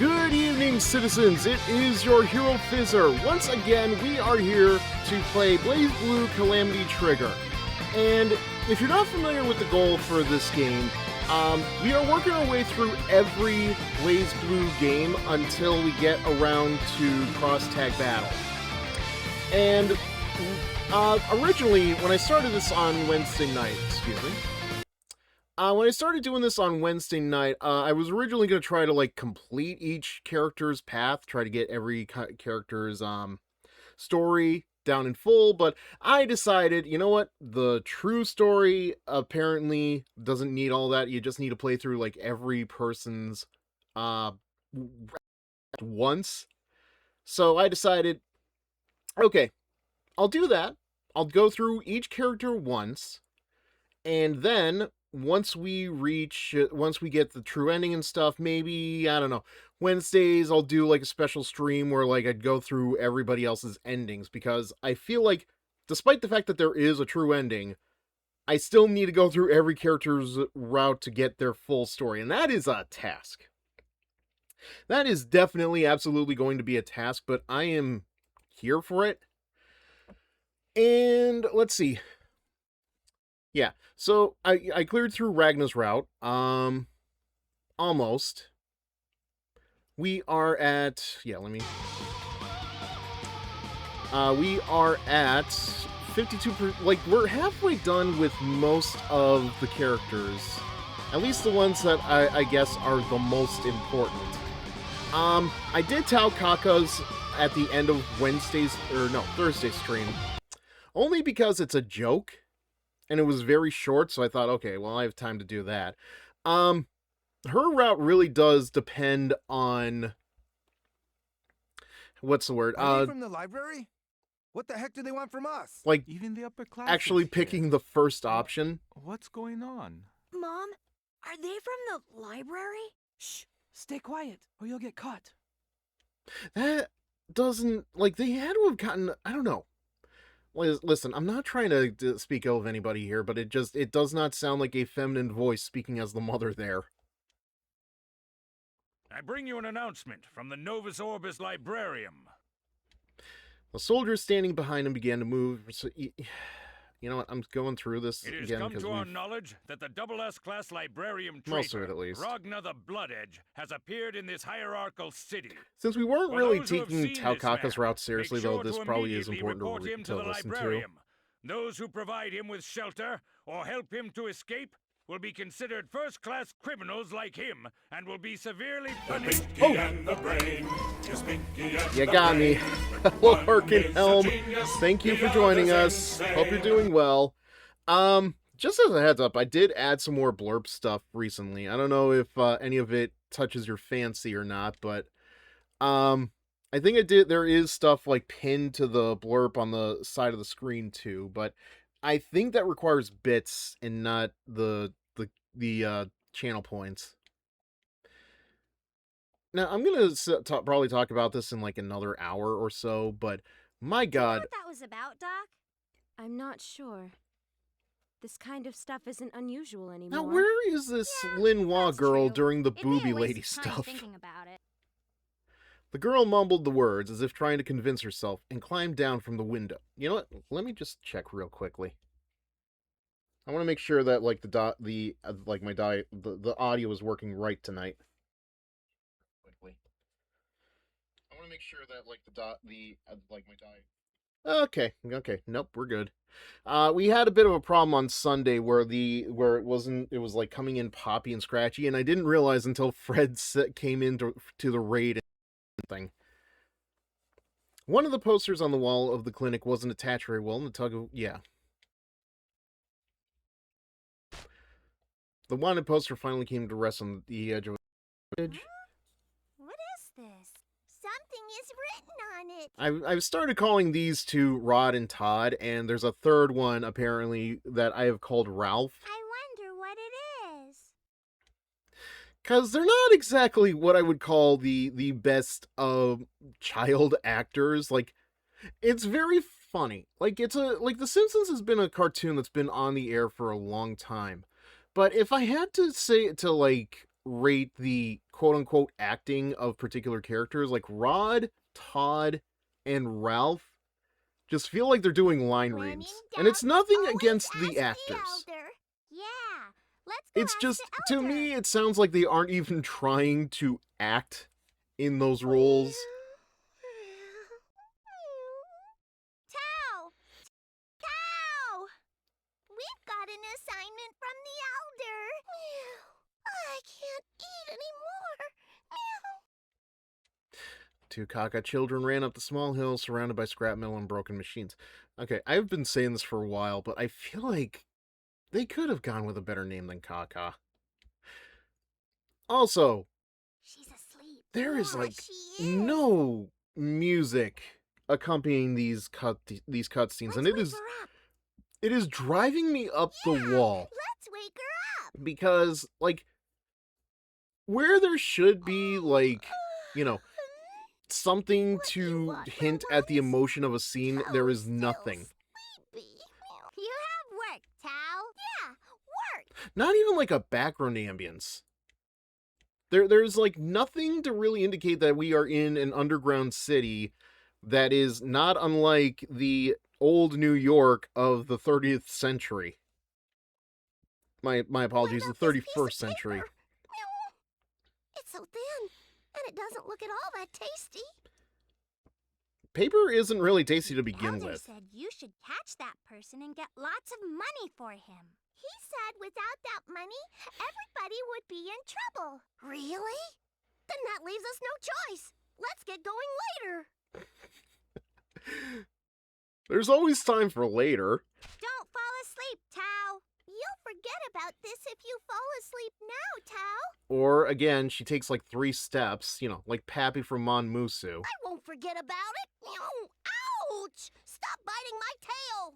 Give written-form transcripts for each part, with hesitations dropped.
Good evening, citizens. It is your HeroFizzer. Once again, we are here to play BlazBlue Calamity Trigger. And if you're not familiar with the goal for this game, we are working our way through every BlazBlue game until we get around to cross-tag battle. And originally, when I started this on Wednesday night, when I started doing this on Wednesday night, I was originally going to try to, complete each character's path, try to get every character's, story down in full, but I decided, you know what, the true story apparently doesn't need all that. You just need to play through, every person's, once. So I decided, okay, I'll do that. I'll go through each character once, and then once we get the true ending and stuff, maybe, I don't know, Wednesdays I'll do a special stream where I'd go through everybody else's endings, because I feel like, despite the fact that there is a true ending, I still need to go through every character's route to get their full story, and that is a task. That is definitely, absolutely going to be a task, but I am here for it. And let's see. Yeah, so I cleared through Ragnar's route, almost. We are at, we are at 52%, we're halfway done with most of the characters. At least the ones that I guess are the most important. I did Tau Kaka's at the end of Thursday's stream. Only because it's a joke. And it was very short, so I thought, okay, well, I have time to do that. Her route really does depend on... What's the word? Are they from the library? What the heck do they want from us? Even the upper class actually picking the first option. What's going on? Mom, are they from the library? Shh! Stay quiet, or you'll get caught. That doesn't... they had to have gotten... I don't know. Listen, I'm not trying to speak ill of anybody here, but it does not sound like a feminine voice speaking as the mother there. I bring you an announcement from the Novus Orbis Librarium. The soldiers standing behind him began to move. So, you know what? I'm going through this again. It has come to our knowledge that the double S-class librarium traitor, at least. Ragnar the Bloodedge, has appeared in this hierarchical city. Since we weren't really taking Tau Kaka's route seriously, though, this probably is important to listen to. Those who provide him with shelter or help him to escape will be considered first-class criminals like him and will be severely punished. Oh! You got me. Hello, Harkin Helm. Thank you for joining us. Hope you're doing well. Just as a heads up, I did add some more blurb stuff recently. I don't know if any of it touches your fancy or not, but I think I did. There is stuff pinned to the blurb on the side of the screen too, but I think that requires bits and not the channel points. Now, I'm going to probably talk about this in another hour or so, but my God. Do you know what that was about, Doc? I'm not sure. This kind of stuff isn't unusual anymore. Now, where is this Linois girl during the Boobie lady stuff? Thinking about it. The girl mumbled the words as if trying to convince herself and climbed down from the window. You know what? Let me just check real quickly. I want to make sure that the audio is working right tonight. Quickly. I want to make sure that Okay. Nope, we're good. We had a bit of a problem on Sunday where it was coming in poppy and scratchy, and I didn't realize until Fred came into the raid and thing. One of the posters on the wall of the clinic wasn't attached very well, and the tug of... Yeah. The wanted poster finally came to rest on the edge of a bridge. What is this? Something is written on it. I've started calling these two Rod and Todd, and there's a third one, apparently, that I have called Ralph. I wonder what it is. Because they're not exactly what I would call the best child actors. It's very funny. The Simpsons has been a cartoon that's been on the air for a long time. But if I had to say, rate the quote-unquote acting of particular characters. Like Rod, Todd, and Ralph just feel like they're doing line When in reads. And it's doubt, nothing always against ask the actors. elder. Yeah, let's go It's ask just, the to elder. me, it sounds like they aren't even trying to act in those roles. Tao! Tao! We've got an assignment from the elder. I can't eat anymore. Two Kaka children ran up the small hill surrounded by scrap metal and broken machines. Okay, I've been saying this for a while, but I feel like they could have gone with a better name than Kaka. Also, She's asleep. there is Yeah, like she is. no music accompanying these cutscenes, and Let's it wake is her up. it is driving me up the wall Let's wake her up. because like where there should be like, you know, something What do you to want, hint little at the ones? emotion of a scene, Tao's there is still nothing. sleepy. You have work, Tao. Yeah, work. Not even like a background ambience. There's like nothing to really indicate that we are in an underground city that is not unlike the old New York of the 30th century. My apologies, the What about this piece of 31st century. paper? It's so thin, and it doesn't look at all that tasty. Paper isn't really tasty to The begin elder with. said you should catch that person and get lots of money for him. He said without that money, everybody would be in trouble. Really? Then that leaves us no choice. Let's get going later. There's always time for later. Don't fall asleep, Tao. You'll forget about this if you fall asleep now, Tao. Or again, she takes like 3 steps, you know, like Pappy from Mon Musu. I won't forget about it. Ouch! Stop biting my tail.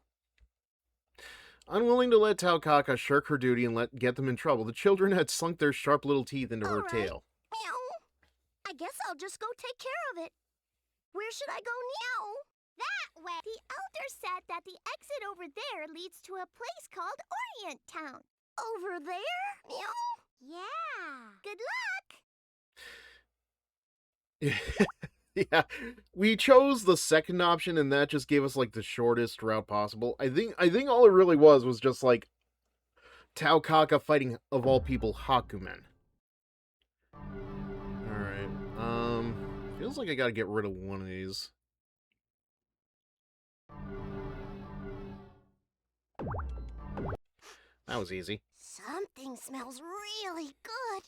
Unwilling to let Tao Kaka shirk her duty and get them in trouble, the children had sunk their sharp little teeth into her All right. tail. I guess I'll just go take care of it. Where should I go now? That way. The elder said that the exit over there leads to a place called Orient Town. Over there? Yeah. Good luck. Yeah, we chose the second option, and that just gave us like the shortest route possible. I think all it really was just like Tao Kaka fighting, of all people, Hakumen. Alright, feels like I gotta get rid of one of these. That was easy. Something smells really good.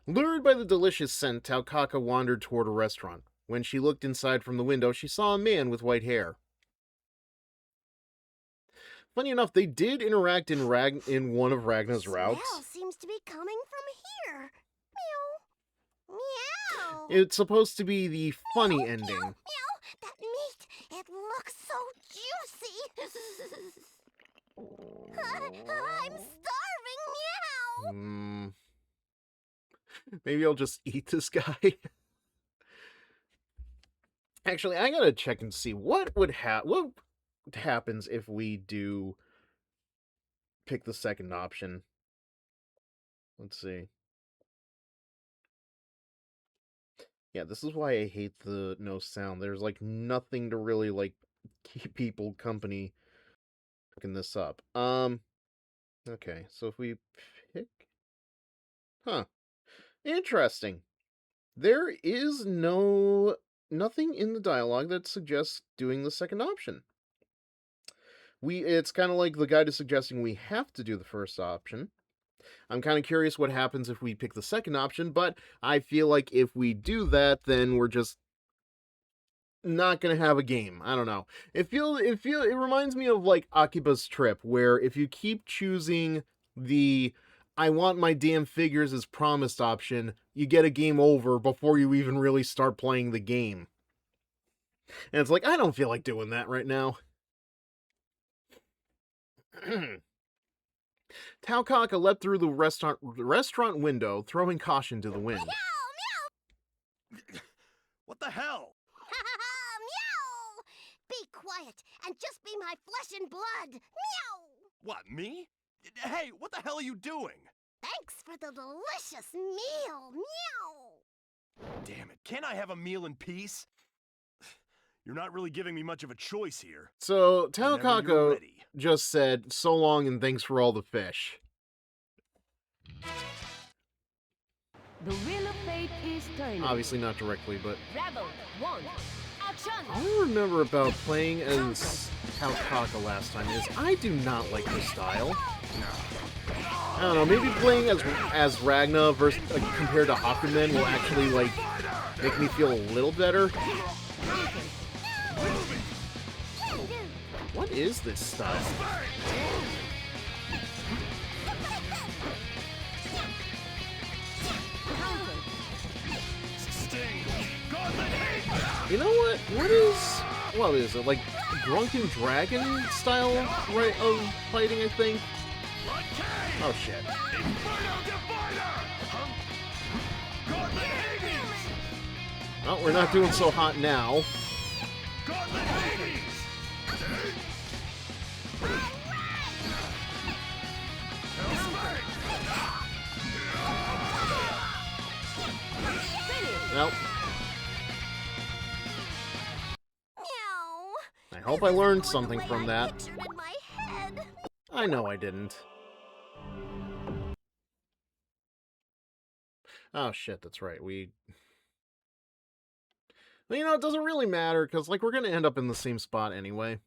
Lured by the delicious scent, Tao Kaka wandered toward a restaurant. When she looked inside from the window, she saw a man with white hair. Funny enough, they did interact in one of Ragna's routes. Smell seems to be coming from here. Meow. Meow. It's supposed to be the funny Meow, ending. Meow, meow. That meat, it looks so juicy. I'm starving. Meow. Maybe I'll just eat this guy. Actually, I gotta check and see what happens if we do pick the second option. Let's see. Yeah, this is why I hate the no sound. There's like nothing to really like keep people company looking this up. Okay, so if we pick... Huh. Interesting. There is nothing in the dialogue that suggests doing the second option. It's kind of like the guide is suggesting we have to do the first option. I'm kind of curious what happens if we pick the second option, but I feel like if we do that, then we're just not gonna have a game. I don't know. It reminds me of like Akiba's Trip, where if you keep choosing the I want my damn figures as promised option, you get a game over before you even really start playing the game. And it's like, I don't feel like doing that right now. Tao Kaka leapt through the restaurant window, throwing caution to the wind. What the hell? Meow! Be quiet and just be my flesh and blood. Meow! What, me? Hey, what the hell are you doing? Thanks for the delicious meal. Meow. Damn it, can't I have a meal in peace? You're not really giving me much of a choice here. So, Whenever you're Taokako ready. just said, so long and thanks for all the fish. The wheel of fate is turning. Obviously not directly, but Rebel 1. Action! all I remember about playing as Taokaka last time is I do not like this style. I don't know, maybe playing as Ragna versus compared to Hakumen will actually, like, make me feel a little better. What is this stuff? You know what? What is it? Like Drunken Dragon style of fighting, I think? Oh shit. Oh, we're not doing so hot now. Nope. I hope I learned something from that. I know I didn't. Oh shit, that's right. Well, you know, it doesn't really matter, because, like, we're gonna end up in the same spot anyway.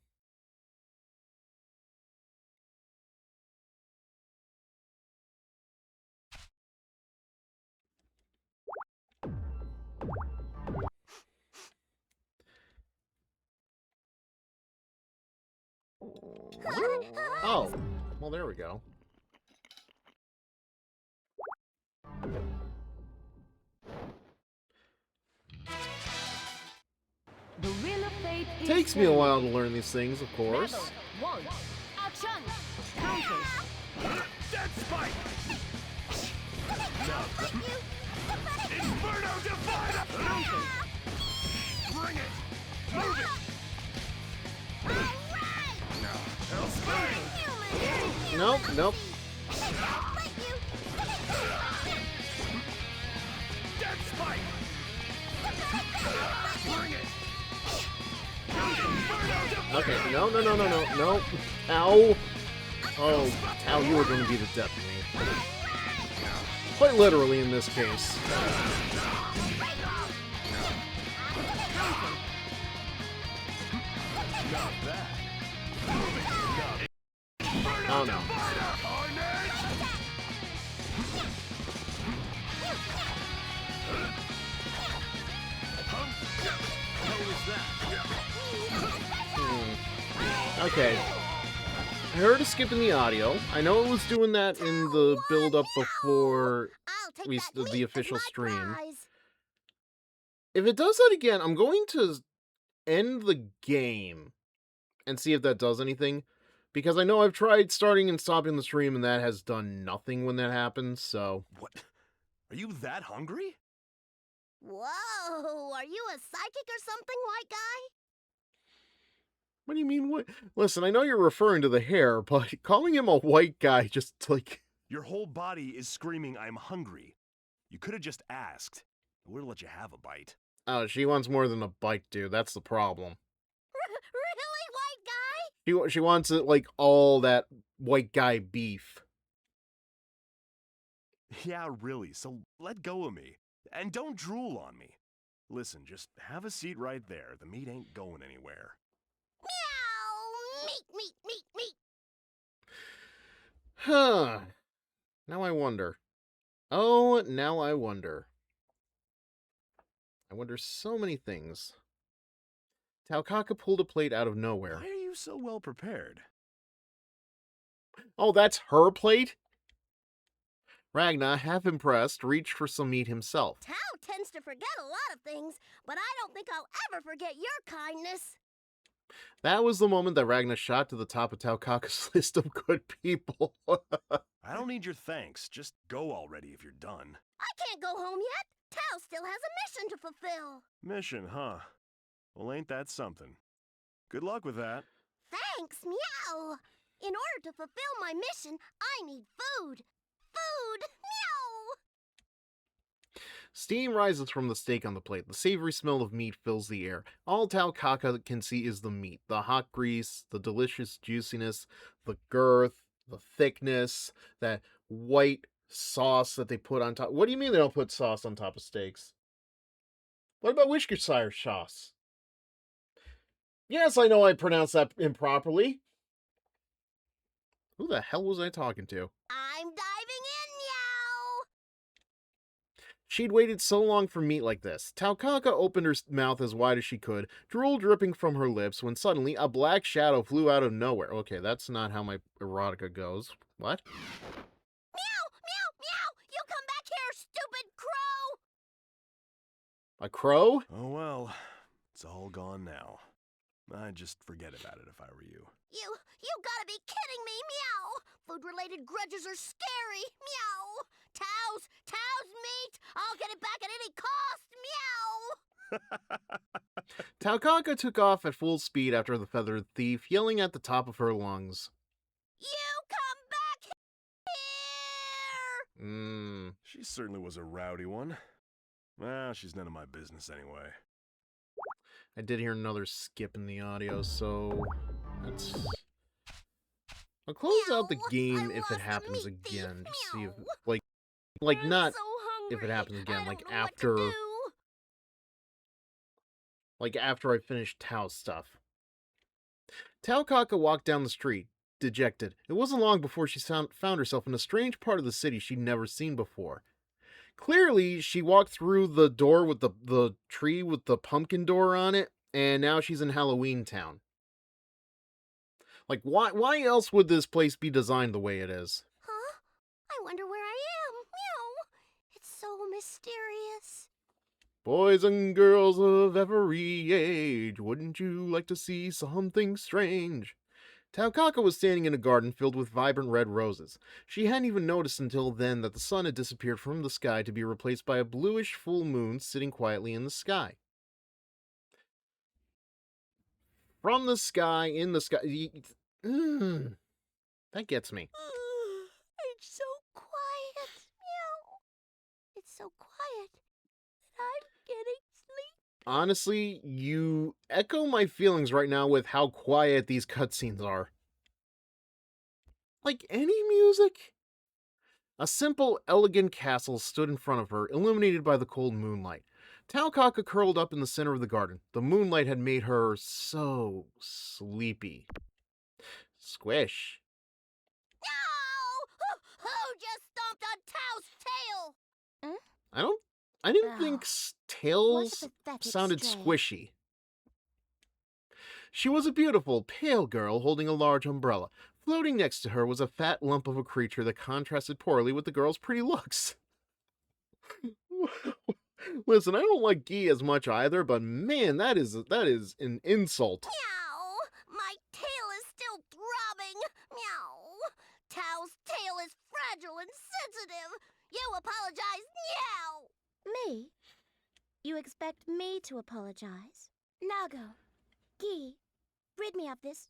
Oh, well, there we go. The wheel of fate is Takes me a turning. while to learn these things, of course. Rebel 1. Action! Counter. Dead spike! Inferno Divider! Bring it! Move it! Nope, nope. Dead spike! Bring it! Okay, no. Ow. Oh, Tao, you are going to be the death of me. Quite literally in this case. Oh no. Okay. I heard a skip in the audio. I know it was doing that in the build-up before the official stream. If it does that again, I'm going to end the game and see if that does anything. Because I know I've tried starting and stopping the stream and that has done nothing when that happens, so... What? Are you that hungry? Whoa, are you a psychic or something, white guy? What do you mean, what? Listen, I know you're referring to the hair, but calling him a white guy just, like... Your whole body is screaming, I'm hungry. You could have just asked. I would have let you have a bite. Oh, she wants more than a bite, dude. That's the problem. Really, white guy? She wants it, like, all that white guy beef. Yeah, really, so let go of me. And don't drool on me. Listen, just have a seat right there. The meat ain't going anywhere. Meow! Meat! Huh. Now I wonder. Oh, now I wonder. I wonder so many things. Taokaka pulled a plate out of nowhere. Why are you so well prepared? Oh, that's her plate? Ragna, half impressed, reached for some meat himself. Tao tends to forget a lot of things, but I don't think I'll ever forget your kindness. That was the moment that Ragna shot to the top of Taokaka's list of good people. I don't need your thanks. Just go already if you're done. I can't go home yet. Tao still has a mission to fulfill. Mission, huh? Well, ain't that something? Good luck with that. Thanks, meow. In order to fulfill my mission, I need food. food! Meow! Steam rises from the steak on the plate. The savory smell of meat fills the air. All Taukaka can see is the meat, the hot grease, the delicious juiciness, the girth, the thickness, that white sauce that they put on top. What do you mean they don't put sauce on top of steaks? What about Worcestershire sauce? Yes, I know I pronounced that improperly. Who the hell was I talking to? I'm diving in, meow! She'd waited so long for meat like this. Taukaka opened her mouth as wide as she could, drool dripping from her lips, when suddenly a black shadow flew out of nowhere. Okay, that's not how my erotica goes. What? Meow! Meow! Meow! You come back here, stupid crow! A crow? Oh well, it's all gone now. I'd just forget about it if I were you. You gotta be kidding me, meow! Food-related grudges are scary, meow! Tow's meat! I'll get it back at any cost, meow! Taukaka took off at full speed after the feathered thief, yelling at the top of her lungs. You come back here! She certainly was a rowdy one. Well, she's none of my business anyway. I did hear another skip in the audio, so let's... I'll close out the Meow. game I if lost it the happens meat thief, again. Just see if, meow. like I'm not so if it hungry. happens again, I like don't know what to after, do. like after I finish Tao's stuff. Taukaka walked down the street, dejected. It wasn't long before she found herself in a strange part of the city she'd never seen before. Clearly, she walked through the door with the tree with the pumpkin door on it, and now she's in Halloween Town. Like, why else would this place be designed the way it is? Huh? I wonder where I am. Meow. It's so mysterious. Boys and girls of every age, wouldn't you like to see something strange? Taukaka was standing in a garden filled with vibrant red roses. She hadn't even noticed until then that the sun had disappeared from the sky to be replaced by a bluish full moon sitting quietly in the sky. From the sky, in the sky... that gets me. It's so quiet. Meow. It's so quiet that I'm getting sleepy. Honestly, you echo my feelings right now with how quiet these cutscenes are. Like any music? A simple, elegant castle stood in front of her, illuminated by the cold moonlight. Taukaka curled up in the center of the garden. The moonlight had made her so sleepy. Squish. No! Who just stomped on Tao's tail? I didn't think What tails a pathetic sounded stray. squishy. She was a beautiful, pale girl holding a large umbrella. Floating next to her was a fat lump of a creature that contrasted poorly with the girl's pretty looks. Listen, I don't like Guy as much either, but man, that is an insult. Meow! My tail is still throbbing. Meow! Tao's tail is fragile and sensitive. You apologize now. Me? You expect me to apologize? Now go. Guy, rid me of this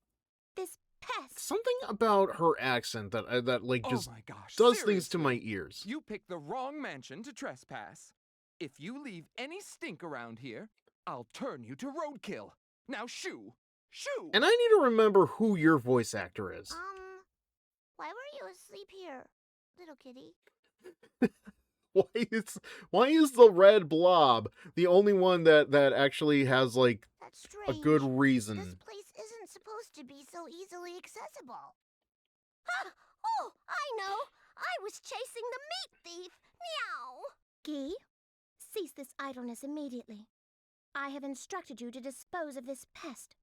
pest. Something about her accent that like just oh my gosh, does things to my seriously? ears. You picked the wrong mansion to trespass. If you leave any stink around here, I'll turn you to roadkill. Now shoo! Shoo! And I need to remember who your voice actor is. Why were you asleep here, little kitty? Why is the red blob the only one that actually has like That's a strange. good This reason? place isn't supposed to be so easily accessible. Huh? Oh, I know. I was chasing the meat thief. Meow. Guy, cease this idleness immediately. I have instructed you to dispose of this pest.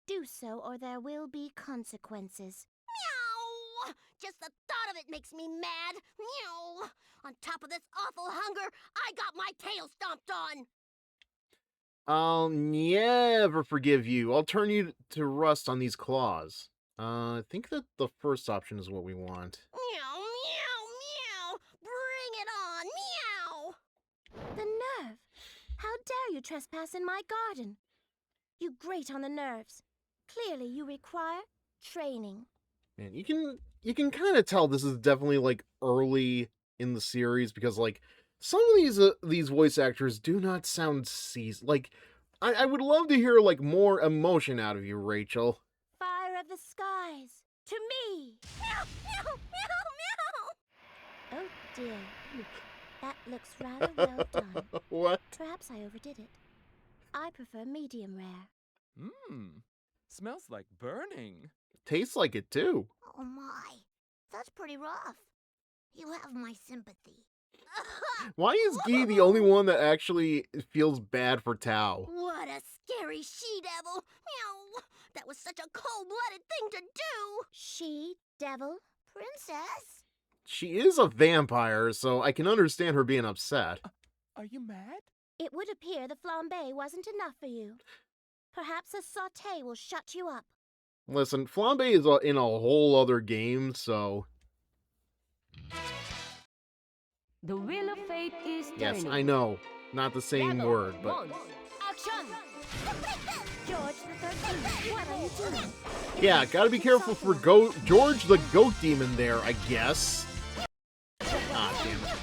Do so, or there will be consequences. Meow. Just the thought of it makes me mad. Meow. On top of this awful hunger, I got my tail stomped on. I'll never forgive you. I'll turn you to rust on these claws. I think that the first option is what we want. Meow, meow, meow. Bring it on. Meow. The nerve! How dare you trespass in my garden? You grate on the nerves. Clearly you require training. Man, you can you can kind of tell this is definitely like early in the series because like some of these voice actors do not sound seasoned. Like I would love to hear like more emotion out of you, Rachel. Fire of the skies, to me! Meow, meow, meow, meow. Oh dear. That looks rather well done. What? Perhaps I overdid it. I prefer medium rare. Mmm. Smells like burning. Tastes like it too. Oh my, that's pretty rough. You have my sympathy. Why is Guy the only one that actually feels bad for Tao? What a scary she-devil! Meow! That was such a cold-blooded thing to do! She-devil? Princess? She is a vampire, so I can understand her being upset. Are you mad? It would appear the flambe wasn't enough for you. Perhaps a saute will shut you up. Listen, flambe is in a whole other game, so... The wheel of fate is turning. Yes, I know. Not the same Level word, but... one. Action! George the 13th, what are you doing? Yeah, gotta be careful for George the Goat Demon there, I guess. Ah, damn it.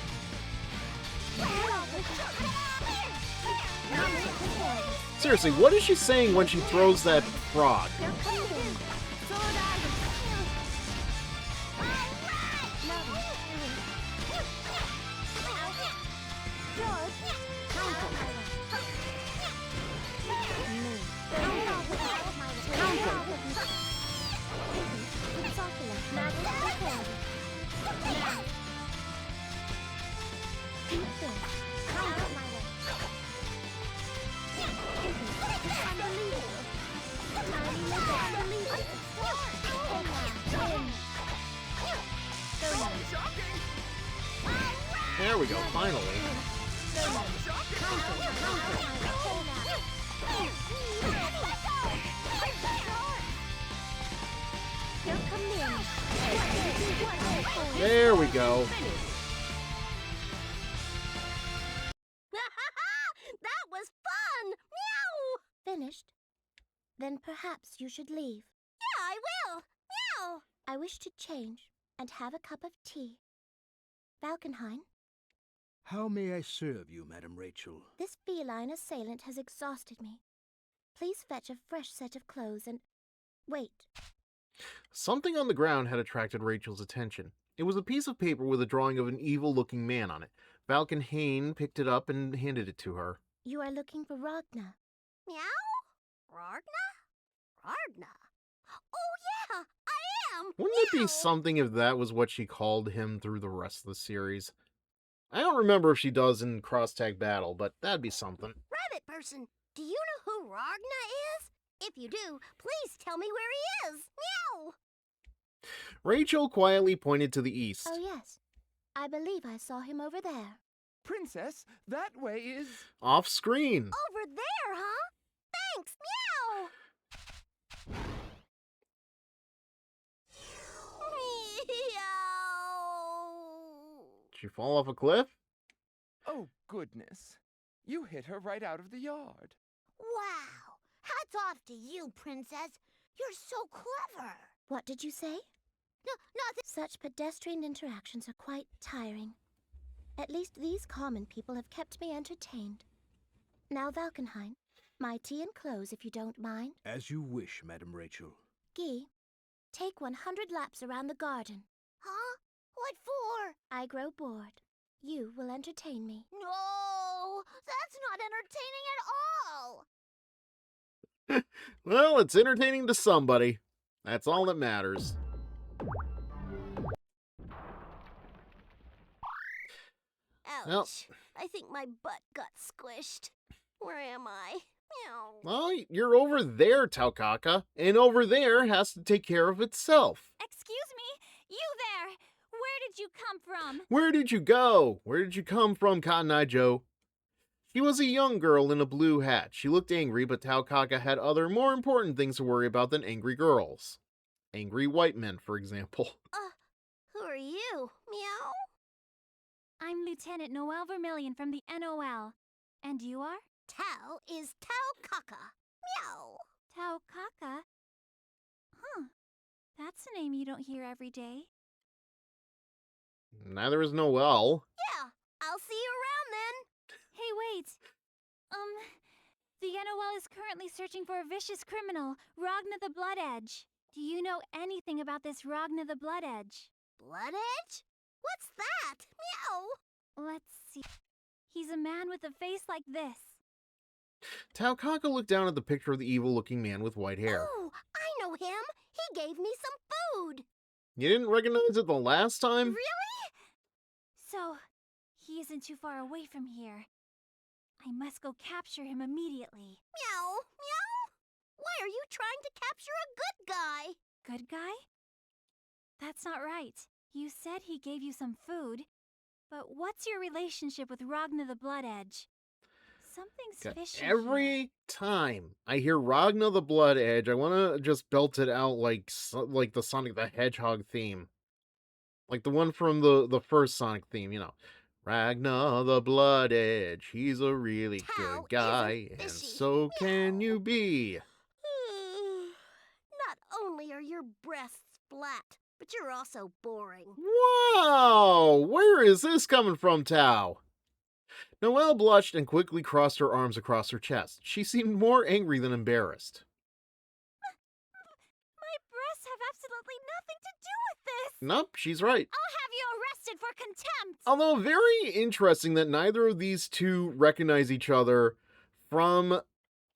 Seriously, what is she saying when she throws that frog? There we go, finally. There we go. That was fun! Meow! Finished? Then perhaps you should leave. Yeah, I will! Meow! I wish to change and have a cup of tea. Valkenhayn, How may I serve you, Madam Rachel? this feline assailant has exhausted me. Please fetch a fresh set of clothes and... Wait. Something on the ground had attracted Rachel's attention. It was a piece of paper with a drawing of an evil-looking man on it. Valkenhayn picked it up and handed it to her. You are looking for Ragnar. Meow? Ragna? Ragna? Oh yeah, I am! Wouldn't it be Meow! something if that was what she called him through the rest of the series? I don't remember if she does in Cross-Tag Battle, but that'd be something. Rabbit person, do you know who Ragna is? If you do, please tell me where he is. Meow! Rachel quietly pointed to the east. Oh yes, I believe I saw him over there. Princess, that way is... Off screen. Over there, huh? Thanks, meow! Meow! Did she fall off a cliff? Oh, goodness. You hit her right out of the yard. Wow! Hats off to you, Princess. You're so clever. What did you say? No, nothing. Such pedestrian interactions are quite tiring. At least these common people have kept me entertained. Now, Valkenhayn, my tea and clothes if you don't mind. As you wish, Madam Rachel. Guy, take 100 laps around the garden. Huh? What for? I grow bored. You will entertain me. No, that's not entertaining at all. Well, it's entertaining to somebody. That's all that matters. Ouch. Well. I think my butt got squished. Where am I? Meow. Well, you're over there, Taukaka, and over there has to take care of itself. Excuse me? You there? Where did you come from? Where did you go? Where did you come from, Cotton Eye Joe? She was a young girl in a blue hat. She looked angry, but Taukaka had other, more important things to worry about than angry girls. Angry white men, for example. Who are you? Meow? I'm Lieutenant Noelle Vermillion from the NOL. And you are? Tao is Tao Kaka. Meow. Tao Kaka? Huh. That's a name you don't hear every day. Neither is Noelle. Yeah, I'll see you around then. Hey, wait. The NOL is currently searching for a vicious criminal, Ragna the Blood Edge. Do you know anything about this Ragna the Blood Edge? Blood Edge? What's that? Meow! Let's see. He's a man with a face like this. Taukaka looked down at the picture of the evil-looking man with white hair. Oh, I know him. He gave me some food. You didn't recognize it the last time? Really? So, he isn't too far away from here. I must go capture him immediately. Meow, meow. Why are you trying to capture a good guy? Good guy? That's not right. You said he gave you some food, but what's your relationship with Ragna the Blood Edge? Something's fishy here. Every time I hear Ragna the Blood Edge, I want to just belt it out like the Sonic the Hedgehog theme. Like the one from the first Sonic theme, you know. Ragna the Blood Edge, he's a really Tao good guy, isn't and fishy. so can you be. Not only are your breasts flat, but you're also boring. Wow! Where is this coming from, Tao? Noelle blushed and quickly crossed her arms across her chest. She seemed more angry than embarrassed. My breasts have absolutely nothing to do with this! Nope, she's right. I'll have you arrested for contempt! Although very interesting that neither of these two recognize each other from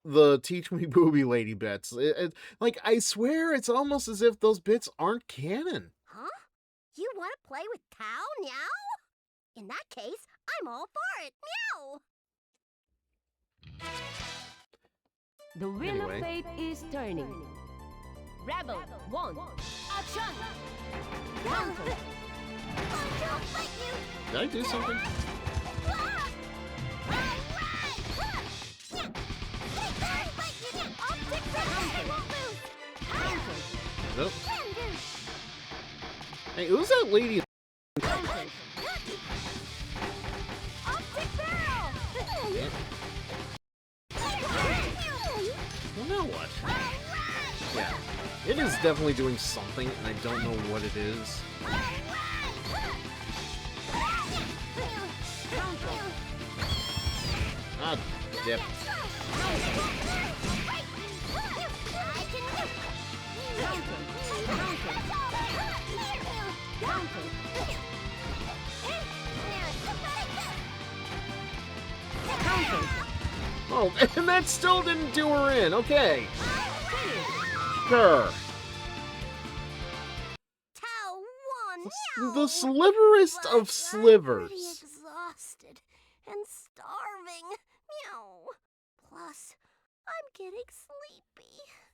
the Teach Me Boobie Lady bits. Like, I swear it's almost as if those bits aren't canon. Huh? You want to play with Tao now? In that case, I'm all for it. Meow! The wheel Anyway. of fate is turning. Rebel 1. Action! Counter! I don't let you! Did I do something? Ah! Alright! Ah! Yeah! Take that! Let you! I'll take that! I won't lose! Counter! Nope. Can do! Hey, who's that lady? Counter! Optic barrel! Well, now what? Yeah. It is definitely doing something, and I don't know what it is. Ah, dip. Oh, and that still didn't do her in. Okay. Sure. Tao won. The sliverest of I'm slivers. pretty exhausted and starving. Meow. Plus, I'm getting sleepy.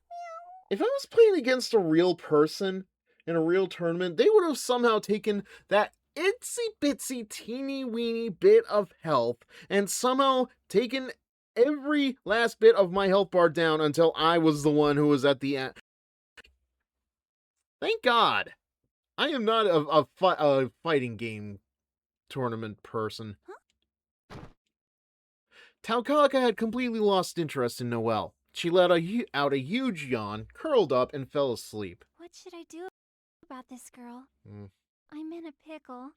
Meow. If I was playing against a real person in a real tournament, they would have somehow taken that itsy bitsy teeny weeny bit of health and somehow taken every last bit of my health bar down until I was the one who was at the end. Thank God. I am not a fighting game tournament person. Taukaka had completely lost interest in Noelle. She let out a huge yawn, curled up, and fell asleep. What should I do about this girl? Mm. I'm in a pickle.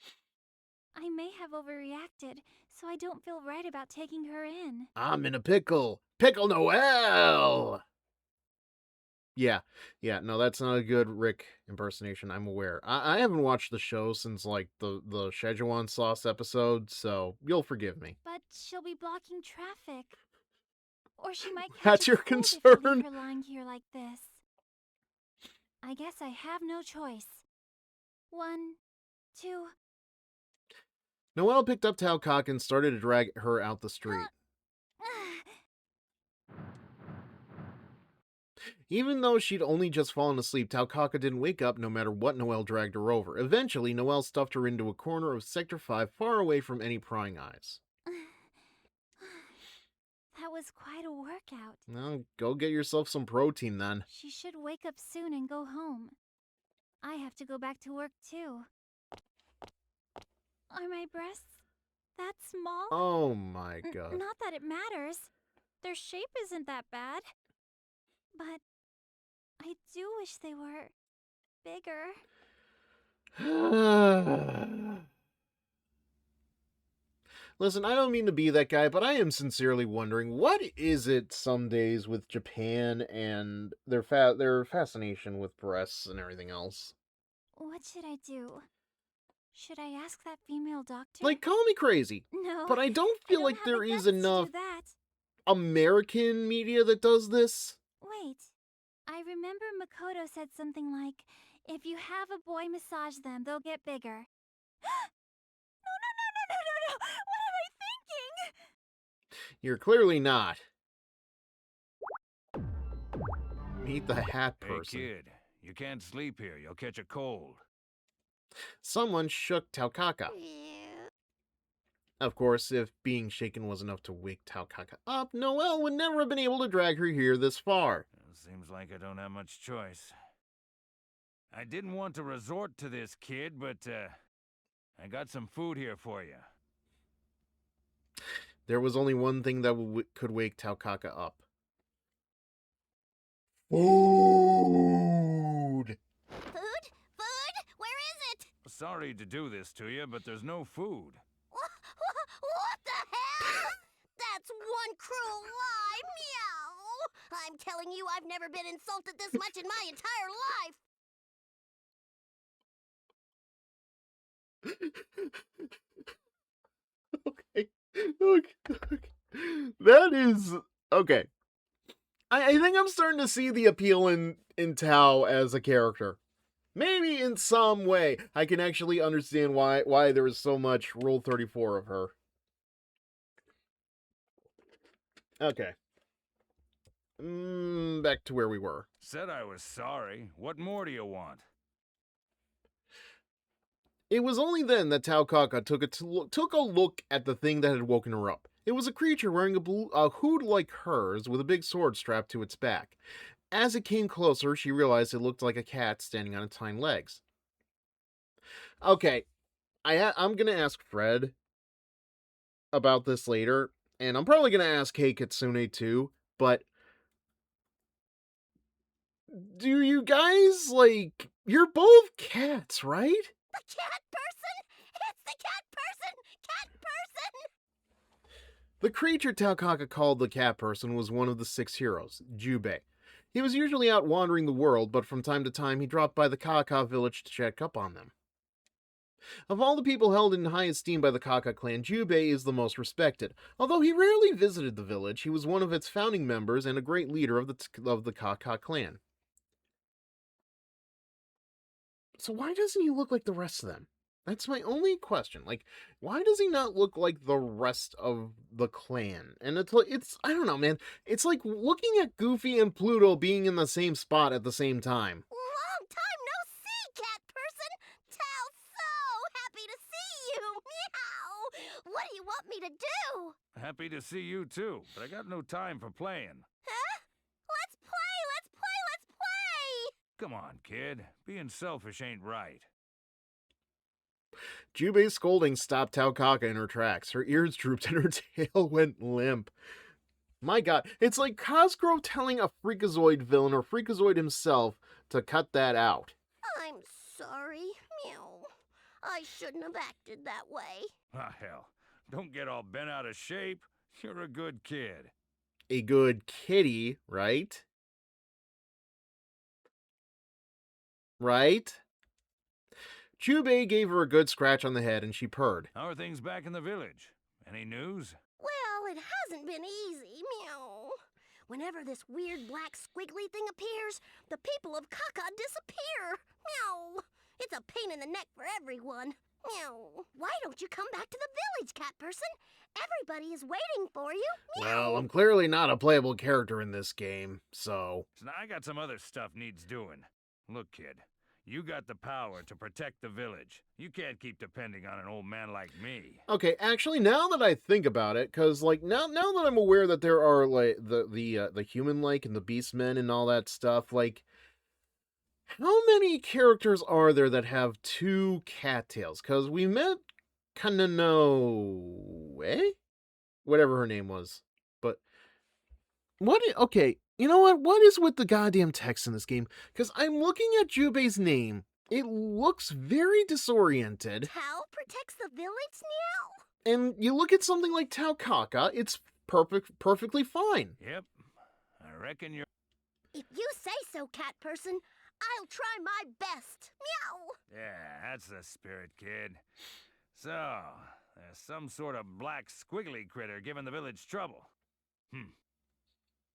I may have overreacted, so I don't feel right about taking her in. I'm in a pickle. Pickle Noelle! Yeah, no, that's not a good Rick impersonation, I'm aware. I haven't watched the show since, like, the Szechuan sauce episode, so you'll forgive me. But she'll be blocking traffic. Or she might catch That's a your cold if I leave concern? her lying here like this. I guess I have no choice. 1, 2... Noelle picked up Taukaka and started to drag her out the street. Even though she'd only just fallen asleep, Taukaka didn't wake up no matter what Noelle dragged her over. Eventually, Noelle stuffed her into a corner of Sector 5 far away from any prying eyes. That was quite a workout. Well, go get yourself some protein then. She should wake up soon and go home. I have to go back to work too. Are my breasts that small? Oh my god. Not that it matters. Their shape isn't that bad. But I do wish they were bigger. Listen, I don't mean to be that guy, but I am sincerely wondering, what is it some days with Japan and their fascination with breasts and everything else? What should I do? Should I ask that female doctor? Like, call me crazy, No, but I don't I feel don't like have there the is guts to enough do that. American media that does this. Wait, I remember Makoto said something like, if you have a boy massage them, they'll get bigger. No. What am I thinking? You're clearly not. Meet the hat person. Hey, kid, you can't sleep here. You'll catch a cold. Someone shook Taukaka. Of course, if being shaken was enough to wake Taukaka up, Noelle would never have been able to drag her here this far. Seems like I don't have much choice. I didn't want to resort to this, kid, but I got some food here for you. There was only one thing that could wake Taukaka up. Food! Food? Food? Where is it? Sorry to do this to you, but there's no food. What the hell? That's one cruel lie, meow! I'm telling you, I've never been insulted this much in my entire life! Okay. That is... Okay. I think I'm starting to see the appeal in Tao as a character. Maybe in some way I can actually understand why there is so much Rule 34 of her. Okay. Back to where we were. Said I was sorry. What more do you want? It was only then that Taukaka took a look at the thing that had woken her up. It was a creature wearing a hood like hers with a big sword strapped to its back. As it came closer, she realized it looked like a cat standing on its hind legs. Okay, I'm gonna ask Fred about this later, and I'm probably gonna ask Kei Kitsune too, but do you guys, like, you're both cats, right? The cat person? It's the cat person! Cat person! The creature Taukaka called the cat person was one of the 6 heroes, Jubei. He was usually out wandering the world, but from time to time he dropped by the Kaka village to check up on them. Of all the people held in high esteem by the Kaka clan, Jubei is the most respected. Although he rarely visited the village, he was one of its founding members and a great leader of the Kaka clan. So why doesn't he look like the rest of them? That's my only question. Like, why does he not look like the rest of the clan? And it's I don't know, man. It's like looking at Goofy and Pluto being in the same spot at the same time. Long time no see, cat person! Tao's so happy to see you! Meow! What do you want me to do? Happy to see you too, but I got no time for playing. Huh? Let's play! Let's play! Let's play! Come on, kid. Being selfish ain't right. Jubei's scolding stopped Taukaka in her tracks. Her ears drooped and her tail went limp. My god, it's like Cosgrove telling a Freakazoid villain or Freakazoid himself to cut that out. I'm sorry. Meow. I shouldn't have acted that way. Ah, hell. Don't get all bent out of shape. You're a good kid. A good kitty, right? Right? Jubei gave her a good scratch on the head and she purred. How are things back in the village? Any news? Well, it hasn't been easy. Meow. Whenever this weird black squiggly thing appears, the people of Kaka disappear. Meow. It's a pain in the neck for everyone. Meow. Why don't you come back to the village, cat person? Everybody is waiting for you. Meow. Well, I'm clearly not a playable character in this game, so... So now I got some other stuff needs doing. Look, kid. You got the power to protect the village. You can't keep depending on an old man like me. Okay, actually, now that I think about it, because, like, now that I'm aware that there are, like, the human-like and the beastmen and all that stuff, like, how many characters are there that have 2 cattails? Because we met Kananoe? Whatever her name was. But, okay, You know what? What is with the goddamn text in this game? Because I'm looking at Jubei's name. It looks very disoriented. Tao protects the village now? And you look at something like Tao Kaka, it's perfectly fine. Yep. I reckon you're... If you say so, cat person, I'll try my best. Meow! Yeah, that's the spirit, kid. So, there's some sort of black squiggly critter giving the village trouble.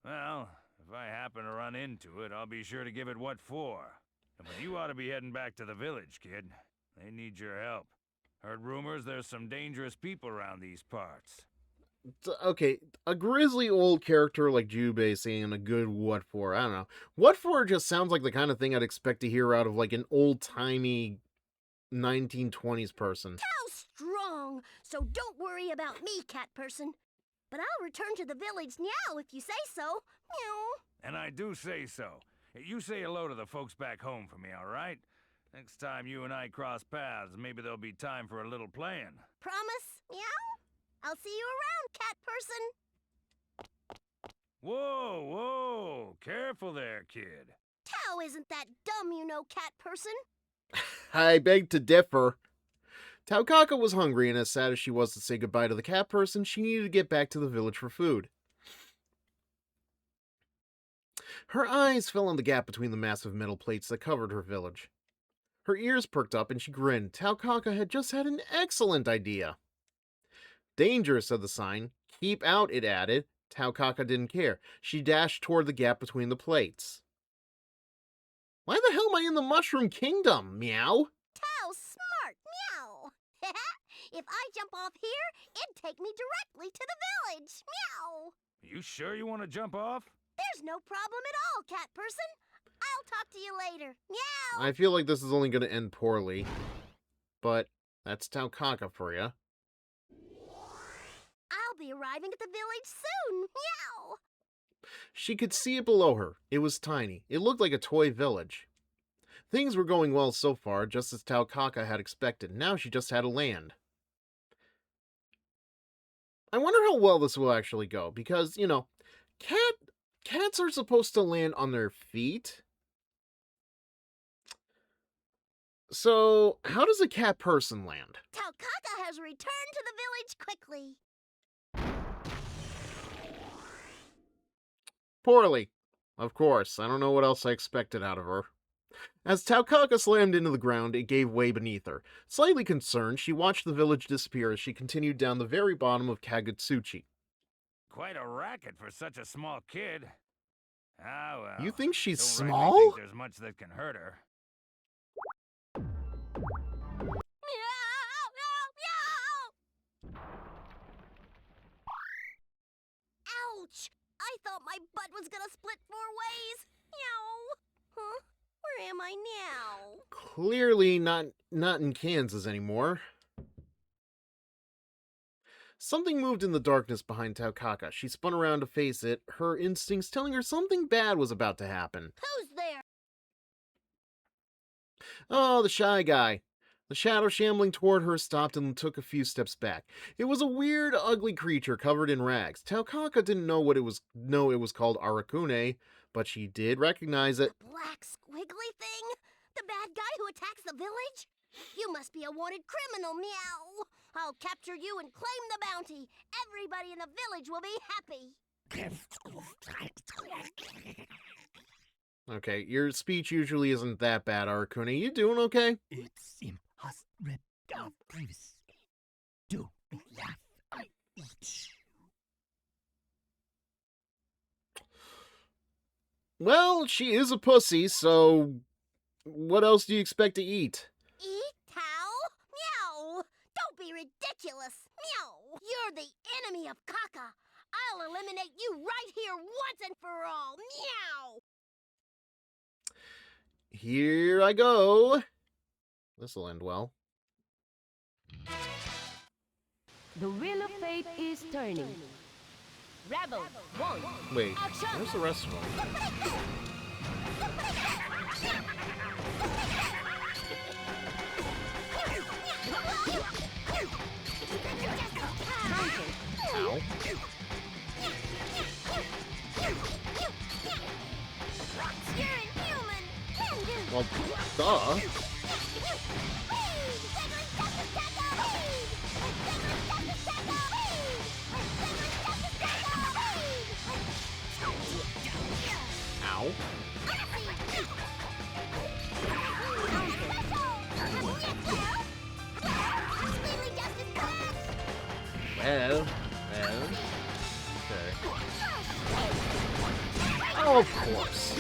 Well, if I happen to run into it, I'll be sure to give it what for. But you ought to be heading back to the village, kid. They need your help. Heard rumors there's some dangerous people around these parts. Okay, a grizzly old character like Jubei saying a good what for, I don't know. What for just sounds like the kind of thing I'd expect to hear out of like an old-timey 1920s person. Tao's strong, so don't worry about me, cat person. But I'll return to the village now if you say so. Meow. And I do say so. You say hello to the folks back home for me, all right? Next time you and I cross paths, maybe there'll be time for a little playing. Promise? Meow? I'll see you around, cat person. Whoa, whoa! Careful there, kid. Tao isn't that dumb, you know, cat person. I beg to differ. Tao Kaka was hungry, and as sad as she was to say goodbye to the cat person, she needed to get back to the village for food. Her eyes fell on the gap between the massive metal plates that covered her village. Her ears perked up and she grinned. Tao Kaka had just had an excellent idea. Danger, said the sign. Keep out, it added. Tao Kaka didn't care. She dashed toward the gap between the plates. Why the hell am I in the Mushroom Kingdom? Meow. Tao's smart. Meow. If I jump off here, it'd take me directly to the village. Meow. You sure you want to jump off? There's no problem at all, cat person. I'll talk to you later. Meow. I feel like this is only going to end poorly. But that's Tao Kaka for you. I'll be arriving at the village soon. Meow. She could see it below her. It was tiny. It looked like a toy village. Things were going well so far, just as Tao Kaka had expected. Now she just had to land. I wonder how well this will actually go, because, you know, cats are supposed to land on their feet. So, how does a cat person land? Tao Kaka has returned to the village quickly. Poorly. Of course, I don't know what else I expected out of her. As Tao Kaka slammed into the ground, it gave way beneath her. Slightly concerned, she watched the village disappear as she continued down the very bottom of Kagutsuchi. Quite a racket for such a small kid. Ah, well. You think she's don't small? really think there's much that can hurt her. Meow, meow, meow. Ouch! I thought my butt was gonna split 4 ways. Meow. Huh? Where am I now? Clearly not in Kansas anymore. Something moved in the darkness behind Tao Kaka. She spun around to face it, her instincts telling her something bad was about to happen. Who's there? Oh, the shy guy. The shadow shambling toward her stopped and took a few steps back. It was a weird, ugly creature covered in rags. Tao Kaka didn't know it was called Arakune, but she did recognize it. The black squiggly thing? The bad guy who attacks the village? You must be a wanted criminal, meow. I'll capture you and claim the bounty. Everybody in the village will be happy. Okay, your speech usually isn't that bad, Arakune. You doing okay? It's impossible. Do laugh. I eat. Well, she is a pussy, so what else do you expect to eat? Eat, Tao? Meow! Don't be ridiculous! Meow! You're the enemy of Kaka! I'll eliminate you right here once and for all! Meow! Here I go. This'll end well. The wheel of fate is turning. Rebel, one. Wait, where's the rest of them? Ow. Well, duh. Ow. Well. Okay. Oh, of course.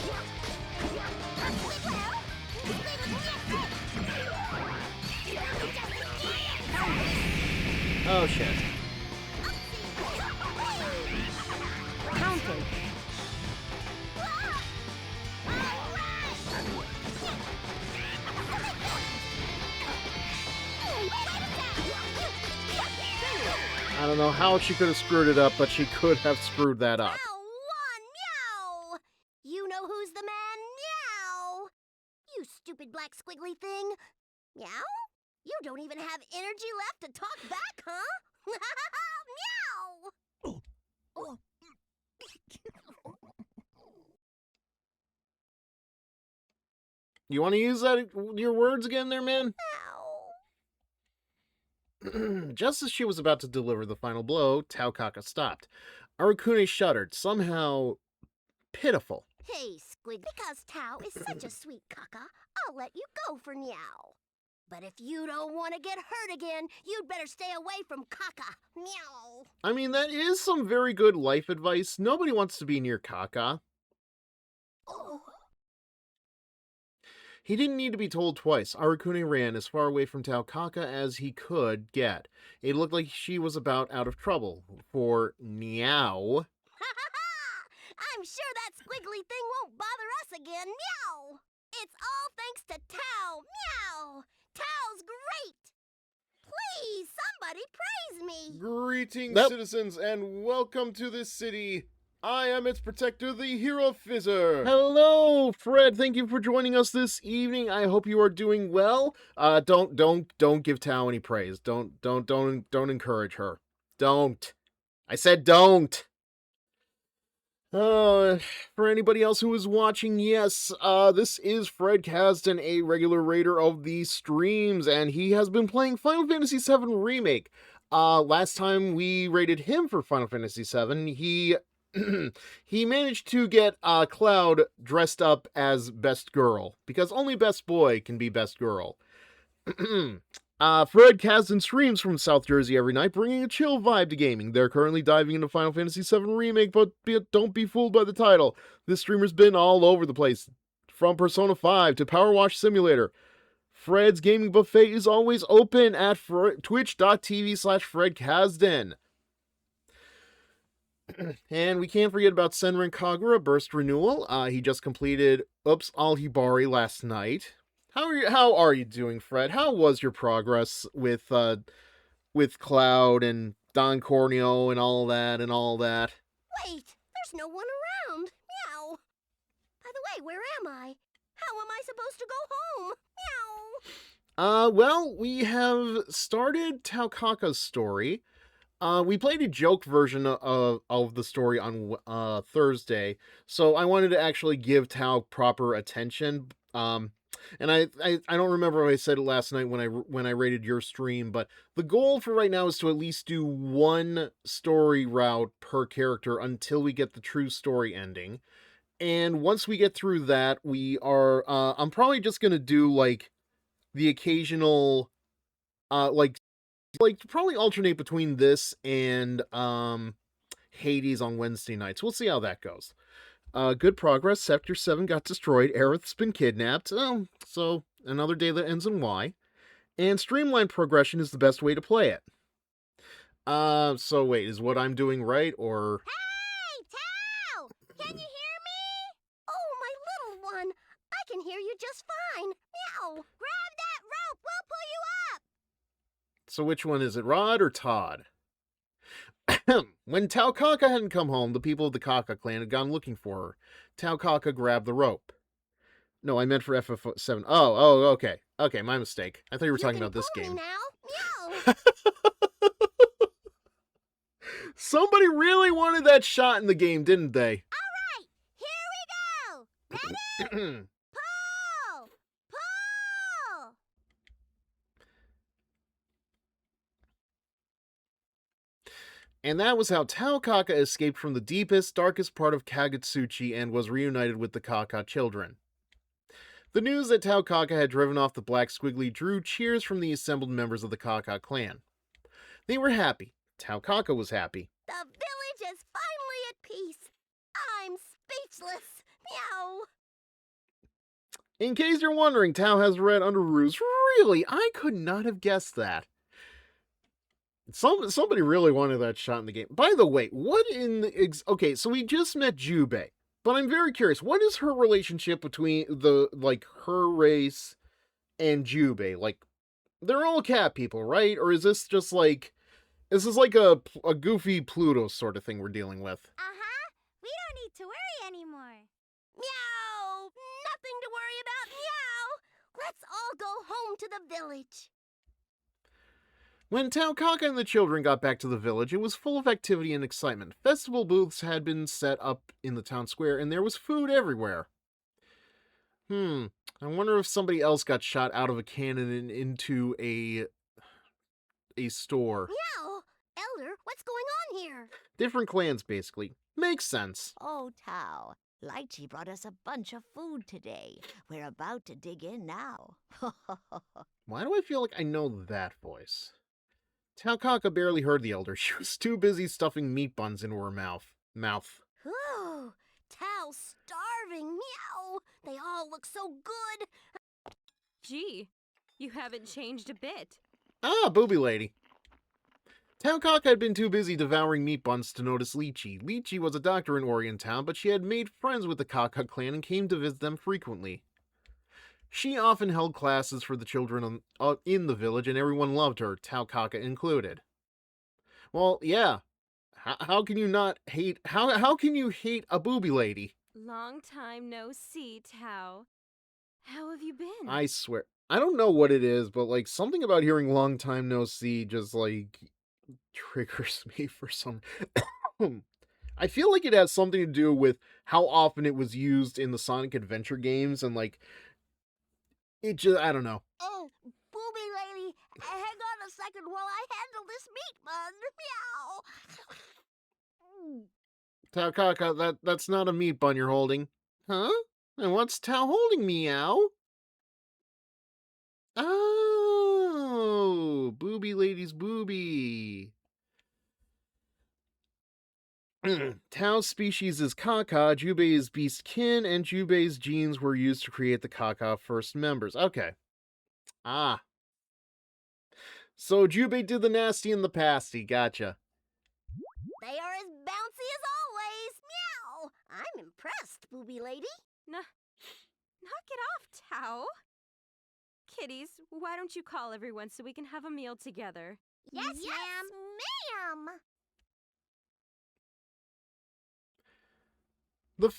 Oh, shit. Counter. I don't know how she could have screwed it up, but she could have screwed that up. Meow! You know who's the man? Meow! You stupid black squiggly thing. Meow? You don't even have energy left to talk back, huh? Meow! Oh. You want to use your words again there, man? Just as she was about to deliver the final blow, Taukaka stopped. Arakune shuddered, somehow pitiful. Hey, Squig, because Tao is such a sweet caca, I'll let you go for Meow. But if you don't want to get hurt again, you'd better stay away from caca. Meow. I mean, that is some very good life advice. Nobody wants to be near Kaka. Oh. He didn't need to be told twice. Arakune ran as far away from Taukaka as he could get. It looked like she was about out of trouble. For Meow. I'm sure that squiggly thing won't bother us again. Meow! It's all thanks to Tao. Meow! Tao's great! Please, somebody praise me! Greetings, Nope. citizens, and welcome to this city. I am its protector, the HeroFizzer. Hello, Fred. Thank you for joining us this evening. I hope you are doing well. Don't give Tao any praise. Don't encourage her. Don't. I said don't. For anybody else who is watching, yes, this is Fred Kasdan, a regular raider of these streams, and he has been playing Final Fantasy VII Remake. Last time we rated him for Final Fantasy VII, he managed to get Cloud dressed up as Best Girl, because only Best Boy can be Best Girl. Fred Kasdan streams from South Jersey every night, bringing a chill vibe to gaming. They're currently diving into Final Fantasy VII Remake, but don't be fooled by the title. This streamer's been all over the place, from Persona 5 to Power Wash Simulator. Fred's gaming buffet is always open at twitch.tv/FredKasdan. And we can't forget about Senran Kagura Burst Renewal. He just completed Oops All Hibari last night. How are you doing, Fred? How was your progress with Cloud and Don Corneo and all that? Wait, there's no one around. Meow. By the way, where am I? How am I supposed to go home? Meow. Well, we have started Taukaka's story. We played a joke version of the story on Thursday, so I wanted to actually give Tao proper attention. And I don't remember if I said it last night when I rated your stream, but the goal for right now is to at least do one story route per character until we get the true story ending. And once we get through that, we are I'm probably just gonna do like the occasional like probably alternate between this and Hades on Wednesday nights. We'll see how that goes. Good progress. Sector 7 got destroyed. Aerith's been kidnapped. So another day that ends in Y. And streamlined progression is the best way to play it. So wait, is what I'm doing right, or... Hey, Tao! Can you hear me? Oh, my little one. I can hear you just fine. Meow. Grab that rope. We'll pull you up. So which one is it, Rod or Todd? When Taukaka hadn't come home, the people of the Kaka clan had gone looking for her. Taukaka grabbed the rope. No, I meant for FF7. Oh, okay. Okay, my mistake. I thought you were talking about this game. Now. Meow. Somebody really wanted that shot in the game, didn't they? All right, here we go. Ready? Pull! And that was how Tao Kaka escaped from the deepest, darkest part of Kagutsuchi and was reunited with the Kaka children. The news that Tao Kaka had driven off the black squiggly drew cheers from the assembled members of the Kaka clan. They were happy. Tao Kaka was happy. The village is finally at peace. I'm speechless. Meow. In case you're wondering, Tao has red underoos. Really? I could not have guessed that. Somebody really wanted that shot in the game. By the way, what in the... Okay, so we just met Jubei. But I'm very curious, what is her relationship between her race and Jubei? Like, they're all cat people, right? Or is this just like... This is like a goofy Pluto sort of thing we're dealing with. Uh-huh. We don't need to worry anymore. Meow. Nothing to worry about. Meow. Let's all go home to the village. When Tao Kaka and the children got back to the village, it was full of activity and excitement. Festival booths had been set up in the town square, and there was food everywhere. I wonder if somebody else got shot out of a cannon and into a store. Meow. Elder, what's going on here? Different clans, basically. Makes sense. Oh, Tao. Lychee brought us a bunch of food today. We're about to dig in now. Why do I feel like I know that voice? Tao Kaka barely heard the elder. She was too busy stuffing meat buns into her mouth. Ooh, Tao's starving. Meow. They all look so good. Gee, you haven't changed a bit. Ah, Boobie lady. Tao Kaka had been too busy devouring meat buns to notice Lychee. Lychee was a doctor in Orient Town, but she had made friends with the Kaka clan and came to visit them frequently. She often held classes for the children in the village, and everyone loved her, Tao Kaka included. Well, yeah. How can you not hate... How can you hate a Boobie lady? Long time no see, Tao. How have you been? I swear. I don't know what it is, but, like, something about hearing long time no see just, like, triggers me for some... I feel like it has something to do with how often it was used in the Sonic Adventure games, and, like... It just... I don't know. Oh, Boobie lady, hang on a second while I handle this meat bun. Meow. Tao Kaka, that's not a meat bun you're holding. Huh? And what's Tao holding, meow? Oh, Boobie lady's boobie. Tao's species is Kaka, Jubei is beast kin, and Jubei's genes were used to create the Kaka first members. Okay. Ah. So Jubei did the nasty and the pasty. Gotcha. They are as bouncy as always. Meow. I'm impressed, Boobie lady. Knock it off, Tao. Kitties, why don't you call everyone so we can have a meal together? Yes, ma'am. The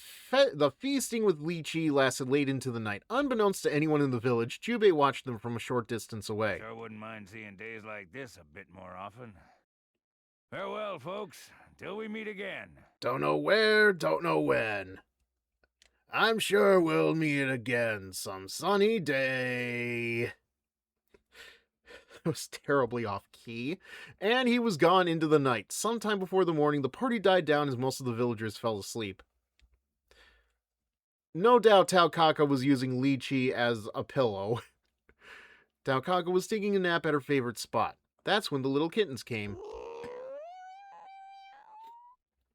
feasting with Lychee lasted late into the night. Unbeknownst to anyone in the village, Jubei watched them from a short distance away. Sure wouldn't mind seeing days like this a bit more often. Farewell, folks. Till we meet again. Don't know where, don't know when. I'm sure we'll meet again some sunny day. It was terribly off key, and he was gone into the night. Sometime before the morning, the party died down as most of the villagers fell asleep. No doubt Tao Kaka was using Lychee as a pillow. Tao Kaka was taking a nap at her favorite spot. That's when the little kittens came.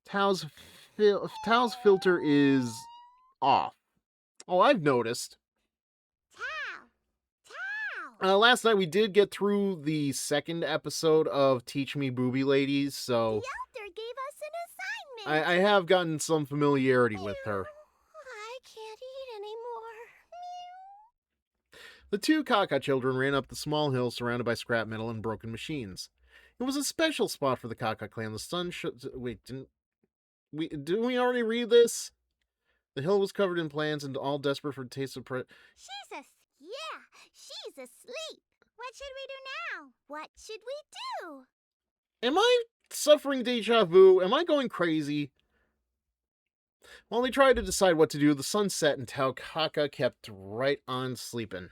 Tao's filter is off. Oh, I've noticed. Tao. Last night we did get through the second episode of Teach Me Boobie Ladies, so... The elder gave us an assignment. I have gotten some familiarity with her. I can't eat anymore. The two Kaka children ran up the small hill surrounded by scrap metal and broken machines. It was a special spot for the Kaka clan. The sun Wait, didn't we already read this? The hill was covered in plants and all desperate for a taste of She's asleep. What should we do now? What should we do? Am I suffering deja vu? Am I going crazy? While they tried to decide what to do, the sun set and Tao Kaka kept right on sleeping.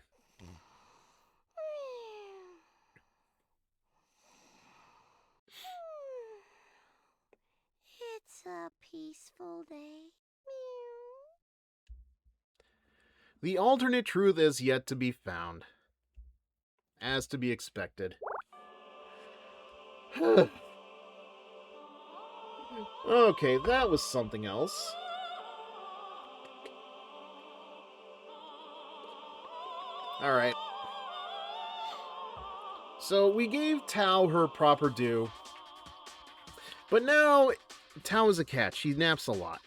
peaceful day. Meow. The alternate truth is yet to be found. As to be expected. Okay, that was something else. Alright. So, we gave Tao her proper due. But now, Tao is a cat. She naps a lot.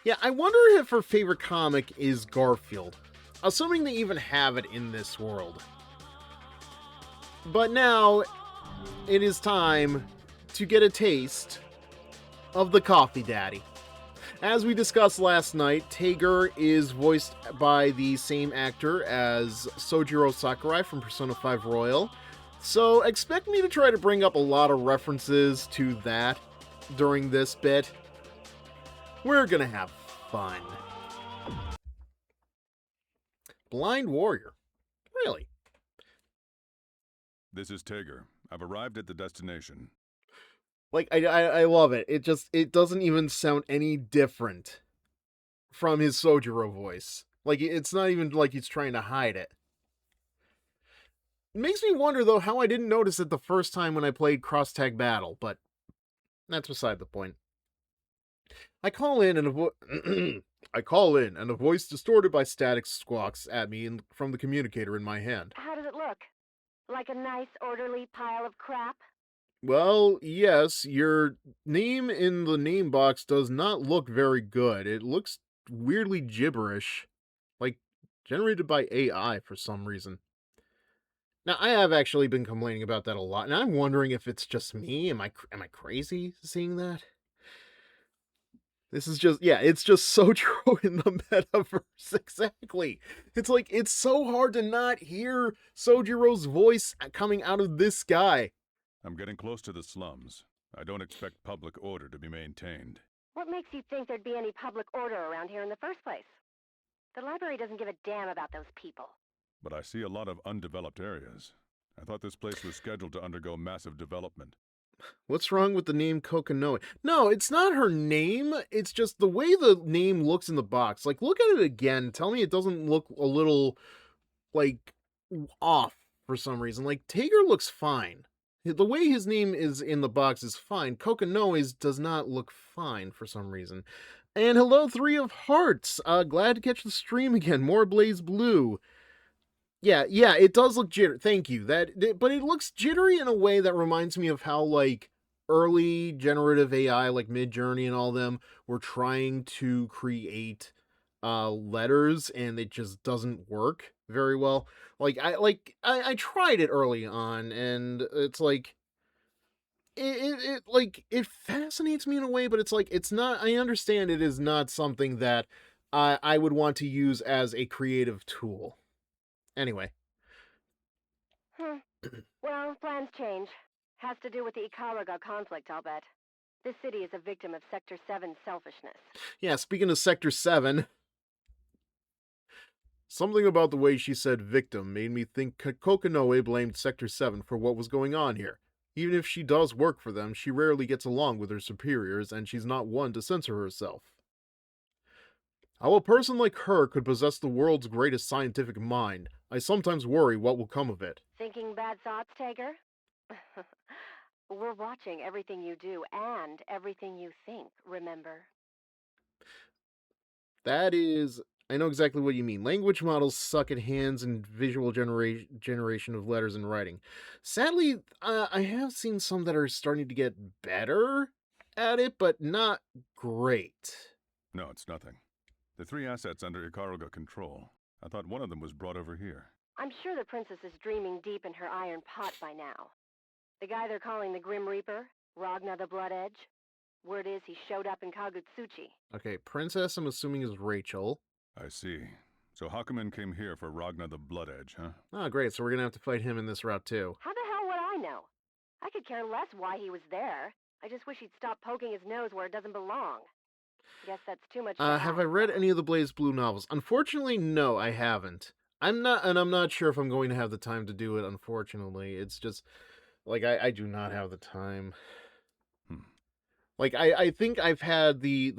Yeah, I wonder if her favorite comic is Garfield. Assuming they even have it in this world. But now, it is time to get a taste of the Coffee Daddy. As we discussed last night, Tager is voiced by the same actor as Sojiro Sakurai from Persona 5 Royal. So expect me to try to bring up a lot of references to that during this bit. We're gonna have fun. Blind Warrior. Really? This is Tager. I've arrived at the destination. Like, I love it. It doesn't even sound any different from his Sojiro voice. Like, it's not even like he's trying to hide it. It makes me wonder, though, how I didn't notice it the first time when I played Cross Tag Battle, but that's beside the point. I call in and a voice distorted by static squawks at me from the communicator in my hand. How does it look? Like a nice, orderly pile of crap? Well, yes, your name in the name box does not look very good. It looks weirdly gibberish, like generated by AI for some reason. Now, I have actually been complaining about that a lot, and I'm wondering if it's just me. Am I crazy seeing that? This is just, yeah, it's just Sojiro in the metaverse, exactly. It's like, it's so hard to not hear Sojiro's voice coming out of this guy. I'm getting close to the slums. I don't expect public order to be maintained. What makes you think there'd be any public order around here in the first place? The library doesn't give a damn about those people. But I see a lot of undeveloped areas. I thought this place was scheduled to undergo massive development. What's wrong with the name Kokonoe? No, it's not her name. It's just the way the name looks in the box. Like, look at it again. Tell me it doesn't look a little, like, off for some reason. Like, Tager looks fine. The way his name is in the box is fine. Kokonoe's does not look fine for some reason. And hello, Three of Hearts. Glad to catch the stream again. More BlazBlue. Yeah, it does look jittery. Thank you. But it looks jittery in a way that reminds me of how, like, early generative AI, like Midjourney and all them, were trying to create letters, and it just doesn't work very well. I tried it early on, and it's like it fascinates me in a way, but it's like it's not. I understand it is not something that I would want to use as a creative tool. Anyway. Well, plans change. Has to do with the Ikaruga conflict, I'll bet. This city is a victim of Sector 7's selfishness. Yeah, speaking of Sector 7, something about the way she said victim made me think Kokonoe blamed Sector 7 for what was going on here. Even if she does work for them, she rarely gets along with her superiors, and she's not one to censor herself. How a person like her could possess the world's greatest scientific mind, I sometimes worry what will come of it. Thinking bad thoughts, Tager? We're watching everything you do and everything you think, remember? That is... I know exactly what you mean. Language models suck at hands and visual generation of letters and writing. Sadly, I have seen some that are starting to get better at it, but not great. No, it's nothing. The 3 assets under Ikaruga control. I thought one of them was brought over here. I'm sure the princess is dreaming deep in her iron pot by now. The guy they're calling the Grim Reaper, Ragna the Blood Edge. Word is he showed up in Kagutsuchi. Okay, princess I'm assuming is Rachel. I see. So Hakumen came here for Ragna the Blood Edge, huh? Oh, great, so we're gonna have to fight him in this route too. How the hell would I know? I could care less why he was there. I just wish he'd stop poking his nose where it doesn't belong. Guess that's too much. Have I read any of the BlazBlue novels? Unfortunately, no, I haven't. I'm not sure if I'm going to have the time to do it, unfortunately. It's just, like, I do not have the time. Like, I think I've had the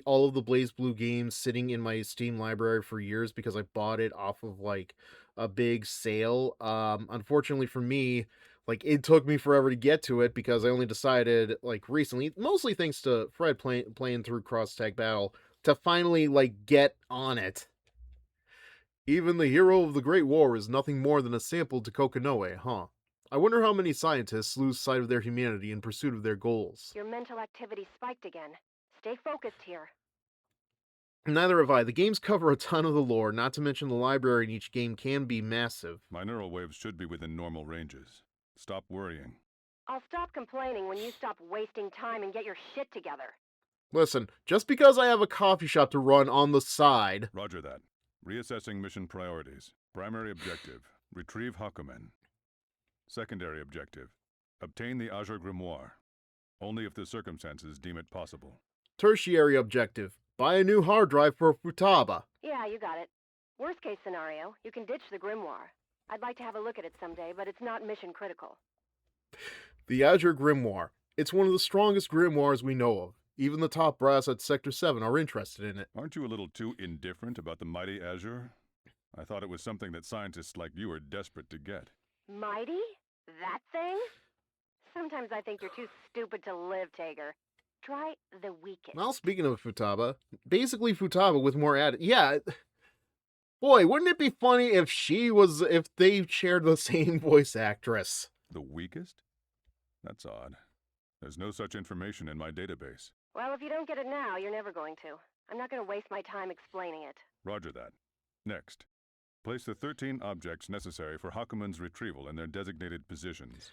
all of the BlazBlue games sitting in my Steam library for years because I bought it off of, like, a big sale. Unfortunately for me, like, it took me forever to get to it because I only decided, like, recently, mostly thanks to Fred playing through Cross Tag Battle, to finally, like, get on it. Even the hero of the Great War is nothing more than a sample to Kokonoe, huh? I wonder how many scientists lose sight of their humanity in pursuit of their goals. Your mental activity spiked again. Stay focused here. Neither have I. The games cover a ton of the lore, not to mention the library in each game can be massive. My neural waves should be within normal ranges. Stop worrying. I'll stop complaining when you stop wasting time and get your shit together. Listen, just because I have a coffee shop to run on the side... Roger that. Reassessing mission priorities. Primary objective, retrieve Hakumen. Secondary objective, obtain the Azure Grimoire. Only if the circumstances deem it possible. Tertiary objective, buy a new hard drive for Futaba. Yeah, you got it. Worst case scenario, you can ditch the grimoire. I'd like to have a look at it someday, but it's not mission critical. The Azure Grimoire. It's one of the strongest grimoires we know of. Even the top brass at Sector 7 are interested in it. Aren't you a little too indifferent about the mighty Azure? I thought it was something that scientists like you are desperate to get. Mighty? That thing? Sometimes I think you're too stupid to live, Tager. Try the weakest. Well, speaking of Futaba, basically Futaba with more added... Yeah, boy, wouldn't it be funny if they shared the same voice actress? The weakest? That's odd. There's no such information in my database. Well, if you don't get it now, you're never going to. I'm not going to waste my time explaining it. Roger that. Next. Place the 13 objects necessary for Hakumen's retrieval in their designated positions.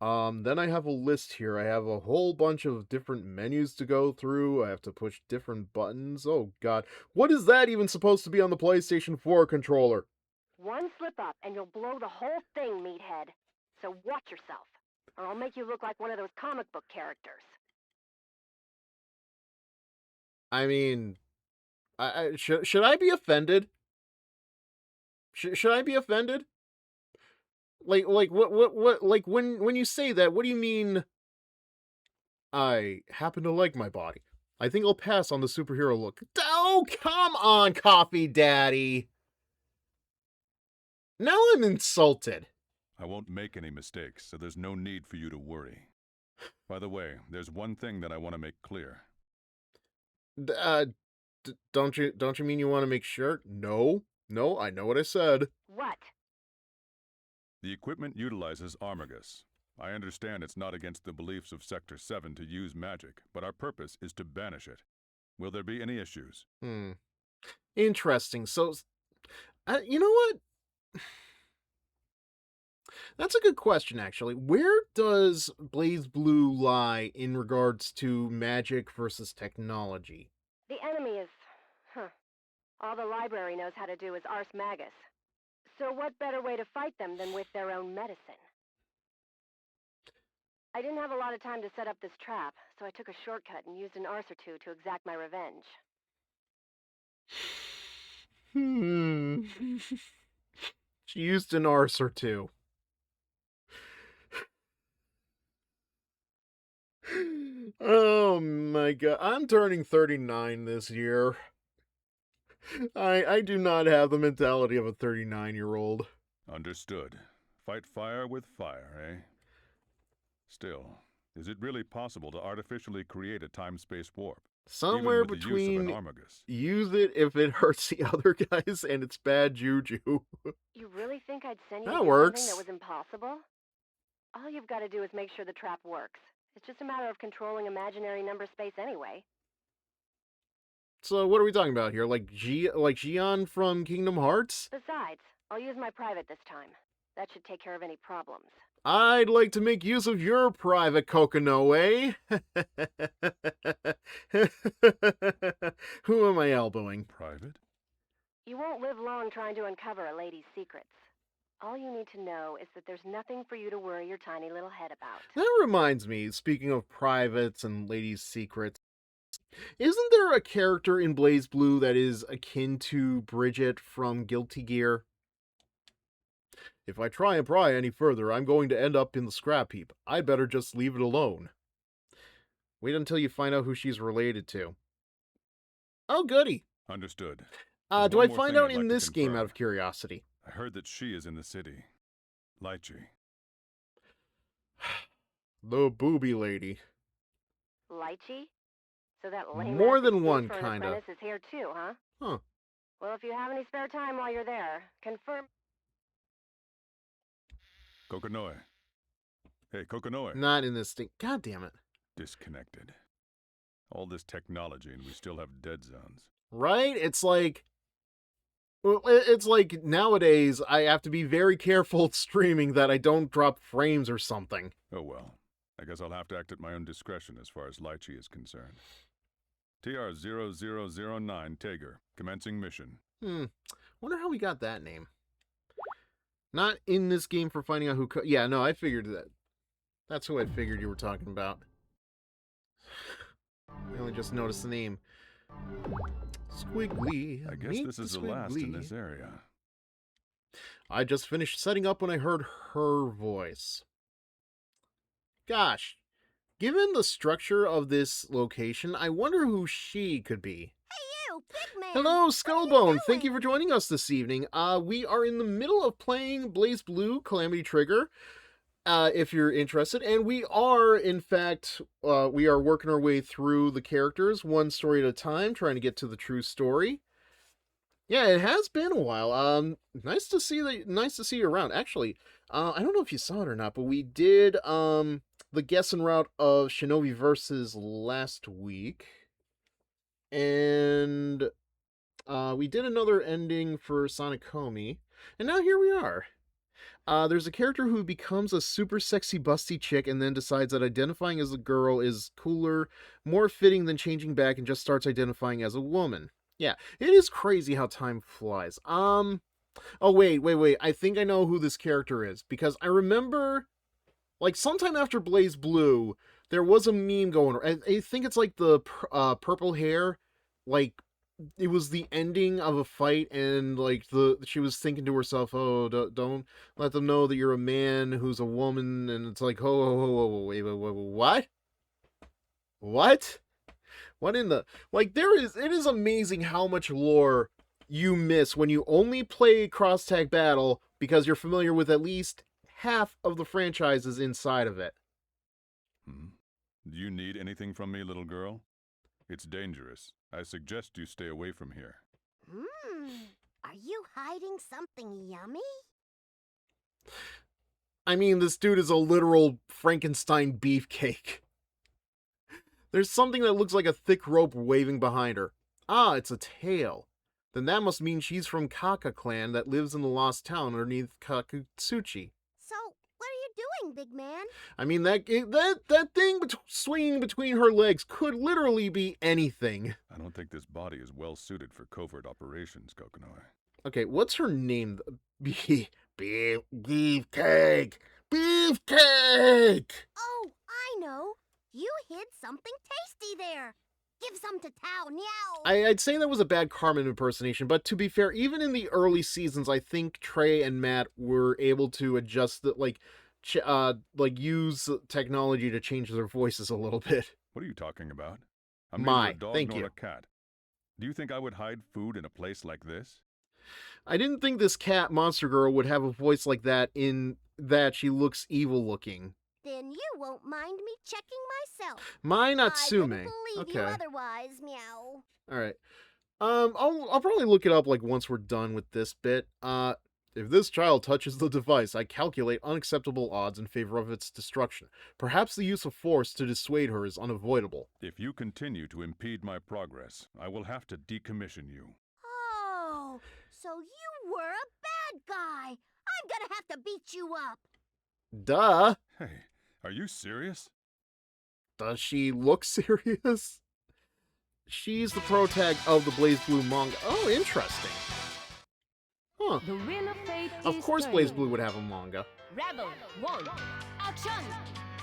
Then I have a list here. I have a whole bunch of different menus to go through. I have to push different buttons. Oh god. What is that even supposed to be on the PlayStation 4 controller? One slip up and you'll blow the whole thing, meathead. So watch yourself, or I'll make you look like one of those comic book characters. I mean, should I be offended? Should I be offended? Like what like when you say that, what do you mean? I happen to like my body. I think I'll pass on the superhero look. Oh, come on, Coffee Daddy. Now I'm insulted. I won't make any mistakes, so there's no need for you to worry. By the way, there's one thing that I want to make clear. Don't you mean you want to make sure? No, I know what I said. What? The equipment utilizes Armagus. I understand it's not against the beliefs of Sector 7 to use magic, but our purpose is to banish it. Will there be any issues? Interesting. So, you know what? That's a good question, actually. Where does BlazBlue lie in regards to magic versus technology? The enemy is... all the library knows how to do is Ars Magus. So what better way to fight them than with their own medicine? I didn't have a lot of time to set up this trap, so I took a shortcut and used an arse or two to exact my revenge. She used an arse or two. Oh my god, I'm turning 39 this year. I do not have the mentality of a 39-year-old. Understood. Fight fire with fire, eh? Still, is it really possible to artificially create a time-space warp? Somewhere even with the use of between an Armagus? Use it if it hurts the other guys and it's bad juju. You really think I'd send you That to do works. something that was impossible? All you've got to do is make sure the trap works. It's just a matter of controlling imaginary number space anyway. So what are we talking about here? Like Xion from Kingdom Hearts? Besides, I'll use my private this time. That should take care of any problems. I'd like to make use of your private Kokonoe. Who am I elbowing? Private? You won't live long trying to uncover a lady's secrets. All you need to know is that there's nothing for you to worry your tiny little head about. That reminds me, speaking of privates and ladies' secrets, isn't there a character in BlazBlue that is akin to Bridget from Guilty Gear? If I try and pry any further, I'm going to end up in the scrap heap. I'd better just leave it alone. Wait until you find out who she's related to. Oh, goody. Understood. Do I find out in this game out of curiosity? I heard that she is in the city. Lychee. The Boobie lady. Lychee? So that lame More ass than excuse one, for an kinda. apprentice is here too, huh? Huh. Well, if you have any spare time while you're there, confirm. Kokonoe. Hey, Kokonoe. Not in this thing. God damn it. Disconnected. All this technology and we still have dead zones. Right? It's like... Well, it's like nowadays I have to be very careful streaming that I don't drop frames or something. Oh well. I guess I'll have to act at my own discretion as far as Lychee is concerned. TR-0009 Tager, commencing mission. Wonder how we got that name. Not in this game for finding out who... Yeah, no, I figured that. That's who I figured you were talking about. I only just noticed the name. Squiggly. I guess this is the last in this area. I just finished setting up when I heard her voice. Gosh, given the structure of this location, I wonder who she could be. Hey you, big man! Hello, Skullbone! Thank you for joining us this evening. We are in the middle of playing BlazBlue Calamity Trigger, if you're interested, and we are, in fact, we are working our way through the characters, one story at a time, trying to get to the true story. Yeah, it has been a while. Nice to see you around. Actually, I don't know if you saw it or not, but we did the guessing route of Shinobi Versus last week, and we did another ending for Sonokomi, and now here we are. There's a character who becomes a super sexy busty chick and then decides that identifying as a girl is cooler, more fitting than changing back, and just starts identifying as a woman. Yeah, it is crazy how time flies. Oh, wait. I think I know who this character is, because I remember, like, sometime after BlazBlue, there was a meme going, I think it's like the purple hair, like, it was the ending of a fight, and, like, she was thinking to herself, oh, don't let them know that you're a man who's a woman, and it's like, wait, what? What? What in the... Like, it is amazing how much lore you miss when you only play Cross-Tag Battle because you're familiar with at least half of the franchises inside of it. Do you need anything from me, little girl? It's dangerous. I suggest you stay away from here. Are you hiding something yummy? I mean, this dude is a literal Frankenstein beefcake. There's something that looks like a thick rope waving behind her. Ah, it's a tail. Then that must mean she's from Kaka clan that lives in the lost town underneath Kakutsuchi. So, what are you doing, big man? I mean, that thing swinging between her legs could literally be anything. I don't think this body is well suited for covert operations, Kokonoe. Okay, what's her name? Beefcake! Beefcake! Oh, I know. You hid something tasty there. Give some to Tao now. I'd say that was a bad Carmen impersonation, but to be fair, even in the early seasons, I think Trey and Matt were able to adjust the, like use technology to change their voices a little bit. What are you talking about? I'm neither a dog thank nor you. a cat. Do you think I would hide food in a place like this? I didn't think this cat monster girl would have a voice like that in that she looks evil looking. Then you won't mind me checking myself. Mai I Natsume. wouldn't believe you Okay. otherwise, meow. All right. I'll probably look it up like once we're done with this bit. If this child touches the device, I calculate unacceptable odds in favor of its destruction. Perhaps the use of force to dissuade her is unavoidable. If you continue to impede my progress, I will have to decommission you. Oh, so you were a bad guy. I'm gonna have to beat you up. Duh. Hey, are you serious? Does she look serious? She's the protag of the BlazBlue manga. Oh, interesting. Huh. The wheel of fate Of is course turning. BlazBlue would have a manga. Rebel 1. Action!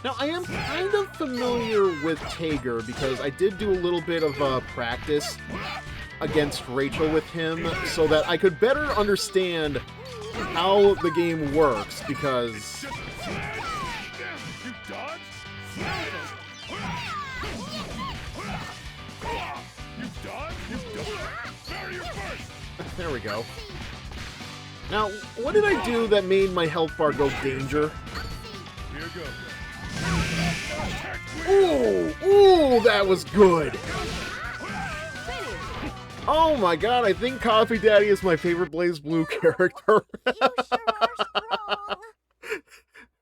Now, I am kind of familiar with Tager because I did do a little bit of practice against Rachel with him so that I could better understand how the game works because... You dodged? There we go. Now, what did I do that made my health bar go danger? Here goes. Ooh! Ooh, that was good! Oh my god, I think Coffee Daddy is my favorite BlazBlue character. You sure are strong.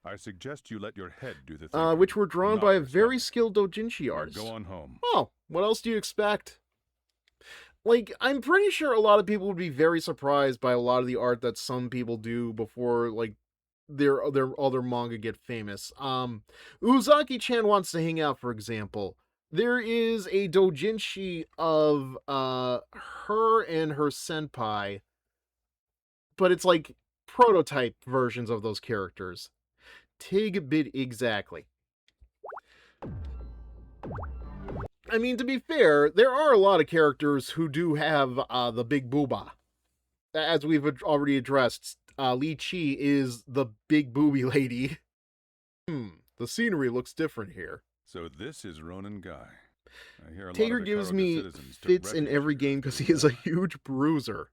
I suggest you let your head do the thinking. Which were drawn not by a your very stomach. skilled doujinshi Now artist. Go on home. Oh, what else do you expect? Like, I'm pretty sure a lot of people would be very surprised by a lot of the art that some people do before, like, their other manga get famous. Uzaki-chan Wants to Hang Out, for example. There is a doujinshi of her and her senpai, but it's like prototype versions of those characters. Tig-bit exactly. I mean, to be fair, there are a lot of characters who do have the big booba. As we've already addressed, Li Chi is the big booby lady. The scenery looks different here. So this is Ronin Guy. I hear a Tager lot of gives Ikaruga me citizens took fits in refuge every here game after because the he is a attack. huge bruiser.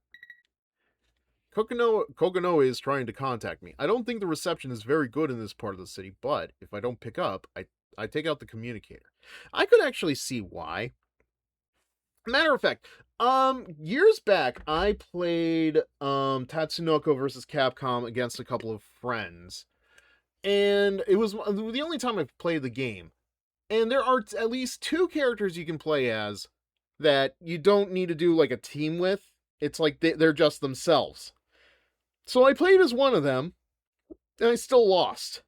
Kokonoe is trying to contact me. I don't think the reception is very good in this part of the city, but if I don't pick up, I take out the communicator. I could actually see why. Matter of fact, years back, I played Tatsunoko versus Capcom against a couple of friends. And it was the only time I've played the game. And there are at least 2 characters you can play as that you don't need to do like a team with. It's like they're just themselves. So I played as one of them, and I still lost.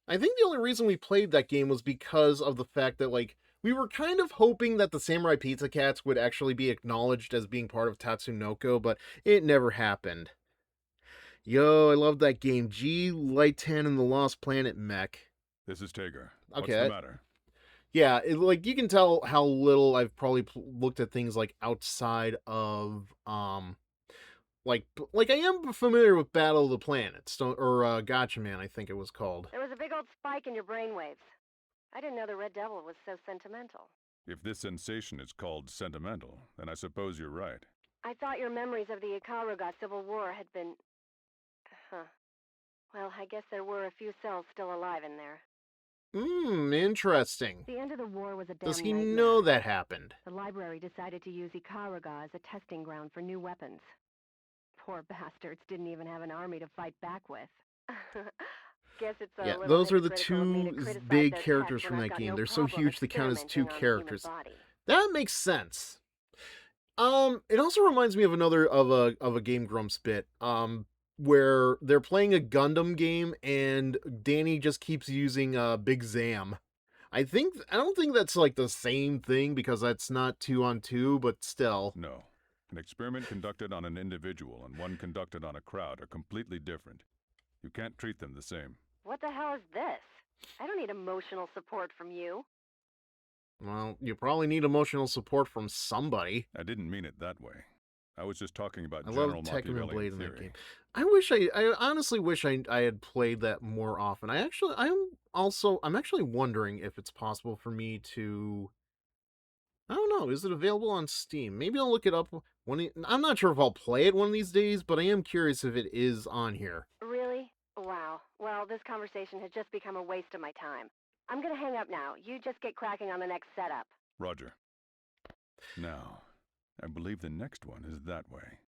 I think the only reason we played that game was because of the fact that, like, we were kind of hoping that the Samurai Pizza Cats would actually be acknowledged as being part of Tatsunoko, but it never happened. Yo, I love that game. G. Lightan and the Lost Planet Mech. This is Tager. What's Okay. the matter? Yeah, like, you can tell how little I've probably looked at things, like, outside of, like I am familiar with Battle of the Planets, or Gatchaman, I think it was called. There was a big old spike in your brainwaves. I didn't know the Red Devil was so sentimental. If this sensation is called sentimental, then I suppose you're right. I thought your memories of the Ikaruga Civil War had been... Huh. Well, I guess there were a few cells still alive in there. Interesting. The end of the war was a damn Does he nightmare. know that happened? The library decided to use Ikaruga as a testing ground for new weapons. Poor bastards didn't even have an army to fight back with. Guess it's a Yeah, little those are the hypocritical of me to 2 criticize big their characters tech from when I've that got game. no They're so problem huge they count as 2 experimenting on the human characters. body. That makes sense. It also reminds me of another of a Game Grumps bit, where they're playing a Gundam game and Danny just keeps using Big Zam. I don't think that's like the same thing because that's not 2-on-2, but still. No. An experiment conducted on an individual and one conducted on a crowd are completely different. You can't treat them the same. What the hell is this? I don't need emotional support from you. Well, you probably need emotional support from somebody. I didn't mean it that way. I was just talking about I general love Tekken and Machiavellian Blade in that theory. game. I honestly wish I had played that more often. I'm actually wondering if it's possible for me to... I don't know, is it available on Steam? Maybe I'll look it up. I'm not sure if I'll play it one of these days, but I am curious if it is on here. Really? Wow. Well, this conversation has just become a waste of my time. I'm gonna hang up now. You just get cracking on the next setup. Roger. Now, I believe the next one is that way.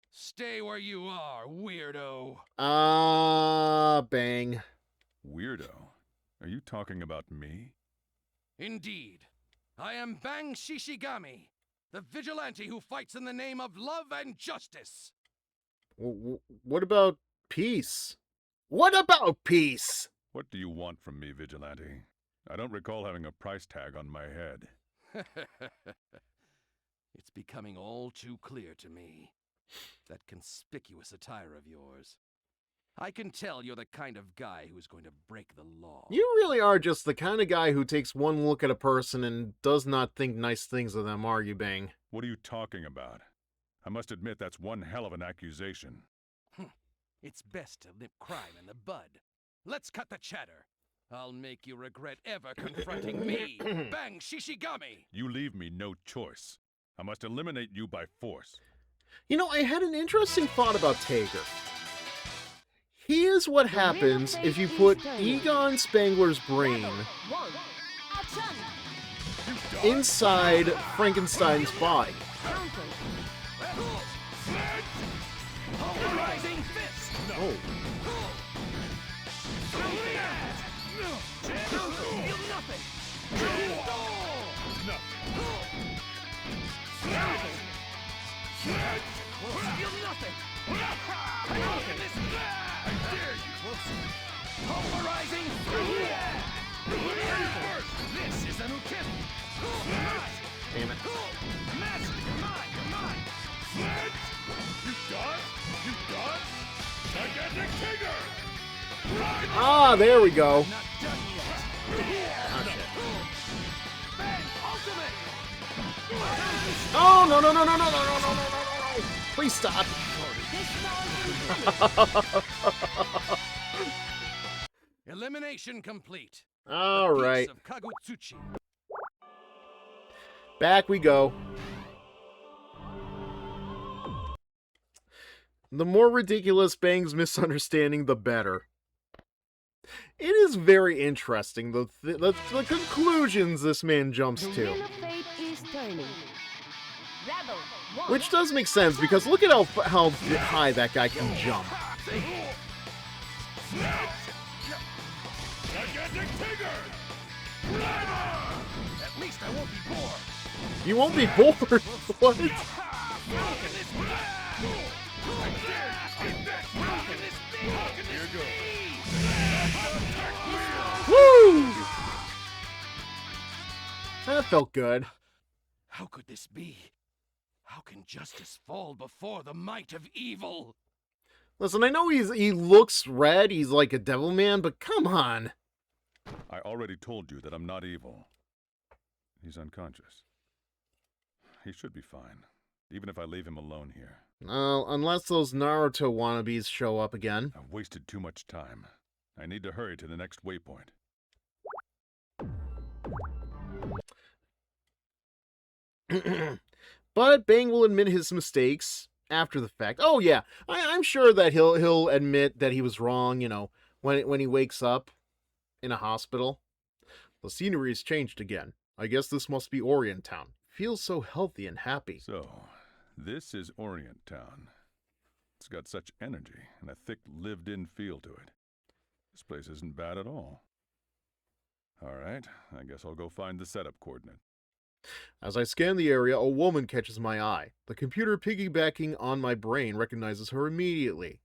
Stay where you are, weirdo. Bang. Weirdo? Are you talking about me? Indeed. I am Bang Shishigami, the vigilante who fights in the name of love and justice. What about peace? What about peace? What do you want from me, Vigilante? I don't recall having a price tag on my head. It's becoming all too clear to me. That conspicuous attire of yours. I can tell you're the kind of guy who's going to break the law. You really are just the kind of guy who takes one look at a person and does not think nice things of them, are you, Bang? What are you talking about? I must admit that's one hell of an accusation. It's best to nip crime in the bud. Let's cut the chatter. I'll make you regret ever confronting me. Bang Shishigami! You leave me no choice. I must eliminate you by force. You know, I had an interesting thought about Tager. Here's what happens if you put Egon Spangler's brain inside Frankenstein's body. Pulverizing fist! Oh. Feel nothing! Feel nothing! How can this be? I dare you! Pulverizing This is an Ukemi! Damn it. Master, you're mine! You're mine! You done? You done? Gigantic Tiger! Ah, there we go. Not done yet! Ah, shit. Bang! Ultimate! Oh, no, no, no, no, no, no, no, no, no, no, no. Please stop. Elimination complete. All The right. piece of Kagutsuchi. Back we go. The more ridiculous Bang's misunderstanding, the better. It is very interesting, the conclusions this man jumps The to. wheel of fate is turning. Rebel, one. Which does make sense, because look at how high that guy can jump. Gigantic Tiger! At least I won't be bored. You won't be bored. What? How can this be? I dare you. How can this be? How can this be? Woo! That felt good. How could this be? How can justice fall before the might of evil? Listen, I know he looks red, he's like a devil man, but come on. I already told you that I'm not evil. He's unconscious. He should be fine, even if I leave him alone here. Unless those Naruto wannabes show up again. I've wasted too much time. I need to hurry to the next waypoint. But Bang will admit his mistakes after the fact. Oh yeah, I'm sure that he'll admit that he was wrong, you know, when he wakes up in a hospital. The scenery has changed again. I guess this must be Orient Town. Feels so healthy and happy. So, this is Orient Town. It's got such energy and a thick lived-in feel to it. This place isn't bad at all. Alright, I guess I'll go find the setup coordinate. As I scan the area, a woman catches my eye. The computer piggybacking on my brain recognizes her immediately.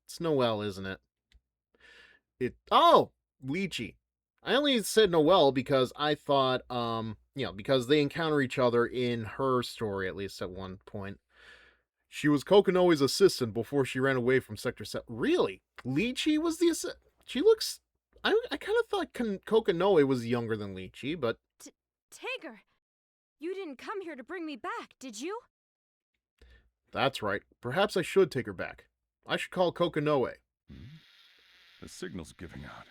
It's Noelle, isn't it? Oh! Lychee. I only said Noelle because I thought, because they encounter each other in her story, at least at one point. She was Kokonoe's assistant before she ran away from Sector 7. Really? Lychee was the assistant? She looks... I kind of thought Kokonoe was younger than Lychee, but... Tager, you didn't come here to bring me back, did you? That's right. Perhaps I should take her back. I should call Kokonoe. The signal's giving out.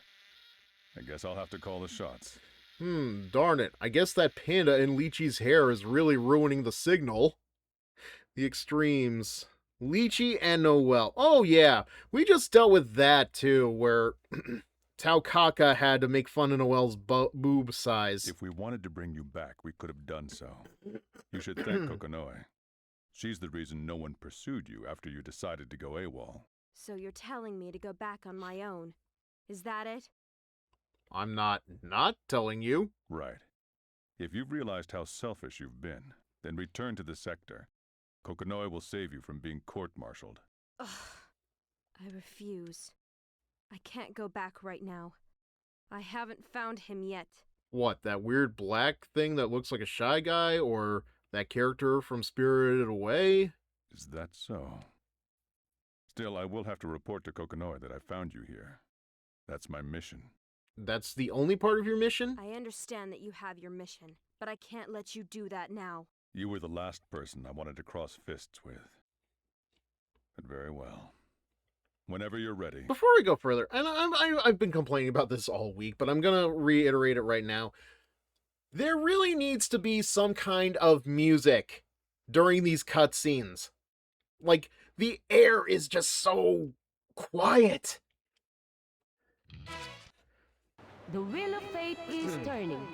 I guess I'll have to call the shots. Darn it. I guess that panda in Lychee's hair is really ruining the signal. The extremes. Lychee and Noelle. Oh yeah, we just dealt with that too, where Taukaka had to make fun of Noelle's boob size. If we wanted to bring you back, we could have done so. You should thank Kokonoe. She's the reason no one pursued you after you decided to go AWOL. So you're telling me to go back on my own. Is that it? I'm not telling you. Right. If you've realized how selfish you've been, then return to the sector. Kokonoe will save you from being court-martialed. Ugh. I refuse. I can't go back right now. I haven't found him yet. What, that weird black thing that looks like a Shy Guy, or that character from Spirited Away? Is that so? Still, I will have to report to Kokonoe that I found you here. That's my mission. That's the only part of your mission? I understand that you have your mission, but I can't let you do that now. You were the last person I wanted to cross fists with. But very well. Whenever you're ready. Before we go further, and I've been complaining about this all week, but I'm going to reiterate it right now. There really needs to be some kind of music during these cutscenes. Like, the air is just so quiet. The wheel of fate is turning.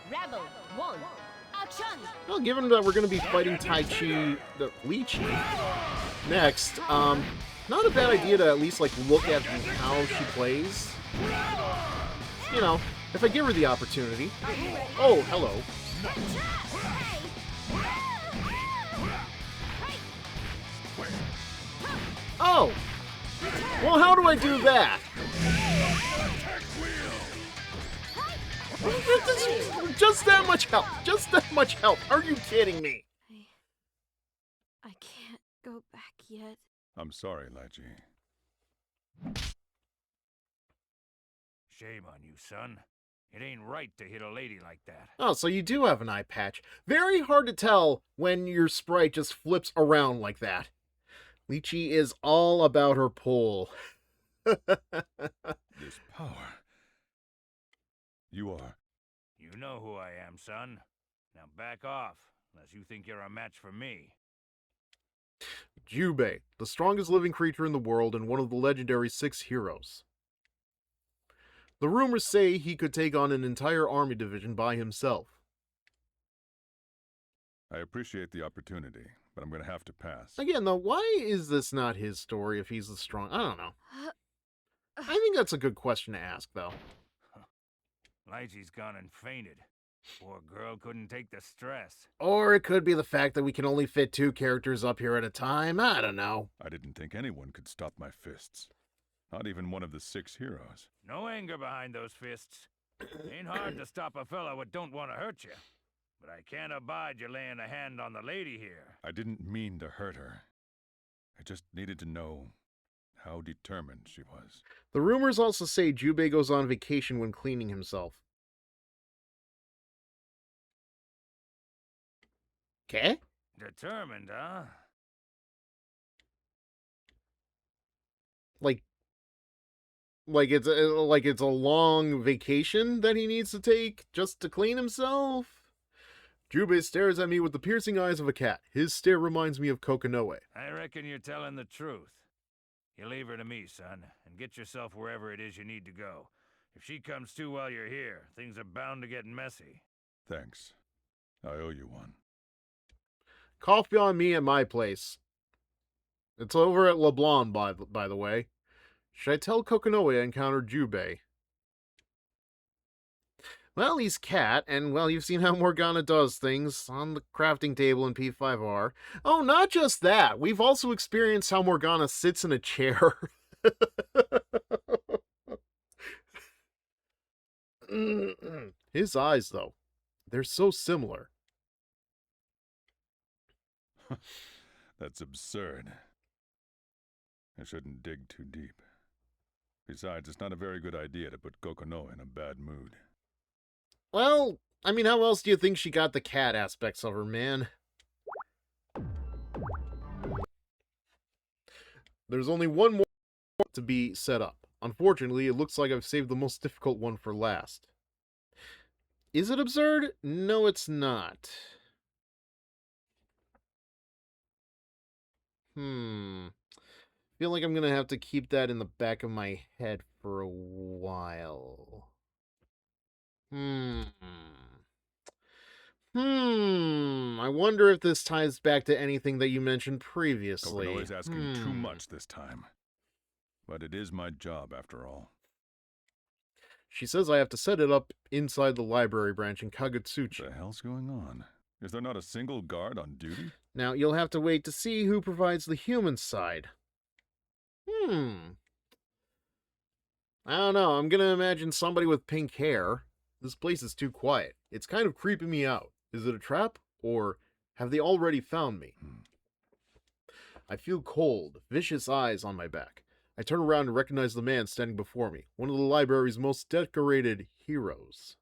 Rebel 1, action! Well, given that we're going to be fighting Lychee next, not a bad idea to at least, like, look at how she plays. You know, if I give her the opportunity. Oh, hello. Oh! Well, how do I do that? Just that much help. Just that much help. Are you kidding me? I can't go back yet. I'm sorry, Lychee. Shame on you, son. It ain't right to hit a lady like that. Oh, so you do have an eye patch. Very hard to tell when your sprite just flips around like that. Lychee is all about her pull. This power. You are. You know who I am, son. Now back off, unless you think you're a match for me. Jubei, the strongest living creature in the world and one of the legendary 6 heroes. The rumors say he could take on an entire army division by himself. I appreciate the opportunity, but I'm going to have to pass. Again, though, why is this not his story if he's the strong? I don't know. I think that's a good question to ask, though. Lychee's gone and fainted. Poor girl couldn't take the stress. Or it could be the fact that we can only fit 2 characters up here at a time. I don't know. I didn't think anyone could stop my fists. Not even one of the 6 heroes. No anger behind those fists. Ain't hard to stop a fella what don't want to hurt you. But I can't abide you laying a hand on the lady here. I didn't mean to hurt her. I just needed to know how determined she was. The rumors also say Jubei goes on vacation when cleaning himself. Okay? Determined, huh? Like it's a long vacation that he needs to take just to clean himself? Jubei stares at me with the piercing eyes of a cat. His stare reminds me of Kokonoe. I reckon you're telling the truth. You leave her to me, son, and get yourself wherever it is you need to go. If she comes to while you're here, things are bound to get messy. Thanks. I owe you one. Coffee on me at my place. It's over at LeBlanc, by the way. Should I tell Kokonoe I encountered Jubei? Well, he's cat, and, well, you've seen how Morgana does things on the crafting table in P5R. Oh, not just that. We've also experienced how Morgana sits in a chair. His eyes, though. They're so similar. That's absurd. I shouldn't dig too deep. Besides, it's not a very good idea to put Kokonoe in a bad mood. Well, I mean, how else do you think she got the cat aspects of her, man? There's only one more to be set up. Unfortunately, it looks like I've saved the most difficult one for last. Is it absurd? No, it's not. Feel like I'm gonna have to keep that in the back of my head for a while. I wonder if this ties back to anything that you mentioned previously. Kokonoe's asking too much this time. But it is my job, after all. She says I have to set it up inside the library branch in Kagutsuchi. What the hell's going on? Is there not a single guard on duty? Now, you'll have to wait to see who provides the human side. I don't know. I'm gonna imagine somebody with pink hair. This place is too quiet. It's kind of creeping me out. Is it a trap? Or have they already found me? I feel cold, vicious eyes on my back. I turn around and recognize the man standing before me, one of the library's most decorated heroes.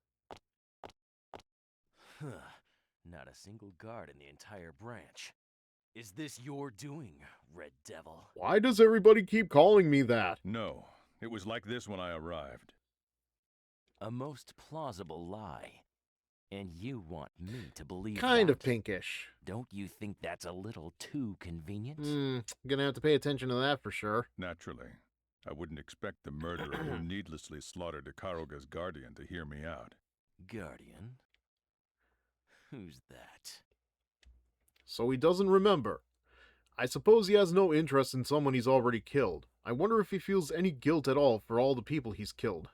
Not a single guard in the entire branch. Is this your doing, Red Devil? Why does everybody keep calling me that? No, it was like this when I arrived. A most plausible lie. And you want me to believe Kind that? of pinkish. Don't you think that's a little too convenient? Gonna have to pay attention to that for sure. Naturally. I wouldn't expect the murderer who needlessly slaughtered Ikaruga's guardian to hear me out. Guardian? Who's that? So he doesn't remember. I suppose he has no interest in someone he's already killed. I wonder if he feels any guilt at all for all the people he's killed.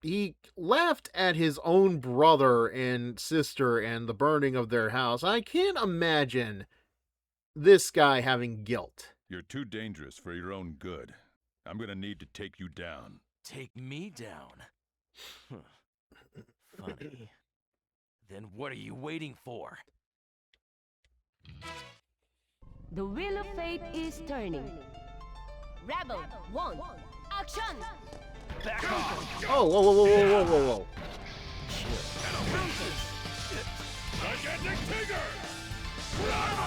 He laughed at his own brother and sister and the burning of their house. I can't imagine this guy having guilt. You're too dangerous for your own good. I'm gonna need to take you down. Take me down? Funny. Then what are you waiting for? The wheel of fate is turning. Rebel 1, action! Back off! Oh, whoa, whoa, whoa, whoa, whoa, whoa, whoa.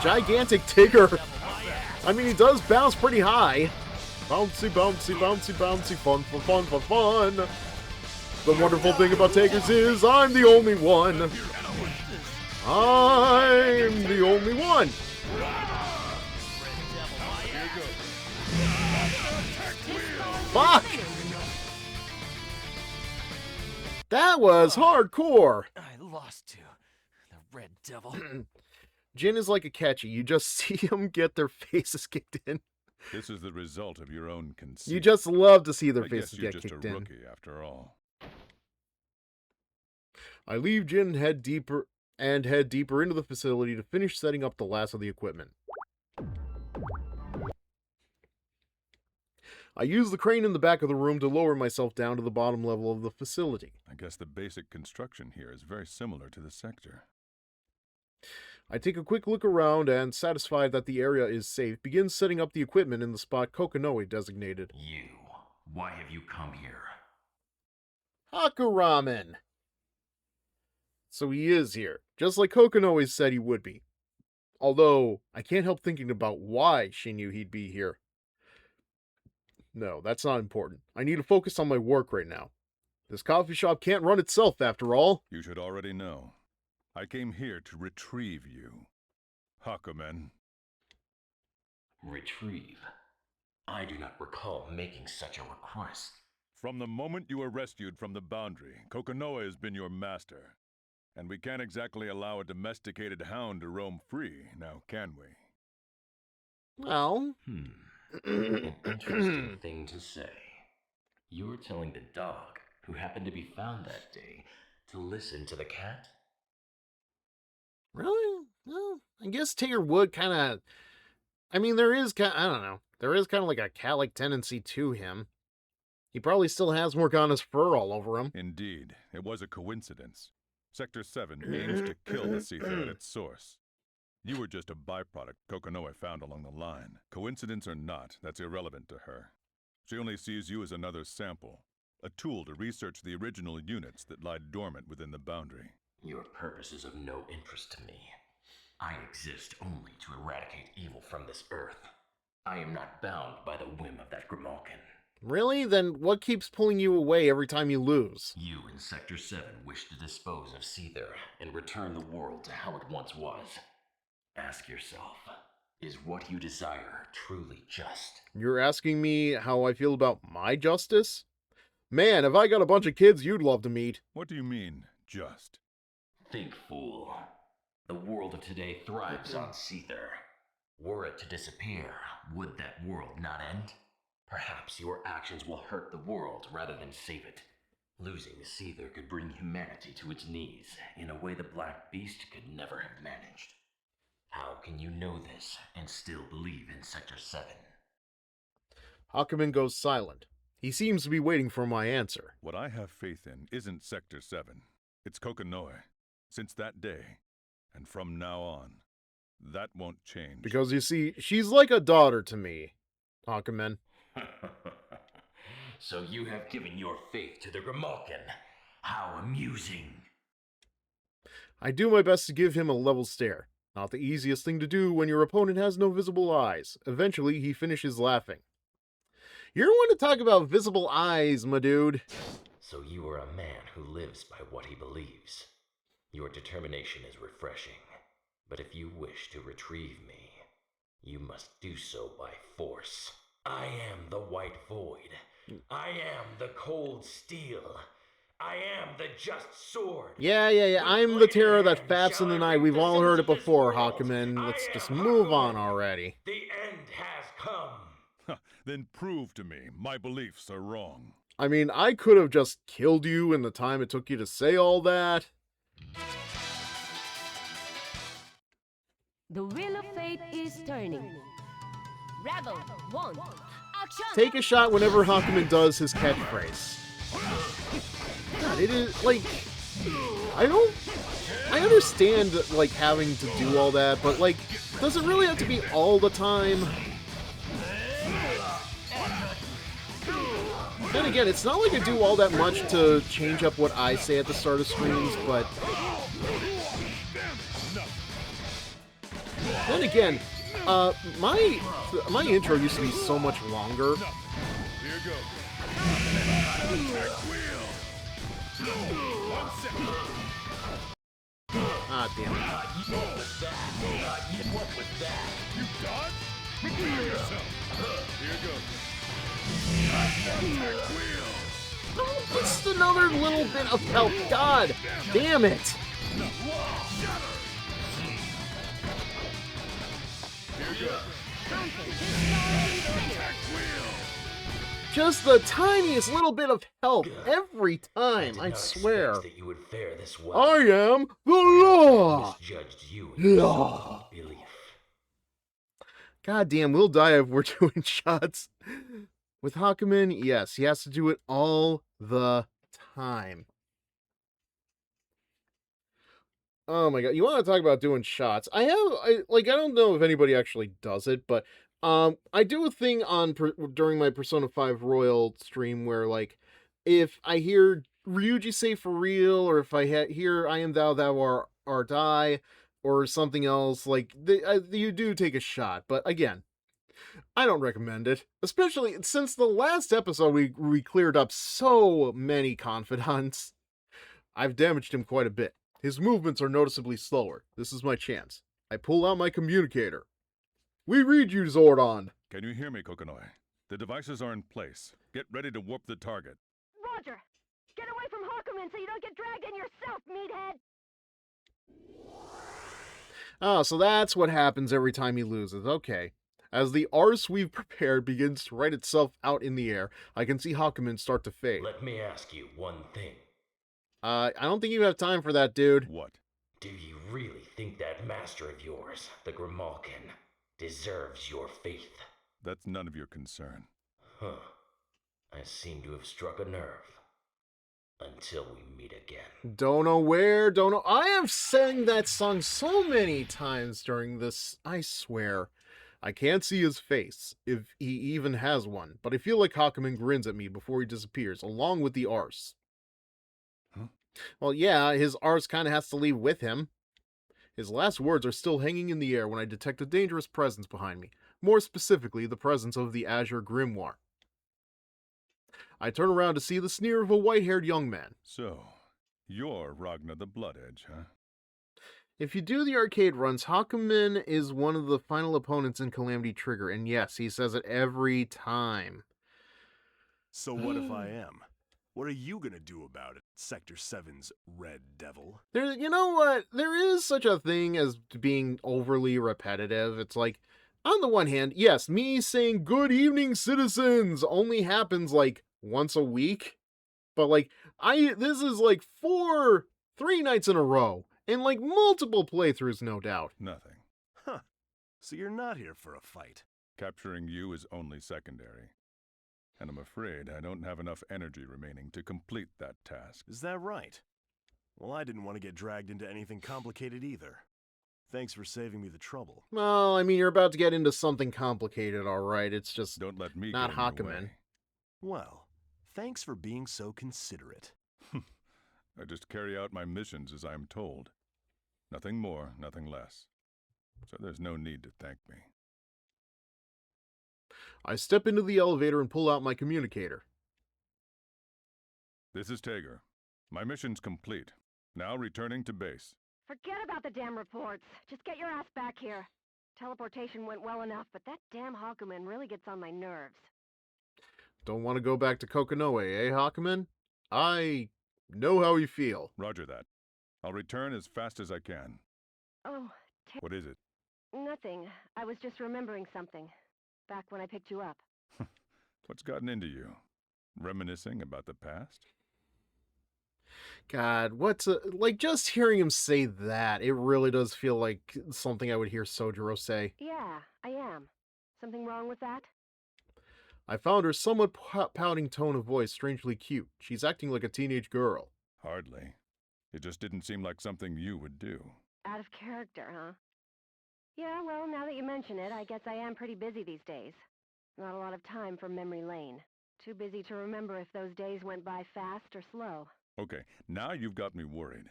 Gigantic Tigger! I mean, he does bounce pretty high. Bouncy, bouncy, bouncy, bouncy, fun, fun, fun, fun, fun. The wonderful thing about Tigers is I'm the only one. I'm the only one. Fuck! That was hardcore. I lost to the Red Devil. Jin is like a catchy. You just see him get their faces kicked in. This is the result of your own conceit. You just love to see their I faces guess you're get just kicked a in. rookie after all. I leave Jin and head deeper into the facility to finish setting up the last of the equipment. I use the crane in the back of the room to lower myself down to the bottom level of the facility. I guess the basic construction here is very similar to the sector. I take a quick look around and, satisfied that the area is safe, begin setting up the equipment in the spot Kokonoe designated. You, why have you come here? Hakuramen! So he is here, just like Kokonoe said he would be. Although, I can't help thinking about why she knew he'd be here. No, that's not important. I need to focus on my work right now. This coffee shop can't run itself, after all. You should already know. I came here to retrieve you. Hakumen. Retrieve? I do not recall making such a request. From the moment you were rescued from the boundary, Kokonoe has been your master. And we can't exactly allow a domesticated hound to roam free, now can we? Well... An interesting thing to say. You were telling the dog, who happened to be found that day, to listen to the cat? Really? Well, I guess Tigger would kind of... I mean, there is kind of... I don't know. There is kind of like a cat-like tendency to him. He probably still has Morgana's fur all over him. Indeed, it was a coincidence. Sector 7 aims to kill the Seether at its source. You were just a byproduct Kokonoe found along the line. Coincidence or not, that's irrelevant to her. She only sees you as another sample, a tool to research the original units that lie dormant within the boundary. Your purpose is of no interest to me. I exist only to eradicate evil from this earth. I am not bound by the whim of that Grimalkin. Really? Then what keeps pulling you away every time you lose? You in Sector 7 wish to dispose of Seether and return the world to how it once was. Ask yourself, is what you desire truly just? You're asking me how I feel about my justice? Man, have I got a bunch of kids you'd love to meet. What do you mean, just? Think, fool. The world of today thrives on Seether. Were it to disappear, would that world not end? Perhaps your actions will hurt the world rather than save it. Losing Seether could bring humanity to its knees in a way the Black Beast could never have managed. How can you know this and still believe in Sector 7? Hakumen goes silent. He seems to be waiting for my answer. What I have faith in isn't Sector 7. It's Kokonoe. Since that day, and from now on, that won't change. Because you see, she's like a daughter to me, Hakumen. So you have given your faith to the Grimalkin. How amusing. I do my best to give him a level stare. Not the easiest thing to do when your opponent has no visible eyes. Eventually, he finishes laughing. You're one to talk about visible eyes, my dude. So you are a man who lives by what he believes. Your determination is refreshing. But if you wish to retrieve me, you must do so by force. I am the White Void. I am the Cold Steel. I am the Just Sword. Yeah. I'm the terror that faps in the night. We've all heard it before, Hakumen. Let's just move on already. The end has come. Then prove to me my beliefs are wrong. I mean, I could have just killed you in the time it took you to say all that. The wheel of fate is turning. Rebel 1. Action! Take a shot whenever Hakumen does his catchphrase. God, it is, like... I understand, like, having to do all that, but, like, does it really have to be all the time? Then again, it's not like I do all that much to change up what I say at the start of streams, but... Then again, my intro used to be so much longer. Here goes. Ah, damn it. You done? Prepare yourself. Here goes. Oh, just another little bit of help. God damn it. Just the tiniest little bit of help every time, I swear. That you would fare this well. I am the law. Misjudged you in Law. belief. God damn, we'll die if we're doing shots. With Hakumen, yes, he has to do it all the time. Oh my god, you want to talk about doing shots? I don't know if anybody actually does it, but I do a thing during my Persona 5 Royal stream where, like, if I hear Ryuji say for real, or if I hear I am thou, thou art I, or something else, like, you do take a shot, but again, I don't recommend it. Especially since the last episode we cleared up so many confidants. I've damaged him quite a bit. His movements are noticeably slower. This is my chance. I pull out my communicator. We read you, Zordon. Can you hear me, Kokonoi? The devices are in place. Get ready to warp the target. Roger! Get away from Hakumen so you don't get dragged in yourself, meathead! Oh, so that's what happens every time he loses. Okay. As the arse we've prepared begins to write itself out in the air, I can see Hakumen start to fade. Let me ask you one thing. I don't think you have time for that, dude. What? Do you really think that master of yours, the Grimalkin, deserves your faith? That's none of your concern. Huh. I seem to have struck a nerve. Until we meet again. Don't know where, don't know... I have sang that song so many times during this, I swear. I can't see his face, if he even has one, but I feel like Hakumen grins at me before he disappears, along with the arse. Huh? Well, yeah, his arse kind of has to leave with him. His last words are still hanging in the air when I detect a dangerous presence behind me. More specifically, the presence of the Azure Grimoire. I turn around to see the sneer of a white-haired young man. So, you're Ragna the Blood Edge, huh? If you do the arcade runs, Hakumen is one of the final opponents in Calamity Trigger, and yes, he says it every time. So what if I am? What are you gonna do about it, Sector 7's Red Devil? You know what? There is such a thing as being overly repetitive. It's like, on the one hand, yes, me saying good evening, citizens, only happens like once a week. But like, this is like 3 nights in a row. And like multiple playthroughs, no doubt. Nothing. Huh. So you're not here for a fight. Capturing you is only secondary. And I'm afraid I don't have enough energy remaining to complete that task. Is that right? Well, I didn't want to get dragged into anything complicated either. Thanks for saving me the trouble. Well, I mean, you're about to get into something complicated, alright. It's just don't let me not get in your Hakumen. way. Well, thanks for being so considerate. I just carry out my missions as I am told. Nothing more, nothing less. so there's no need to thank me. I step into the elevator and pull out my communicator. This is Tager. My mission's complete. Now returning to base. Forget about the damn reports. Just get your ass back here. Teleportation went well enough, but that damn Hakuman really gets on my nerves. Don't want to go back to Kokonoe, eh, Hakuman? I know how you feel. Roger that. I'll return as fast as I can. Oh, What is it? nothing. I was just remembering something. Back when I picked you up. What's gotten into you? Reminiscing about the past? God, like, just hearing him say that, it really does feel like something I would hear Sojiro say. Yeah, I am. Something wrong with that? I found her somewhat pouting tone of voice strangely cute. She's acting like a teenage girl. Hardly. It just didn't seem like something you would do. Out of character, huh? Yeah, well, now that you mention it, I guess I am pretty busy these days. Not a lot of time for memory lane. Too busy to remember if those days went by fast or slow. Okay, now you've got me worried.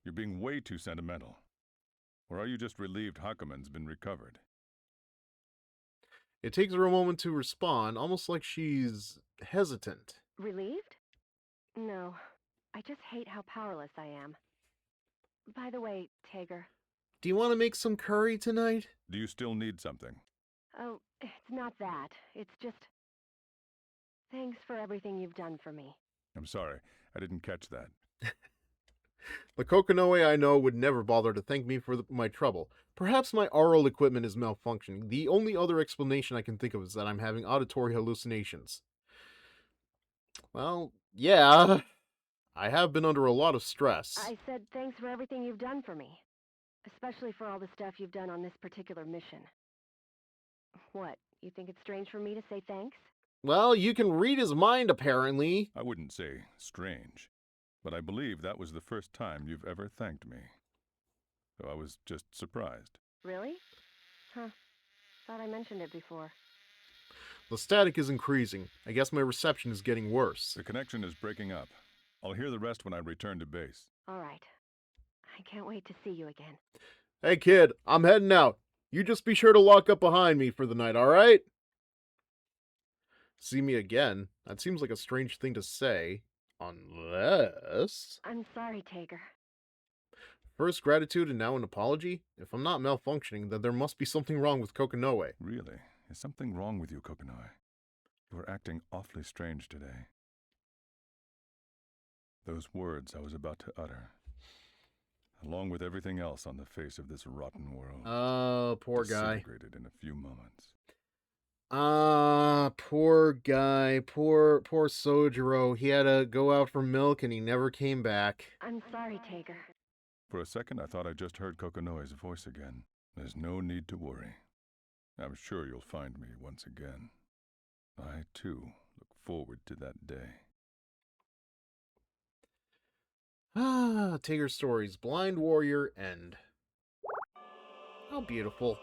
You're being way too sentimental. Or are you just relieved Hakuman's been recovered? It takes her a moment to respond, almost like she's hesitant. Relieved? No. I just hate how powerless I am. By the way, Tager. Do you want to make some curry tonight? Do you still need something? Oh, it's not that. It's just... Thanks for everything you've done for me. I'm sorry, I didn't catch that. The Kokonoe I know would never bother to thank me for my trouble. Perhaps my aural equipment is malfunctioning. The only other explanation I can think of is that I'm having auditory hallucinations. Well, yeah, I have been under a lot of stress. I said thanks for everything you've done for me. Especially for all the stuff you've done on this particular mission. What, you think it's strange for me to say thanks? Well, you can read his mind, apparently. I wouldn't say strange, but I believe that was the first time you've ever thanked me. So I was just surprised. Really? Huh. Thought I mentioned it before. The static is increasing. I guess my reception is getting worse. The connection is breaking up. I'll hear the rest when I return to base. All right. I can't wait to see you again. Hey, kid, I'm heading out. You just be sure to lock up behind me for the night, all right? See me again? That seems like a strange thing to say. Unless... I'm sorry, Tager. First gratitude and now an apology? If I'm not malfunctioning, then there must be something wrong with Kokonoe. Really? Is something wrong with you, Kokonoe? You are acting awfully strange today. Those words I was about to utter, along with everything else on the face of this rotten world. Oh, poor guy. Disintegrated in a few moments. Poor guy. Poor Sojiro. He had to go out for milk and he never came back. I'm sorry, Tager. For a second, I thought I just heard Kokonoe's voice again. There's no need to worry. I'm sure you'll find me once again. I, too, look forward to that day. Tager Stories, Blind Warrior, End. How beautiful.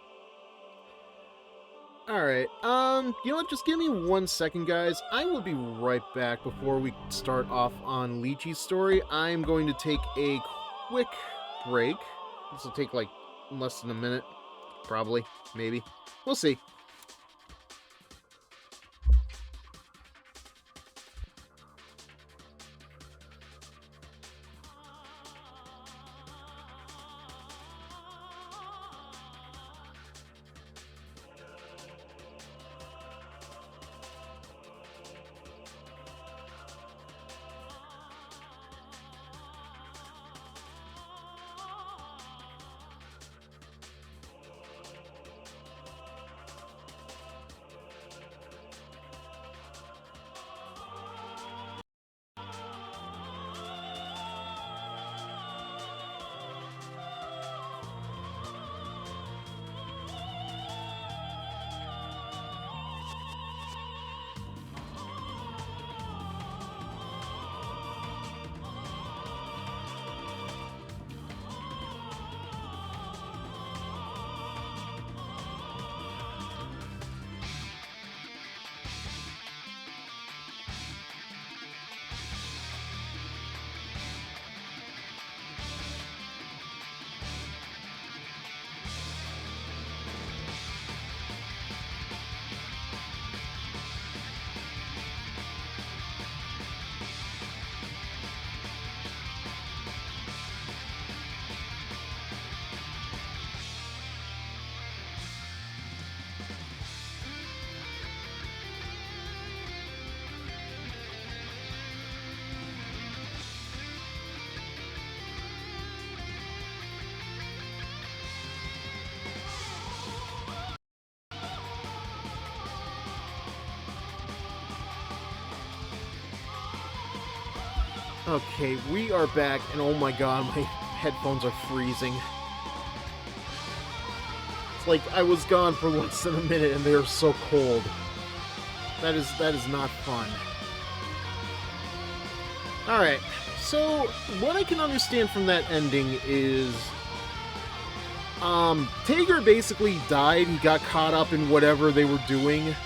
Alright, you know what, just give me 1 second, guys. I will be right back before we start off on Lychee's story. I'm going to take a quick break. This will take, like, less than a minute. Probably. Maybe. We'll see. Okay, we are back, and oh my god, my headphones are freezing. It's like I was gone for less than a minute and they are so cold. That is not fun. Alright, so what I can understand from that ending is Tager basically died. He got caught up in whatever they were doing.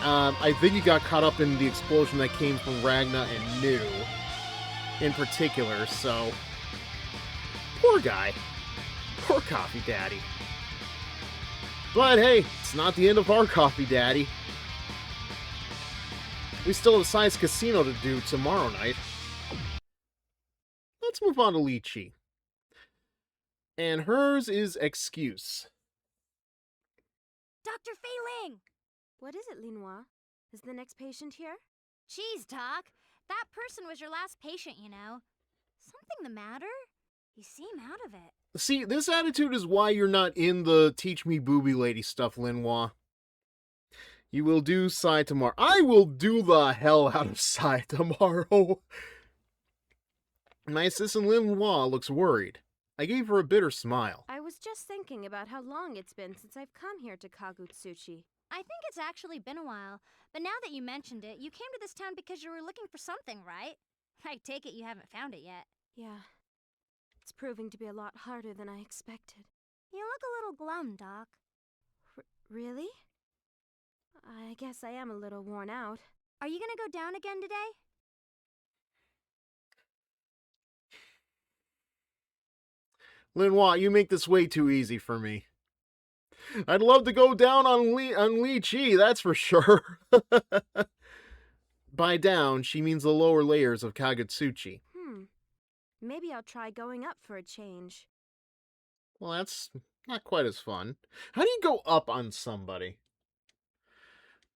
I think he got caught up in the explosion that came from Ragna and New in particular, so poor guy. Poor Coffee Daddy. But hey, it's not the end of our Coffee Daddy. We still have Sai's Casino to do tomorrow night. Let's move on to Lychee. And hers is Excuse. Dr. Fei-Ling! What is it, Linois? Is the next patient here? Jeez, Doc. That person was your last patient, you know. Something the matter? You seem out of it. See, this attitude is why you're not in the Teach Me Boobie Lady stuff, Linois. You will do Sai tomorrow. I will do the hell out of Sai tomorrow. My assistant Linois looks worried. I gave her a bitter smile. I was just thinking about how long it's been since I've come here to Kagutsuchi. I think it's actually been a while, but now that you mentioned it, you came to this town because you were looking for something, right? I take it you haven't found it yet. Yeah. It's proving to be a lot harder than I expected. You look a little glum, Doc. Really? I guess I am a little worn out. Are you gonna go down again today? Linois, you make this way too easy for me. I'd love to go down on Lychee, that's for sure. By down, she means the lower layers of Kagutsuchi. Maybe I'll try going up for a change. Well, that's not quite as fun. How do you go up on somebody?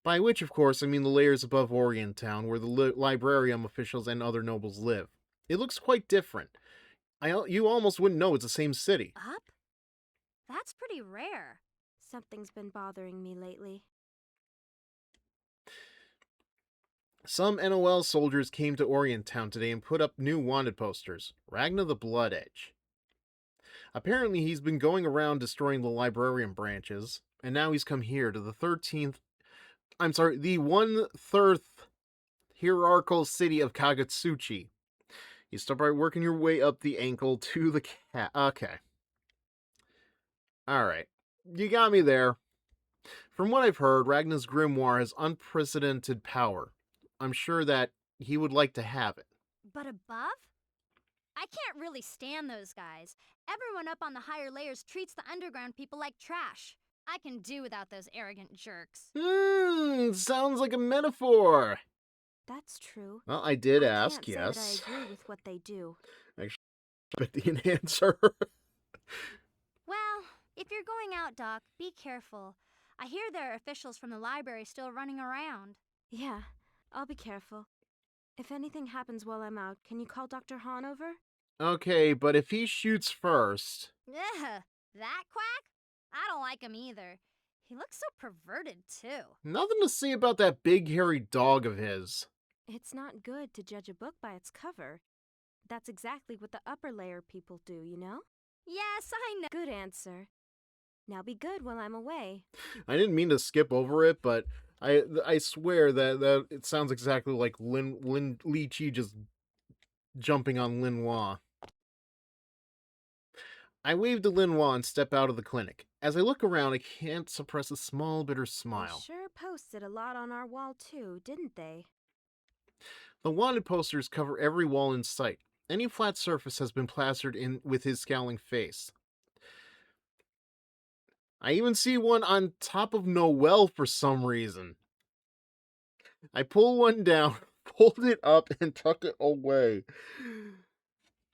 By which, of course, I mean the layers above Orient Town, where the librarium officials and other nobles live. It looks quite different. You almost wouldn't know it's the same city. Up? That's pretty rare. Something's been bothering me lately. Some NOL soldiers came to Orient Town today and put up new wanted posters. Ragna the Blood Edge. Apparently he's been going around destroying the librarian branches, and now he's come here to the 1/3 hierarchical city of Kagutsuchi. You start by working your way up the ankle to the cat. Okay. Alright. You got me there. From what I've heard, Ragna's grimoire has unprecedented power. I'm sure that he would like to have it. But above? I can't really stand those guys. Everyone up on the higher layers treats the underground people like trash. I can do without those arrogant jerks. Sounds like a metaphor. That's true. Well, I did I ask, can't yes. say that I agree with what they do. I expect an answer. Well, if you're going out, Doc, be careful. I hear there are officials from the library still running around. Yeah, I'll be careful. If anything happens while I'm out, can you call Dr. Hahn over? Okay, but if he shoots first... Ugh, that quack? I don't like him either. He looks so perverted, too. Nothing to say about that big hairy dog of his. It's not good to judge a book by its cover. That's exactly what the upper layer people do, you know? Yes, I know. Good answer. Now be good while I'm away. I didn't mean to skip over it, but I swear that it sounds exactly like Lychee just jumping on Linois. I wave to Linois and step out of the clinic. As I look around, I can't suppress a small, bitter smile. They sure posted a lot on our wall, too, didn't they? The wanted posters cover every wall in sight. Any flat surface has been plastered in with his scowling face. I even see one on top of Noelle for some reason. I pull one down, fold it up, and tuck it away.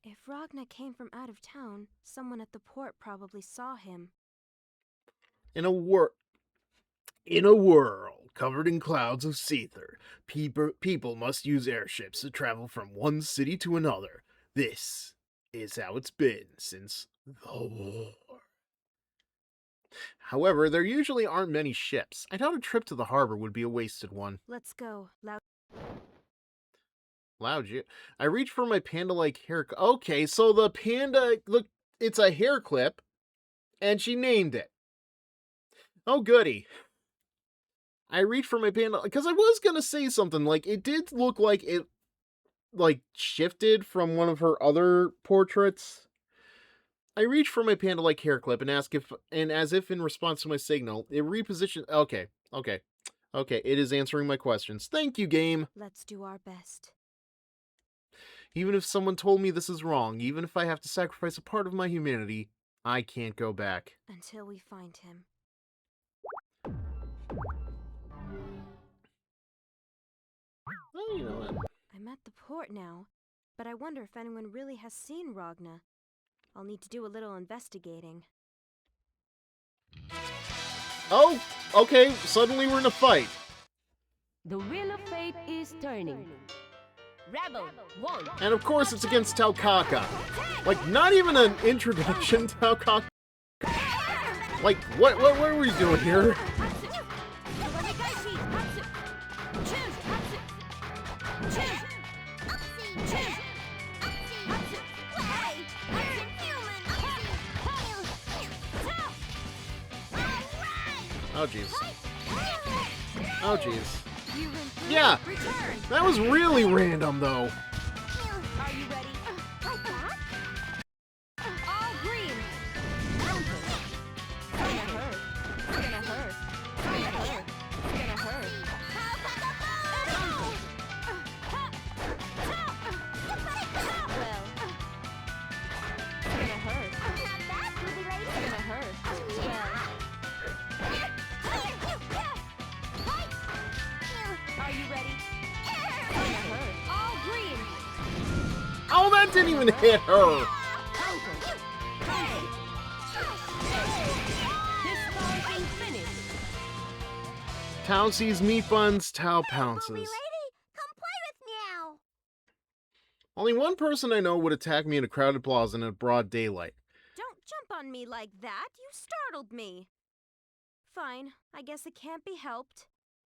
If Ragna came from out of town, someone at the port probably saw him. In a world covered in clouds of Seether, people must use airships to travel from one city to another. This is how it's been since the war. However, there usually aren't many ships. I doubt a trip to the harbor would be a wasted one. Let's go. Loud you. I reach for my panda-like hair. Okay, so the panda, look, it's a hair clip, and she named it. Oh, goody. I reach for my panda, because I was gonna say something, like, it did look like it, like, shifted from one of her other portraits. I reach for my panda-like hair clip and ask if, and as if in response to my signal, it repositioned. Okay, it is answering my questions. Thank you, game. Let's do our best. Even if someone told me this is wrong, even if I have to sacrifice a part of my humanity, I can't go back. Until we find him. Oh, you know what? I'm at the port now, but I wonder if anyone really has seen Ragna. I'll need to do a little investigating. Oh, okay, suddenly we're in a fight. The wheel of fate is turning. Rebel 1. And of course it's against Taukaka. Like, not even an introduction to Taukaka. Like, what are we doing here? Oh, jeez. Oh, jeez. Yeah, that was really random, though. Are you ready? All green. It's gonna hurt. It's gonna hurt. It's gonna hurt. It's gonna hurt. Well, it's gonna hurt. It's gonna hurt. Well. Are you ready? It's gonna hurt. All green. Oh, that didn't even hit her. Tao sees meat buns, Tao pounces. Boobie lady, come play with meow. Only one person I know would attack me in a crowded plaza in broad daylight. Don't jump on me like that. You startled me. Fine, I guess it can't be helped.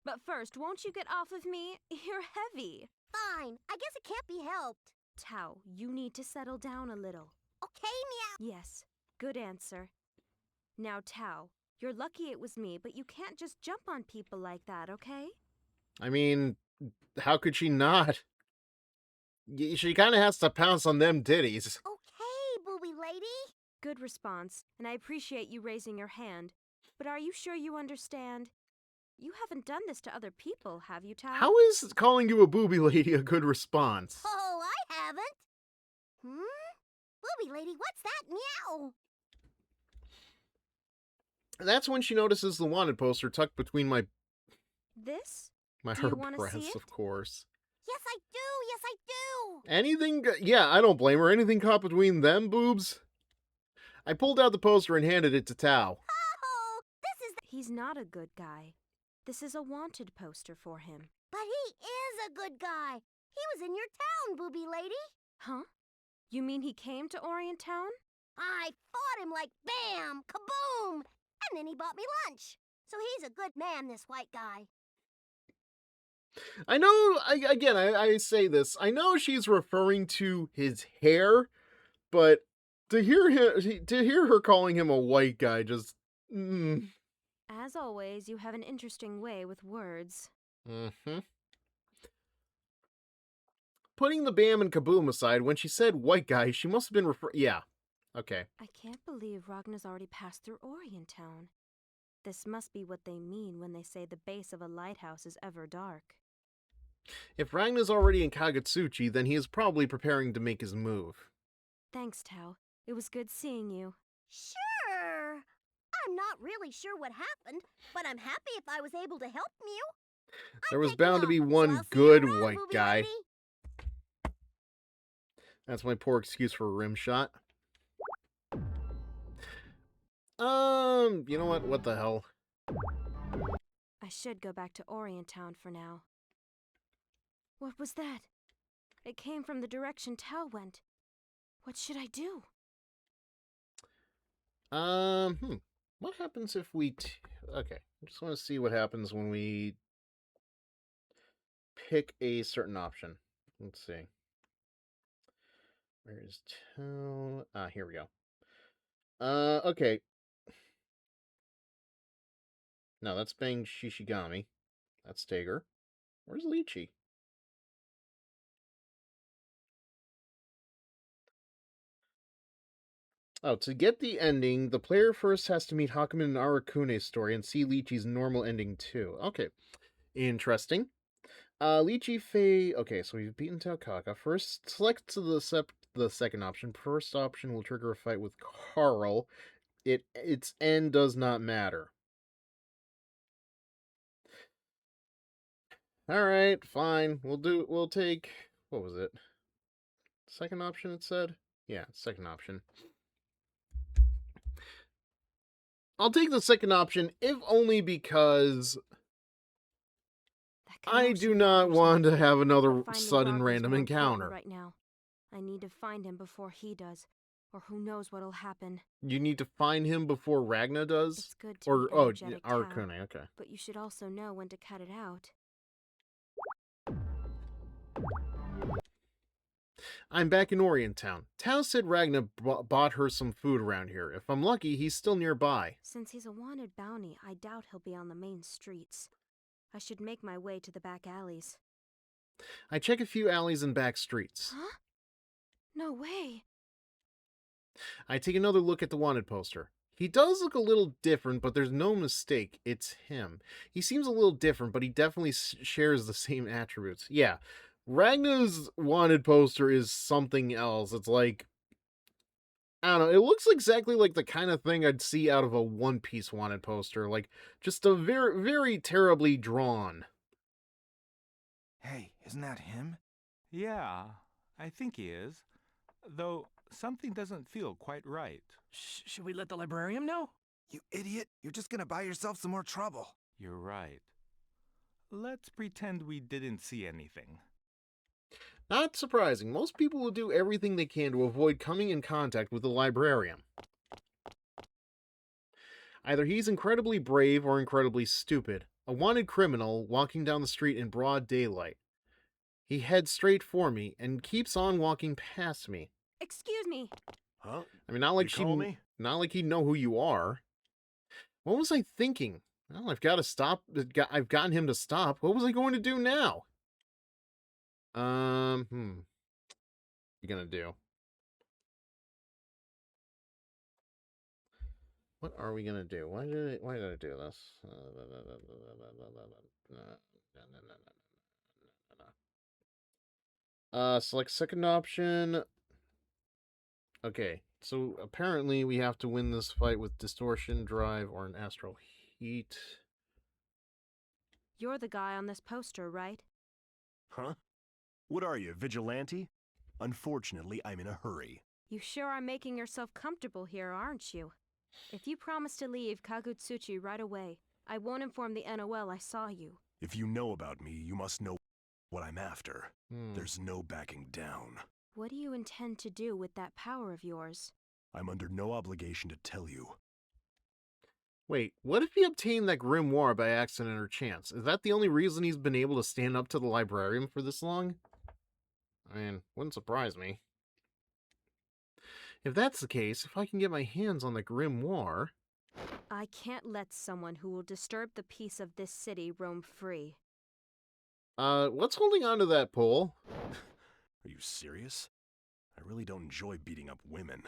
But first, won't you get off of me? You're heavy. Fine, I guess it can't be helped. Tao, you need to settle down a little. Okay, meow. Yes, good answer. Now, Tao, you're lucky it was me, but you can't just jump on people like that, okay? I mean, how could she not? She kind of has to pounce on them ditties. Okay, Boobie lady. Good response, and I appreciate you raising your hand. But are you sure you understand? You haven't done this to other people, have you, Tao? How is calling you a booby lady a good response? Oh, I haven't. Boobie lady, what's that meow? That's when she notices the wanted poster tucked between my This? her wanna see breasts, it? of course. Yes, I do. Yes, I do. Anything? Yeah, I don't blame her. Anything caught between them boobs? I pulled out the poster and handed it to Tao. Oh, this is He's not a good guy. This is a wanted poster for him. But he is a good guy. He was in your town, Boobie lady. Huh? You mean he came to Orient Town? I fought him like bam, kaboom, and then he bought me lunch. So he's a good man, this white guy. I know, I say this. I know she's referring to his hair, but to hear her calling him a white guy just... As always, you have an interesting way with words. Putting the bam and kaboom aside, when she said white guy, she must have been yeah. Okay. I can't believe Ragna's already passed through Orient Town. This must be what they mean when they say the base of a lighthouse is ever dark. If Ragna's already in Kagetsuchi, then he is probably preparing to make his move. Thanks, Tao. It was good seeing you. Sure. I'm not really sure what happened, but I'm happy if I was able to help Mew. There was bound to be one good white guy. That's my poor excuse for a rim shot. You know what? What the hell? I should go back to Orient Town for now. What was that? It came from the direction Tao went. What should I do? What happens if we... Okay, I just want to see what happens when we pick a certain option. Let's see. Where is town? Ah, here we go. Okay. No, that's Bang Shishigami. That's Stager. Where's Lychee? Oh, to get the ending, the player first has to meet Hakumen and Arakune's story and see Lychee's normal ending too. Okay. Interesting. Lychee Fei... Okay, so we've beaten Taukaka. First, select the second option. First option will trigger a fight with Carl. Its end does not matter. Alright, fine. We'll take... What was it? Second option, it said? Yeah, second option. I'll take the second option, if only because I do not want to have another sudden random encounter. Right now. I need to find him before he does, or who knows what'll happen. You need to find him before Ragna does? It's good to be energetic, Arakune, okay. But you should also know when to cut it out. I'm back in Orient Town. Tao said Ragna bought her some food around here. If I'm lucky, he's still nearby. Since he's a wanted bounty, I doubt he'll be on the main streets. I should make my way to the back alleys. I check a few alleys and back streets. Huh? No way. I take another look at the wanted poster. He does look a little different, but there's no mistake. It's him. He seems a little different, but he definitely shares the same attributes. Yeah. Ragna's wanted poster is something else. It's like, I don't know, it looks exactly like the kind of thing I'd see out of a One Piece wanted poster. Like, just a very, very terribly drawn. Hey, isn't that him? Yeah, I think he is. Though, something doesn't feel quite right. Should we let the librarian know? You idiot! You're just gonna buy yourself some more trouble. You're right. Let's pretend we didn't see anything. Not surprising. Most people will do everything they can to avoid coming in contact with the librarian. Either he's incredibly brave or incredibly stupid. A wanted criminal walking down the street in broad daylight. He heads straight for me and keeps on walking past me. Excuse me. Huh? I mean, not like he'd know who you are. What was I thinking? Well, I've got to stop. I've gotten him to stop. What was I going to do now? What you gonna do? What are we gonna do? Why did I do this? Select second option. Okay, so apparently we have to win this fight with distortion, drive, or an astral heat. You're the guy on this poster, right? Huh? What are you, vigilante? Unfortunately, I'm in a hurry. You sure are making yourself comfortable here, aren't you? If you promise to leave Kagutsuchi right away, I won't inform the NOL I saw you. If you know about me, you must know what I'm after. There's no backing down. What do you intend to do with that power of yours? I'm under no obligation to tell you. Wait, what if he obtained that grimoire by accident or chance? Is that the only reason he's been able to stand up to the librarian for this long? I mean, wouldn't surprise me. If that's the case, if I can get my hands on the grimoire... I can't let someone who will disturb the peace of this city roam free. What's holding onto that pole? Are you serious? I really don't enjoy beating up women.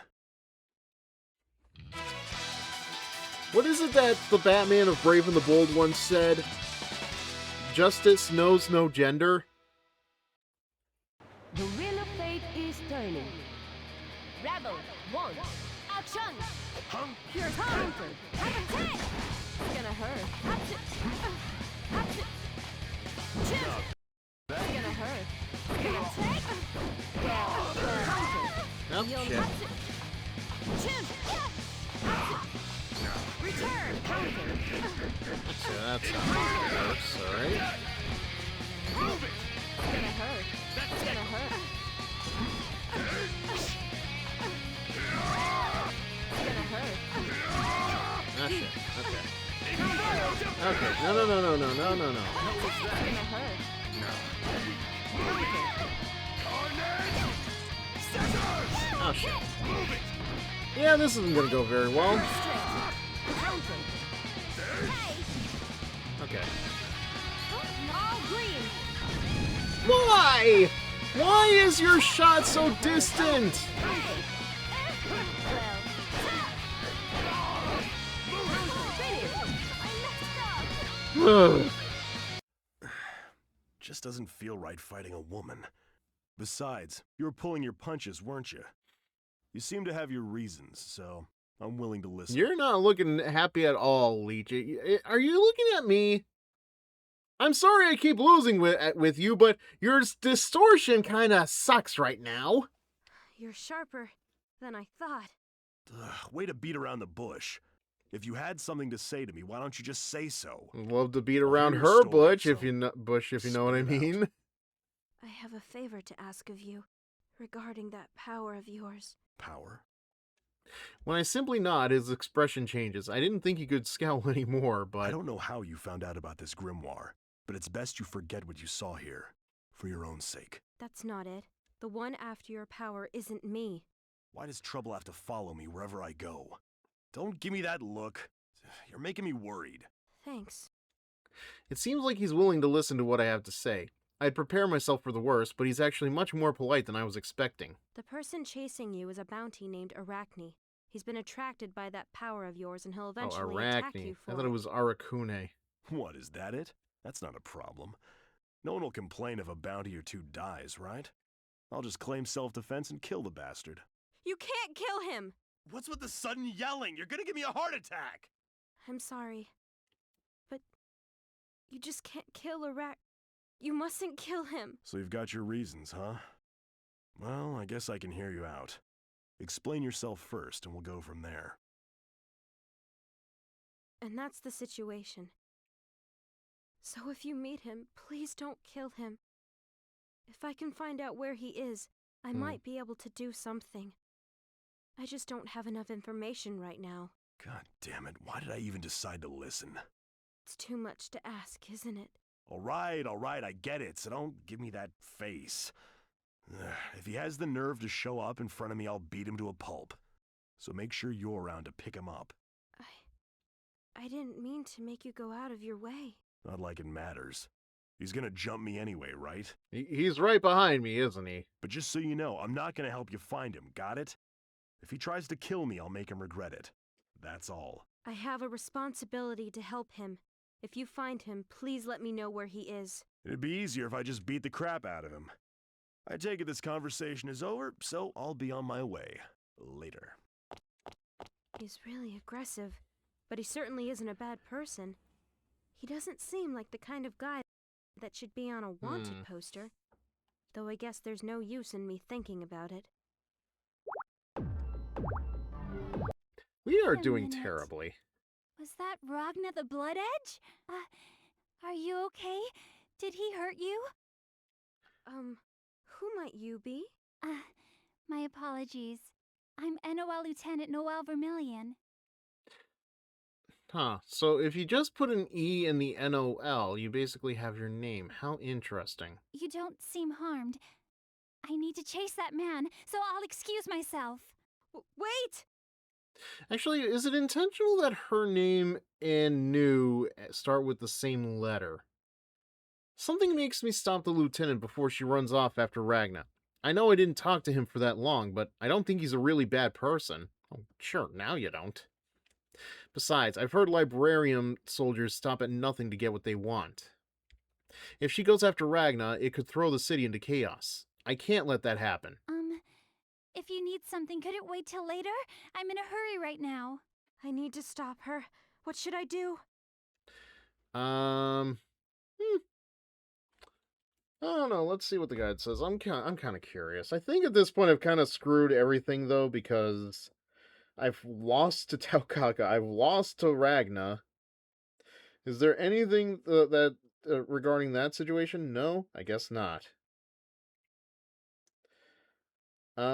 What is it that the Batman of Brave and the Bold once said? Justice knows no gender? The wheel of fate is turning. Rebel 1, action! Here's counter. It's gonna hurt. Choose. It's gonna hurt. It's gonna take. Counter. Choose. Return. Counter. That's how it works, alright. Move it. It's gonna hurt. It's gonna hurt. It's gonna hurt. Ah, shit. Okay. Okay. No. It's gonna hurt. Oh, shit. Yeah, this isn't gonna go very well. Okay. Why? Why is your shot so distant? Just doesn't feel right fighting a woman. Besides, you were pulling your punches, weren't you? You seem to have your reasons, so I'm willing to listen. You're not looking happy at all, Leech. Are you looking at me? I'm sorry I keep losing with you, but your distortion kind of sucks right now. You're sharper than I thought. Ugh, way to beat around the bush. If you had something to say to me, why don't you just say so? I'd love to beat I'll around hear her your story, bush, so if you know what I mean. I have a favor to ask of you regarding that power of yours. Power? When I simply nod, his expression changes. I didn't think he could scowl anymore, but... I don't know how you found out about this grimoire, but it's best you forget what you saw here, for your own sake. That's not it. The one after your power isn't me. Why does trouble have to follow me wherever I go? Don't give me that look. You're making me worried. Thanks. It seems like he's willing to listen to what I have to say. I'd prepare myself for the worst, but he's actually much more polite than I was expecting. The person chasing you is a bounty named Arachne. He's been attracted by that power of yours, and he'll eventually attack you for I thought it was Arakune. What, is that it? That's not a problem. No one will complain if a bounty or two dies, right? I'll just claim self-defense and kill the bastard. You can't kill him! What's with the sudden yelling? You're gonna give me a heart attack! I'm sorry. But you just can't kill You mustn't kill him. So you've got your reasons, huh? Well, I guess I can hear you out. Explain yourself first, and we'll go from there. And that's the situation. So if you meet him, please don't kill him. If I can find out where he is, I might be able to do something. I just don't have enough information right now. God damn it, why did I even decide to listen? It's too much to ask, isn't it? All right, I get it, so don't give me that face. If he has the nerve to show up in front of me, I'll beat him to a pulp. So make sure you're around to pick him up. I didn't mean to make you go out of your way. Not like it matters. He's gonna jump me anyway, right? He's right behind me, isn't he? But just so you know, I'm not gonna help you find him, got it? If he tries to kill me, I'll make him regret it. That's all. I have a responsibility to help him. If you find him, please let me know where he is. It'd be easier if I just beat the crap out of him. I take it this conversation is over, so I'll be on my way. Later. He's really aggressive, but he certainly isn't a bad person. He doesn't seem like the kind of guy that should be on a wanted poster. Though I guess there's no use in me thinking about it. We are doing terribly. Was that Ragna the Blood Edge? Are you okay? Did he hurt you? Who might you be? My apologies. I'm NOL Lieutenant Noel Vermillion. Huh, so if you just put an E in the NOL, you basically have your name. How interesting. You don't seem harmed. I need to chase that man, so I'll excuse myself. Wait! Actually, is it intentional that her name and New start with the same letter? Something makes me stop the lieutenant before she runs off after Ragna. I know I didn't talk to him for that long, but I don't think he's a really bad person. Oh, sure, now you don't. Besides, I've heard librarian soldiers stop at nothing to get what they want. If she goes after Ragna, it could throw the city into chaos. I can't let that happen. If you need something, could it wait till later? I'm in a hurry right now. I need to stop her. What should I do? I don't know. Let's see what the guide says. I'm kind of curious. I think at this point I've kind of screwed everything, though, because I've lost to Taukaka. I've lost to Ragna. Is there anything that regarding that situation? No, I guess not. All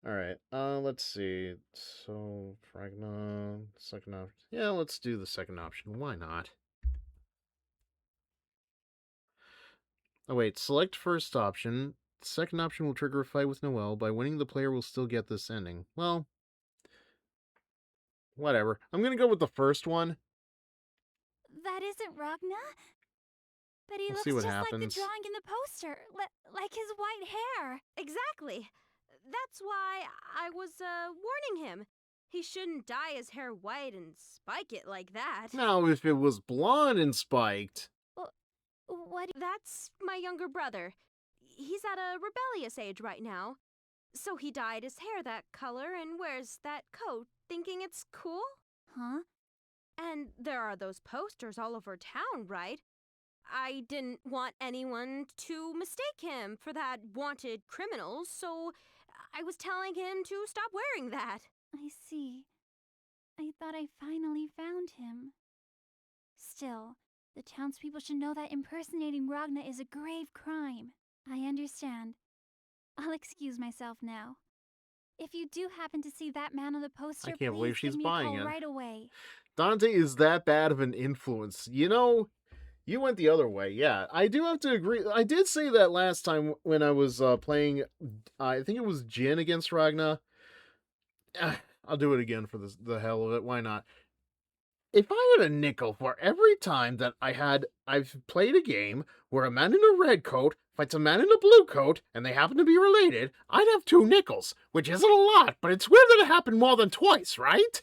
right. Let's see. So Ragna, second option. Yeah, let's do the second option. Why not? Oh, wait. Select first option. Second option will trigger a fight with Noelle. By winning, the player will still get this ending. Well, whatever. I'm gonna go with the first one. That isn't Ragna. But he We'll looks see what just like the happens. drawing in the poster. Like his white hair. Exactly. That's why I was warning him. He shouldn't dye his hair white and spike it like that. Now, if it was blonde and spiked. What? That's my younger brother. He's at a rebellious age right now. So he dyed his hair that color and wears that coat, thinking it's cool? Huh? And there are those posters all over town, right? I didn't want anyone to mistake him for that wanted criminal, so I was telling him to stop wearing that. I see. I thought I finally found him. Still, the townspeople should know that impersonating Ragna is a grave crime. I understand. I'll excuse myself now. If you do happen to see that man on the poster, I can't believe please she's give me buying a call it. right away. Dante is that bad of an influence. You know, you went the other way. Yeah, I do have to agree. I did say that last time when I was playing, I think it was Jin against Ragna. I'll do it again for the hell of it. Why not? If I had a nickel for every time that I've played a game where a man in a red coat fights a man in a blue coat and they happen to be related, I'd have 2 nickels, which isn't a lot, but it's weird that it happened more than twice, right?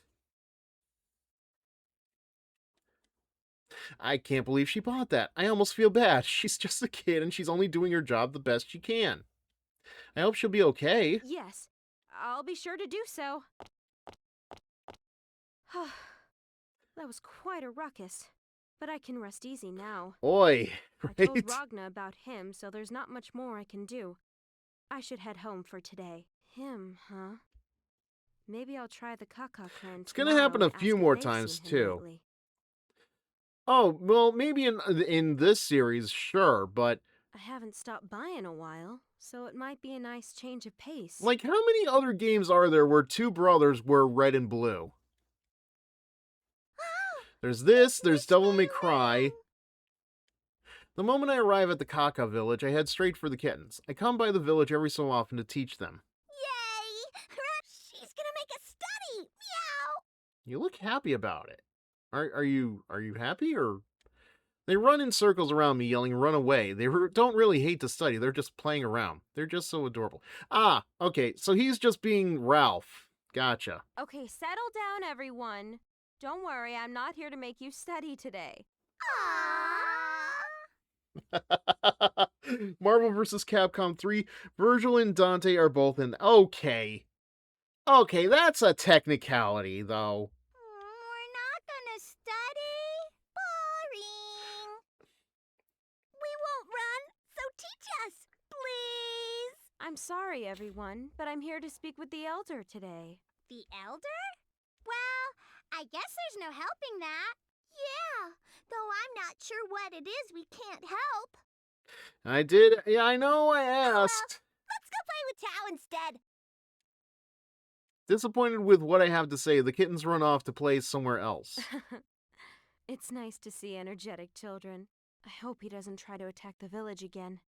I can't believe she bought that. I almost feel bad. She's just a kid and she's only doing her job the best she can. I hope she'll be okay. Yes, I'll be sure to do so. That was quite a ruckus, but I can rest easy now. Oi, right? I told Ragna about him, so there's not much more I can do. I should head home for today. Him, huh? Maybe I'll try the Kaka clan. It's gonna happen a few more times, too. Oh, well, maybe in this series, sure, but... I haven't stopped by in a while, so it might be a nice change of pace. Like, how many other games are there where 2 brothers wear red and blue? There's this, there's Devil May Cry. The moment I arrive at the Kaka village, I head straight for the kittens. I come by the village every so often to teach them. Yay! She's gonna make us study! Meow! You look happy about it. Are you happy, or... They run in circles around me yelling, run away. They don't really hate to study, they're just playing around. They're just so adorable. Ah, okay, so he's just being Ralph. Gotcha. Okay, settle down, everyone. Don't worry, I'm not here to make you study today. Marvel vs. Capcom 3, Virgil and Dante are both in... Okay. Okay, that's a technicality, though. We're not gonna study? Boring. We won't run, so teach us, please. I'm sorry, everyone, but I'm here to speak with the elder today. The elder? Well, I guess there's no helping that. Yeah, though I'm not sure what it is we can't help. I did... Yeah, I know, I asked. Well, let's go play with Tao instead. Disappointed with what I have to say, the kittens run off to play somewhere else. It's nice to see energetic children. I hope he doesn't try to attack the village again.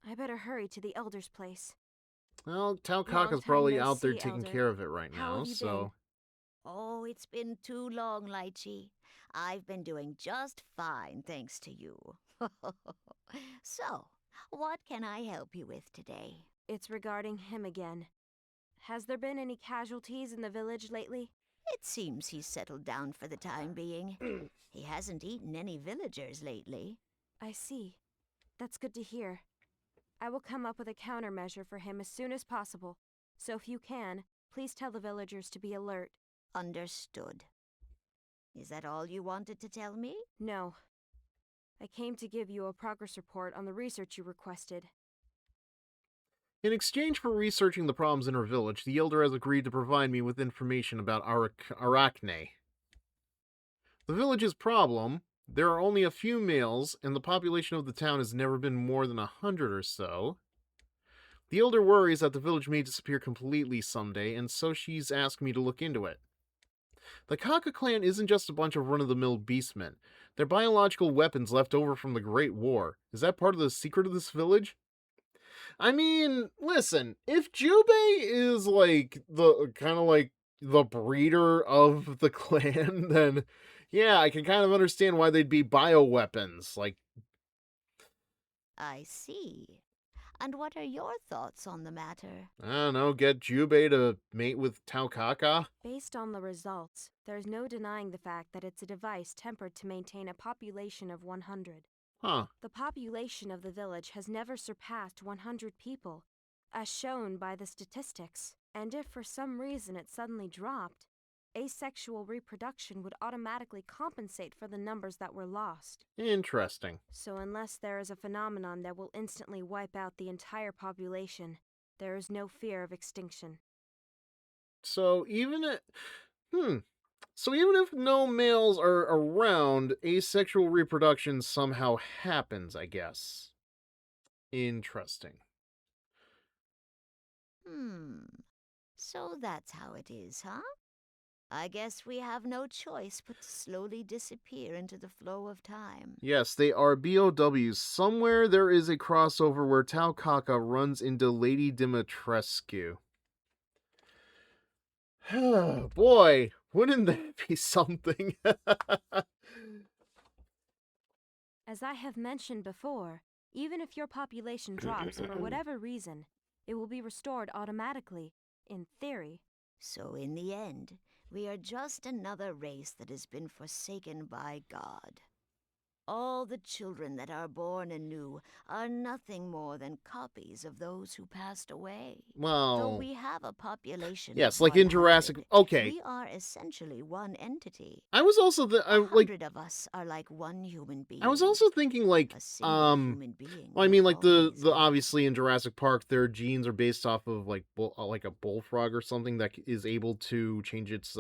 I better hurry to the elder's place. Well, Tao Kaka's probably out there taking care of it right now, so... Oh, it's been too long, Lychee. I've been doing just fine, thanks to you. So, what can I help you with today? It's regarding him again. Has there been any casualties in the village lately? It seems he's settled down for the time being. He hasn't eaten any villagers lately. I see. That's good to hear. I will come up with a countermeasure for him as soon as possible. So if you can, please tell the villagers to be alert. Understood. Is that all you wanted to tell me? No. I came to give you a progress report on the research you requested. In exchange for researching the problems in her village, the Elder has agreed to provide me with information about Arachne. The village's problem: there are only a few males, and the population of the town has never been more than 100 or so. The Elder worries that the village may disappear completely someday, and so she's asked me to look into it. The Kaka clan isn't just a bunch of run-of-the-mill beastmen. They're biological weapons left over from the Great War. Is that part of the secret of this village? I mean, listen, if Jubei is like the kind of like the breeder of the clan, then yeah, I can kind of understand why they'd be bioweapons. Like, I see. And what are your thoughts on the matter? I don't know, get Jubei to mate with Taukaka? Based on the results, there's no denying the fact that it's a device tempered to maintain a population of 100. Huh. The population of the village has never surpassed 100 people, as shown by the statistics. And if for some reason it suddenly dropped, asexual reproduction would automatically compensate for the numbers that were lost. Interesting. So unless there is a phenomenon that will instantly wipe out the entire population, there is no fear of extinction. So even if no males are around, asexual reproduction somehow happens, I guess. Interesting. So that's how it is, huh? I guess we have no choice but to slowly disappear into the flow of time. Yes, they are BOWs. Somewhere there is a crossover where Taukaka runs into Lady Dimitrescu. Boy, wouldn't that be something? As I have mentioned before, even if your population drops for whatever reason, it will be restored automatically, in theory. So in the end, we are just another race that has been forsaken by God. All the children that are born anew are nothing more than copies of those who passed away. Well, though we have a population yes, of like in 100, Jurassic. Okay, we are essentially one entity. I was also 100 of us are like one human being. I was also thinking like human being. well, I mean like the obviously in Jurassic Park their genes are based off of like a bullfrog or something that is able to change its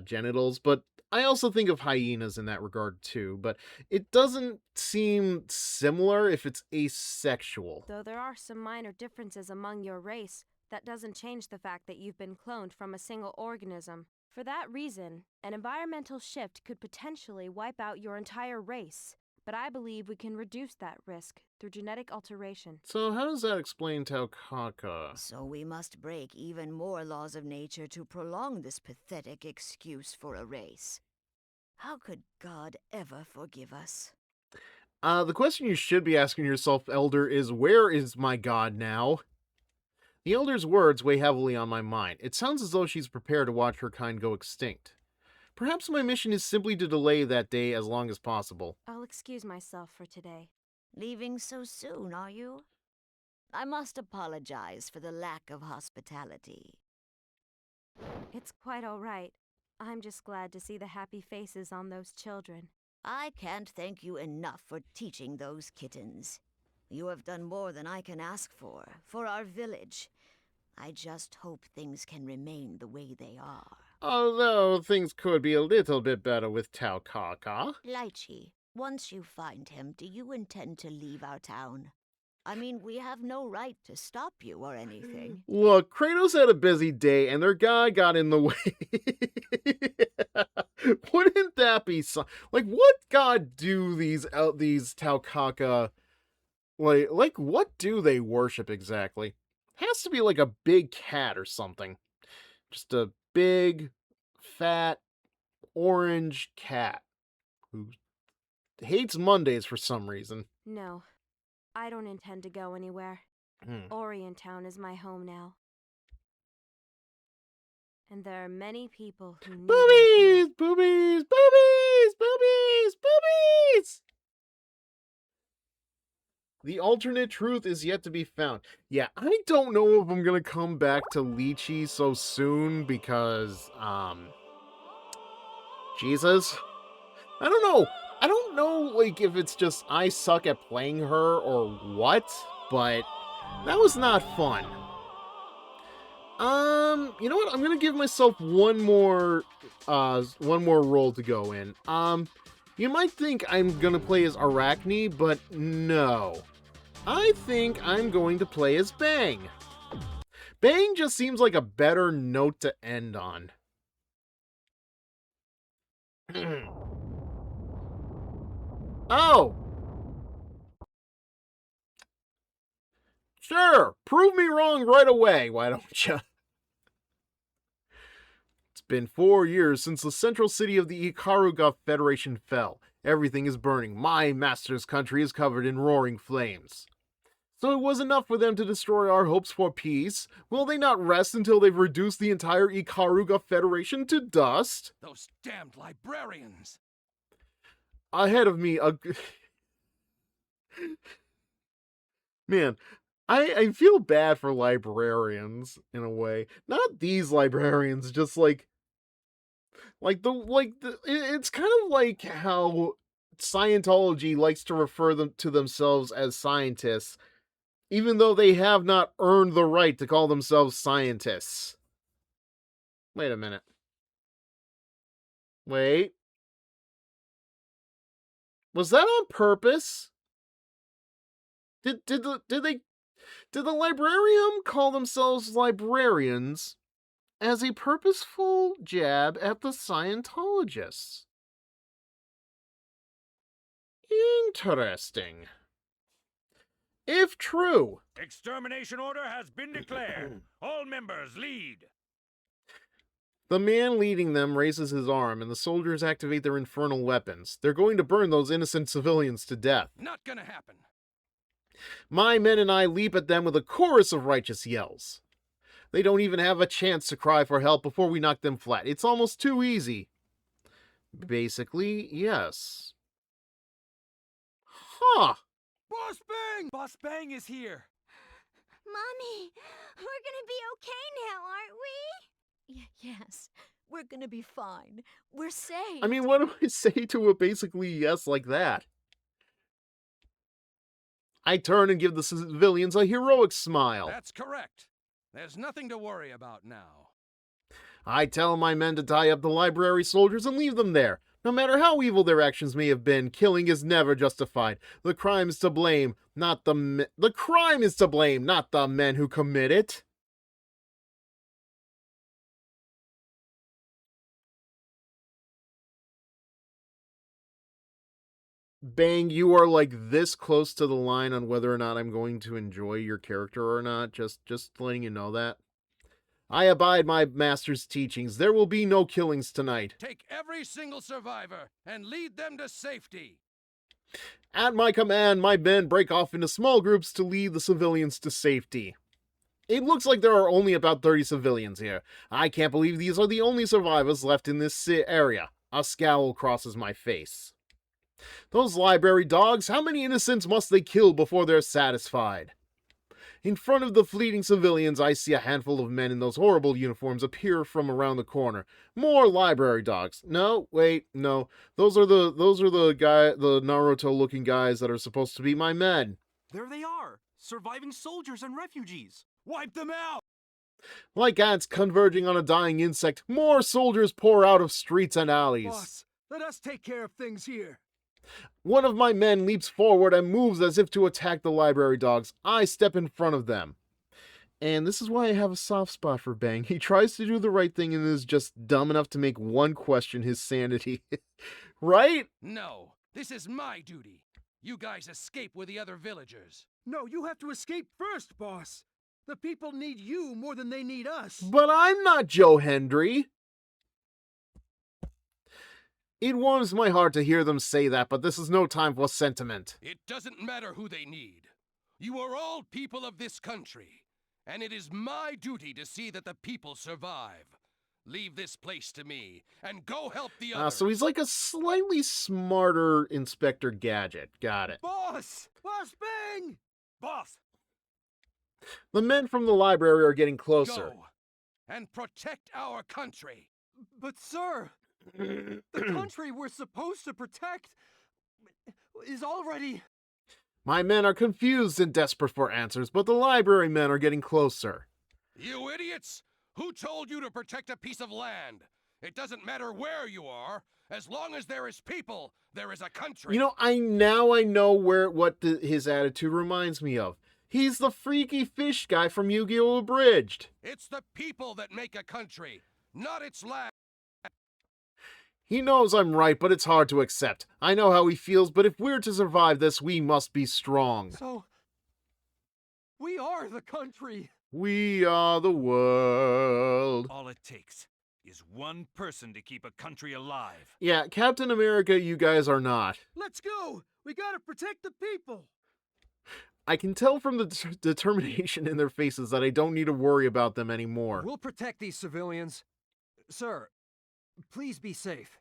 genitals, but I also think of hyenas in that regard too, but it doesn't seem similar if it's asexual. Though there are some minor differences among your race, that doesn't change the fact that you've been cloned from a single organism. For that reason, an environmental shift could potentially wipe out your entire race, but I believe we can reduce that risk through genetic alteration. So how does that explain Taukaka? So we must break even more laws of nature to prolong this pathetic excuse for a race. How could God ever forgive us? The question you should be asking yourself, Elder, is where is my God now? The Elder's words weigh heavily on my mind. It sounds as though she's prepared to watch her kind go extinct. Perhaps my mission is simply to delay that day as long as possible. I'll excuse myself for today. Leaving so soon, are you? I must apologize for the lack of hospitality. It's quite all right. I'm just glad to see the happy faces on those children. I can't thank you enough for teaching those kittens. You have done more than I can ask for our village. I just hope things can remain the way they are. Although things could be a little bit better with Taukaka. Lychee, once you find him, do you intend to leave our town? I mean, we have no right to stop you or anything. Look, Kratos had a busy day and their guy got in the way. Wouldn't that be like what god do these Taukaka like what do they worship exactly? Has to be like a big cat or something. Just a big, fat, orange cat who hates Mondays for some reason. No, I don't intend to go anywhere. Orient Town is my home now. And there are many people who need Boobies! Boobies! Boobies! Boobies! Boobies! The alternate truth is yet to be found. Yeah, I don't know if I'm gonna come back to Lychee so soon because, Jesus. I don't know, like, if it's just I suck at playing her or what, but that was not fun. You know what? I'm gonna give myself one more role to go in. You might think I'm gonna play as Arachne, but no. I think I'm going to play as Bang. Bang just seems like a better note to end on. Oh! Sure, prove me wrong right away, why don't you? It's been 4 years since the central city of the Ikaruga Federation fell. Everything is burning. My master's country is covered in roaring flames. So it was enough for them to destroy our hopes for peace? Will they not rest until they've reduced the entire Ikaruga Federation to dust? Those damned librarians! Ahead of me, man, I feel bad for librarians in a way. Not these librarians, just it's kind of like how Scientology likes to refer them to themselves as scientists, even though they have not earned the right to call themselves scientists. Wait a minute. Wait. Was that on purpose? Did the librarian call themselves librarians as a purposeful jab at the Scientologists? Interesting. If true... Extermination order has been declared. All members lead. The man leading them raises his arm, and the soldiers activate their infernal weapons. They're going to burn those innocent civilians to death. Not gonna happen. My men and I leap at them with a chorus of righteous yells. They don't even have a chance to cry for help before we knock them flat. It's almost too easy. Basically, yes. Huh. Boss Bang! Boss Bang is here. Mommy, we're gonna be okay now, aren't we? Yes, we're gonna be fine. We're safe. I mean, what do I say to a basically yes like that? I turn and give the civilians a heroic smile. That's correct. There's nothing to worry about now. I tell my men to tie up the library soldiers and leave them there. No matter how evil their actions may have been, killing is never justified. The crime is to blame, not the crime is to blame, not the men who commit it. Bang, you are like this close to the line on whether or not I'm going to enjoy your character or not. Just letting you know that. I abide my master's teachings. There will be no killings tonight. Take every single survivor and lead them to safety. At my command, my men break off into small groups to lead the civilians to safety. It looks like there are only about 30 civilians here. I can't believe these are the only survivors left in this area. A scowl crosses my face. Those library dogs, how many innocents must they kill before they're satisfied? In front of the fleeting civilians, I see a handful of men in those horrible uniforms appear from around the corner. More library dogs. No, wait, no. Those are the Naruto-looking guys that are supposed to be my men. There they are, surviving soldiers and refugees. Wipe them out! Like ants converging on a dying insect, more soldiers pour out of streets and alleys. Boss, let us take care of things here. One of my men leaps forward and moves as if to attack the library dogs. I step in front of them. And this is why I have a soft spot for Bang. He tries to do the right thing and is just dumb enough to make one question his sanity. Right? No, this is my duty. You guys escape with the other villagers. No, you have to escape first, boss. The people need you more than they need us. But I'm not Joe Hendry. It warms my heart to hear them say that, but this is no time for sentiment. It doesn't matter who they need. You are all people of this country, and it is my duty to see that the people survive. Leave this place to me, and go help the others. So he's like a slightly smarter Inspector Gadget. Got it. Boss! Boss Bang! Boss! The men from the library are getting closer. Go and protect our country. But sir, the country we're supposed to protect is already... My men are confused and desperate for answers, but the library men are getting closer. You idiots! Who told you to protect a piece of land? It doesn't matter where you are. As long as there is people, there is a country. You know, I know what his attitude reminds me of. He's the freaky fish guy from Yu-Gi-Oh! Abridged. It's the people that make a country, not its land. He knows I'm right, but it's hard to accept. I know how he feels, but if we're to survive this, we must be strong. So, we are the country. We are the world. All it takes is one person to keep a country alive. Yeah, Captain America, you guys are not. Let's go! We gotta protect the people! I can tell from the determination in their faces that I don't need to worry about them anymore. We'll protect these civilians. Sir, please be safe.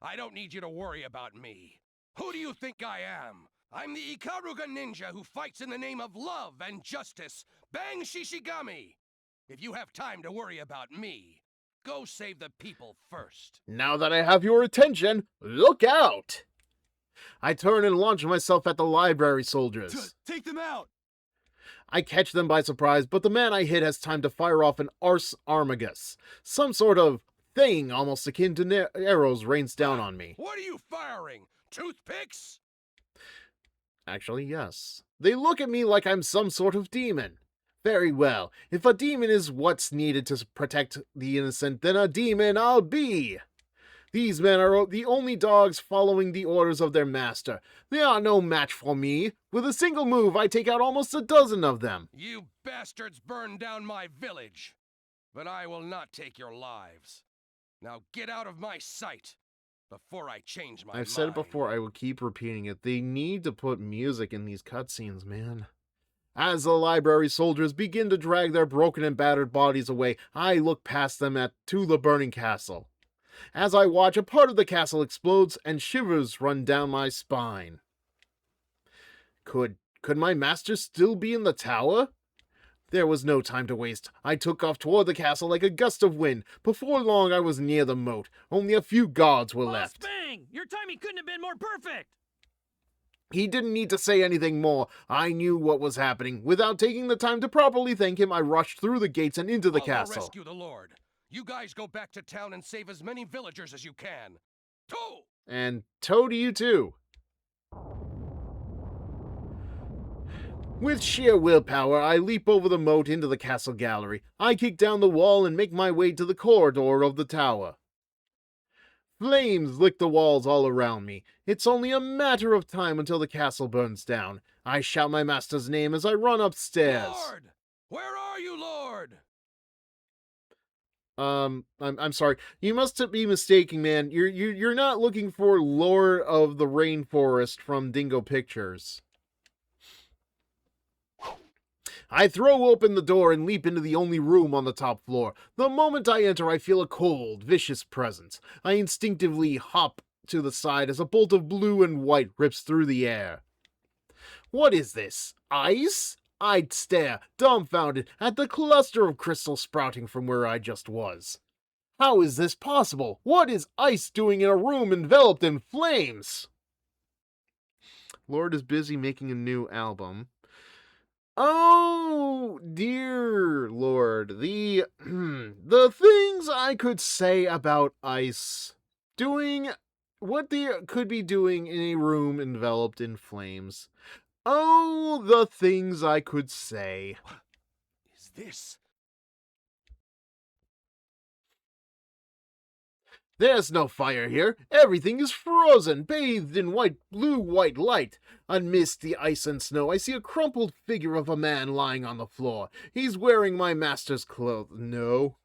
I don't need you to worry about me. Who do you think I am? I'm the Ikaruga ninja who fights in the name of love and justice. Bang Shishigami! If you have time to worry about me, go save the people first. Now that I have your attention, look out! I turn and launch myself at the library soldiers. Take them out! I catch them by surprise, but the man I hit has time to fire off an Ars Armagus. Some sort of thing almost akin to arrows rains down on me. What are you firing? Toothpicks? Actually, yes. They look at me like I'm some sort of demon. Very well. If a demon is what's needed to protect the innocent, then a demon I'll be. These men are the only dogs following the orders of their master. They are no match for me. With a single move, I take out almost a dozen of them. You bastards burned down my village. But I will not take your lives. Now get out of my sight before I change my mind. I've said it before, I will keep repeating it. They need to put music in these cutscenes, man. As the library soldiers begin to drag their broken and battered bodies away, I look past them to the burning castle. As I watch, a part of the castle explodes and shivers run down my spine. Could my master still be in the tower? There was no time to waste. I took off toward the castle like a gust of wind. Before long, I was near the moat. Only a few guards were left. Bang! Your timing couldn't have been more perfect! He didn't need to say anything more. I knew what was happening. Without taking the time to properly thank him, I rushed through the gates and into the castle. I'll rescue the Lord. You guys go back to town and save as many villagers as you can. Toe! And toe to you too. With sheer willpower, I leap over the moat into the castle gallery. I kick down the wall and make my way to the corridor of the tower. Flames lick the walls all around me. It's only a matter of time until the castle burns down. I shout my master's name as I run upstairs. Lord! Where are you, Lord? I'm sorry. You must be mistaken, man. You're not looking for Lord of the Rainforest from Dingo Pictures. I throw open the door and leap into the only room on the top floor. The moment I enter, I feel a cold, vicious presence. I instinctively hop to the side as a bolt of blue and white rips through the air. What is this? Ice? I'd stare, dumbfounded, at the cluster of crystals sprouting from where I just was. How is this possible? What is ice doing in a room enveloped in flames? Lord is busy making a new album. Oh, dear Lord, the things I could say about ice doing what they could be doing in a room enveloped in flames. Oh, the things I could say. What is this? There's no fire here. Everything is frozen, bathed in blue-white light. Amidst the ice and snow, I see a crumpled figure of a man lying on the floor. He's wearing my master's clothes. No,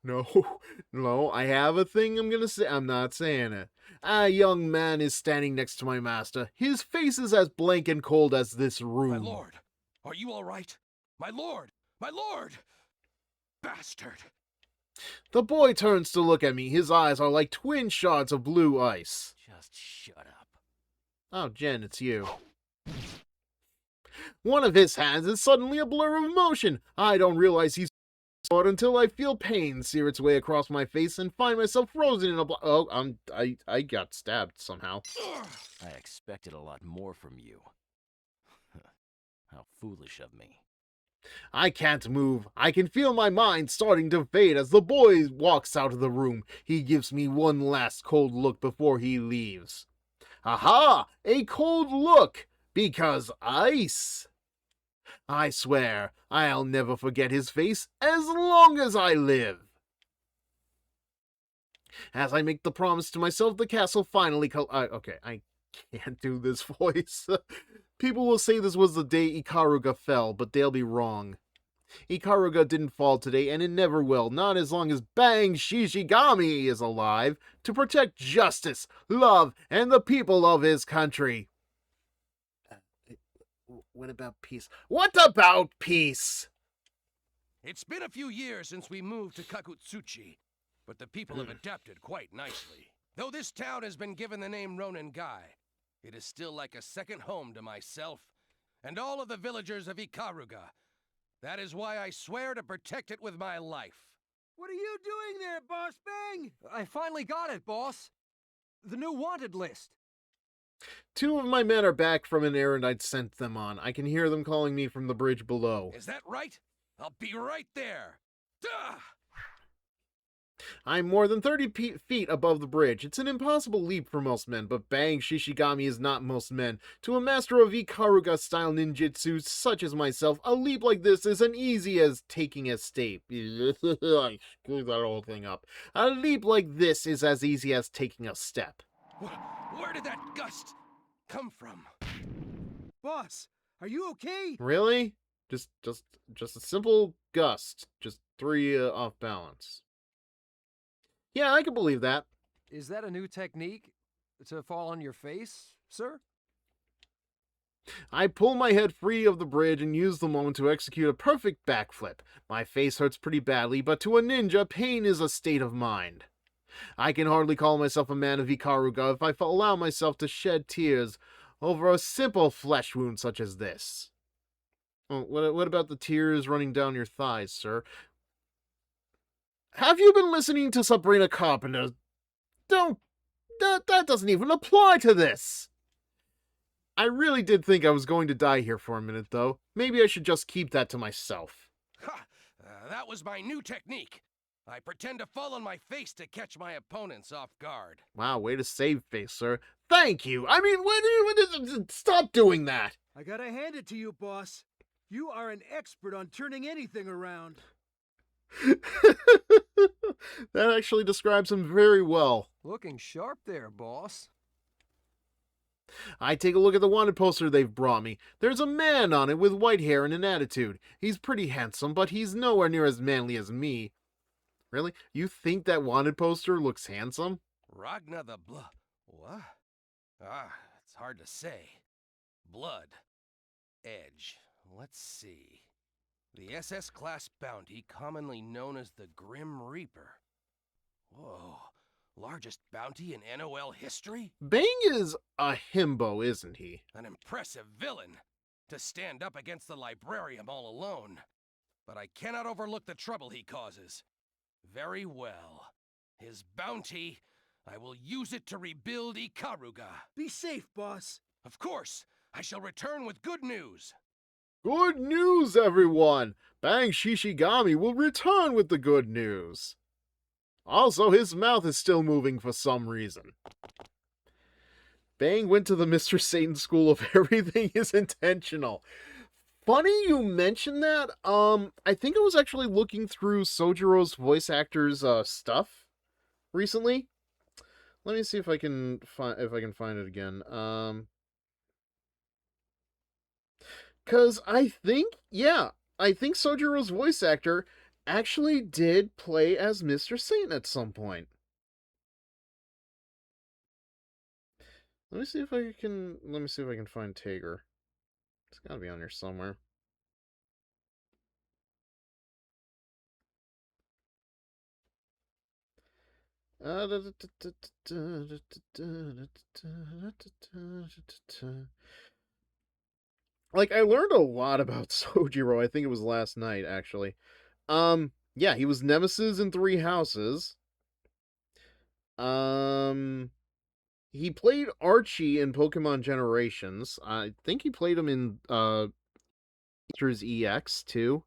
I have a thing I'm gonna say. I'm not saying it. A young man is standing next to my master. His face is as blank and cold as this room. My lord, are you all right? My lord! My lord! Bastard! The boy turns to look at me. His eyes are like twin shards of blue ice. Just shut up. Oh, Jen, it's you. One of his hands is suddenly a blur of motion. I don't realize he's until I feel pain sear its way across my face and find myself frozen in a I got stabbed somehow. I expected a lot more from you. How foolish of me. I can't move. I can feel my mind starting to fade as the boy walks out of the room. He gives me one last cold look before he leaves. Aha! A cold look! Because ice! I swear, I'll never forget his face as long as I live. As I make the promise to myself, the castle finally okay, I can't do this voice. People will say this was the day Ikaruga fell, but they'll be wrong. Ikaruga didn't fall today, and it never will, not as long as Bang Shishigami is alive, to protect justice, love, and the people of his country. What about peace? What about peace? It's been a few years since we moved to Kakutsuchi, but the people have adapted quite nicely. Though this town has been given the name Ronin Gai, it is still like a second home to myself and all of the villagers of Ikaruga. That is why I swear to protect it with my life. What are you doing there, Boss Bang? I finally got it, boss. The new wanted list. 2 of my men are back from an errand I'd sent them on. I can hear them calling me from the bridge below. Is that right? I'll be right there. Duh! I'm more than 30 feet above the bridge. It's an impossible leap for most men, but Bang Shishigami is not most men. To a master of Ikaruga-style ninjutsu such as myself, a leap like this is as easy as taking a step. I screwed that whole thing up. A leap like this is as easy as taking a step. Where did that gust come from? Boss, are you okay? Really? Just a simple gust. Just 3 off balance. Yeah, I can believe that. Is that a new technique? To fall on your face, sir? I pull my head free of the bridge and use the moment to execute a perfect backflip. My face hurts pretty badly, but to a ninja, pain is a state of mind. I can hardly call myself a man of Ikaruga if I allow myself to shed tears over a simple flesh wound such as this. Oh, what about the tears running down your thighs, sir? Have you been listening to Sabrina Carpenter? That doesn't even apply to this! I really did think I was going to die here for a minute, though. Maybe I should just keep that to myself. Ha! That was my new technique. I pretend to fall on my face to catch my opponents off guard. Wow, way to save face, sir. Thank you! I mean, stop doing that! I gotta hand it to you, boss. You are an expert on turning anything around. That actually describes him very well. Looking sharp there, boss. I take a look at the wanted poster they've brought me. There's a man on it with white hair and an attitude. He's pretty handsome, but he's nowhere near as manly as me. Really? You think that wanted poster looks handsome? Ragna the Blood. What? It's hard to say. Blood. Edge. Let's see. The SS class bounty, commonly known as the Grim Reaper. Whoa. Largest bounty in NOL history? Bang is a himbo, isn't he? An impressive villain. To stand up against the librarian all alone. But I cannot overlook the trouble he causes. Very well. His bounty, I will use it to rebuild Ikaruga. Be safe, boss. Of course. I shall return with good news. Good news, everyone! Bang Shishigami will return with the good news. Also, his mouth is still moving for some reason. Bang went to the Mr. Satan school of everything is intentional. Funny you mentioned that. I think I was actually looking through Sojiro's voice actor's stuff recently. Let me see if I can find it again. Cause I think Sojiro's voice actor actually did play as Mr. Satan at some point. Let me see if I can find Tager. It's gotta be on here somewhere. Like, I learned a lot about Sojiro. I think it was last night, actually. Yeah, he was Nemesis in 3 Houses. He played Archie in Pokemon Generations. I think he played him in Monsters EX too.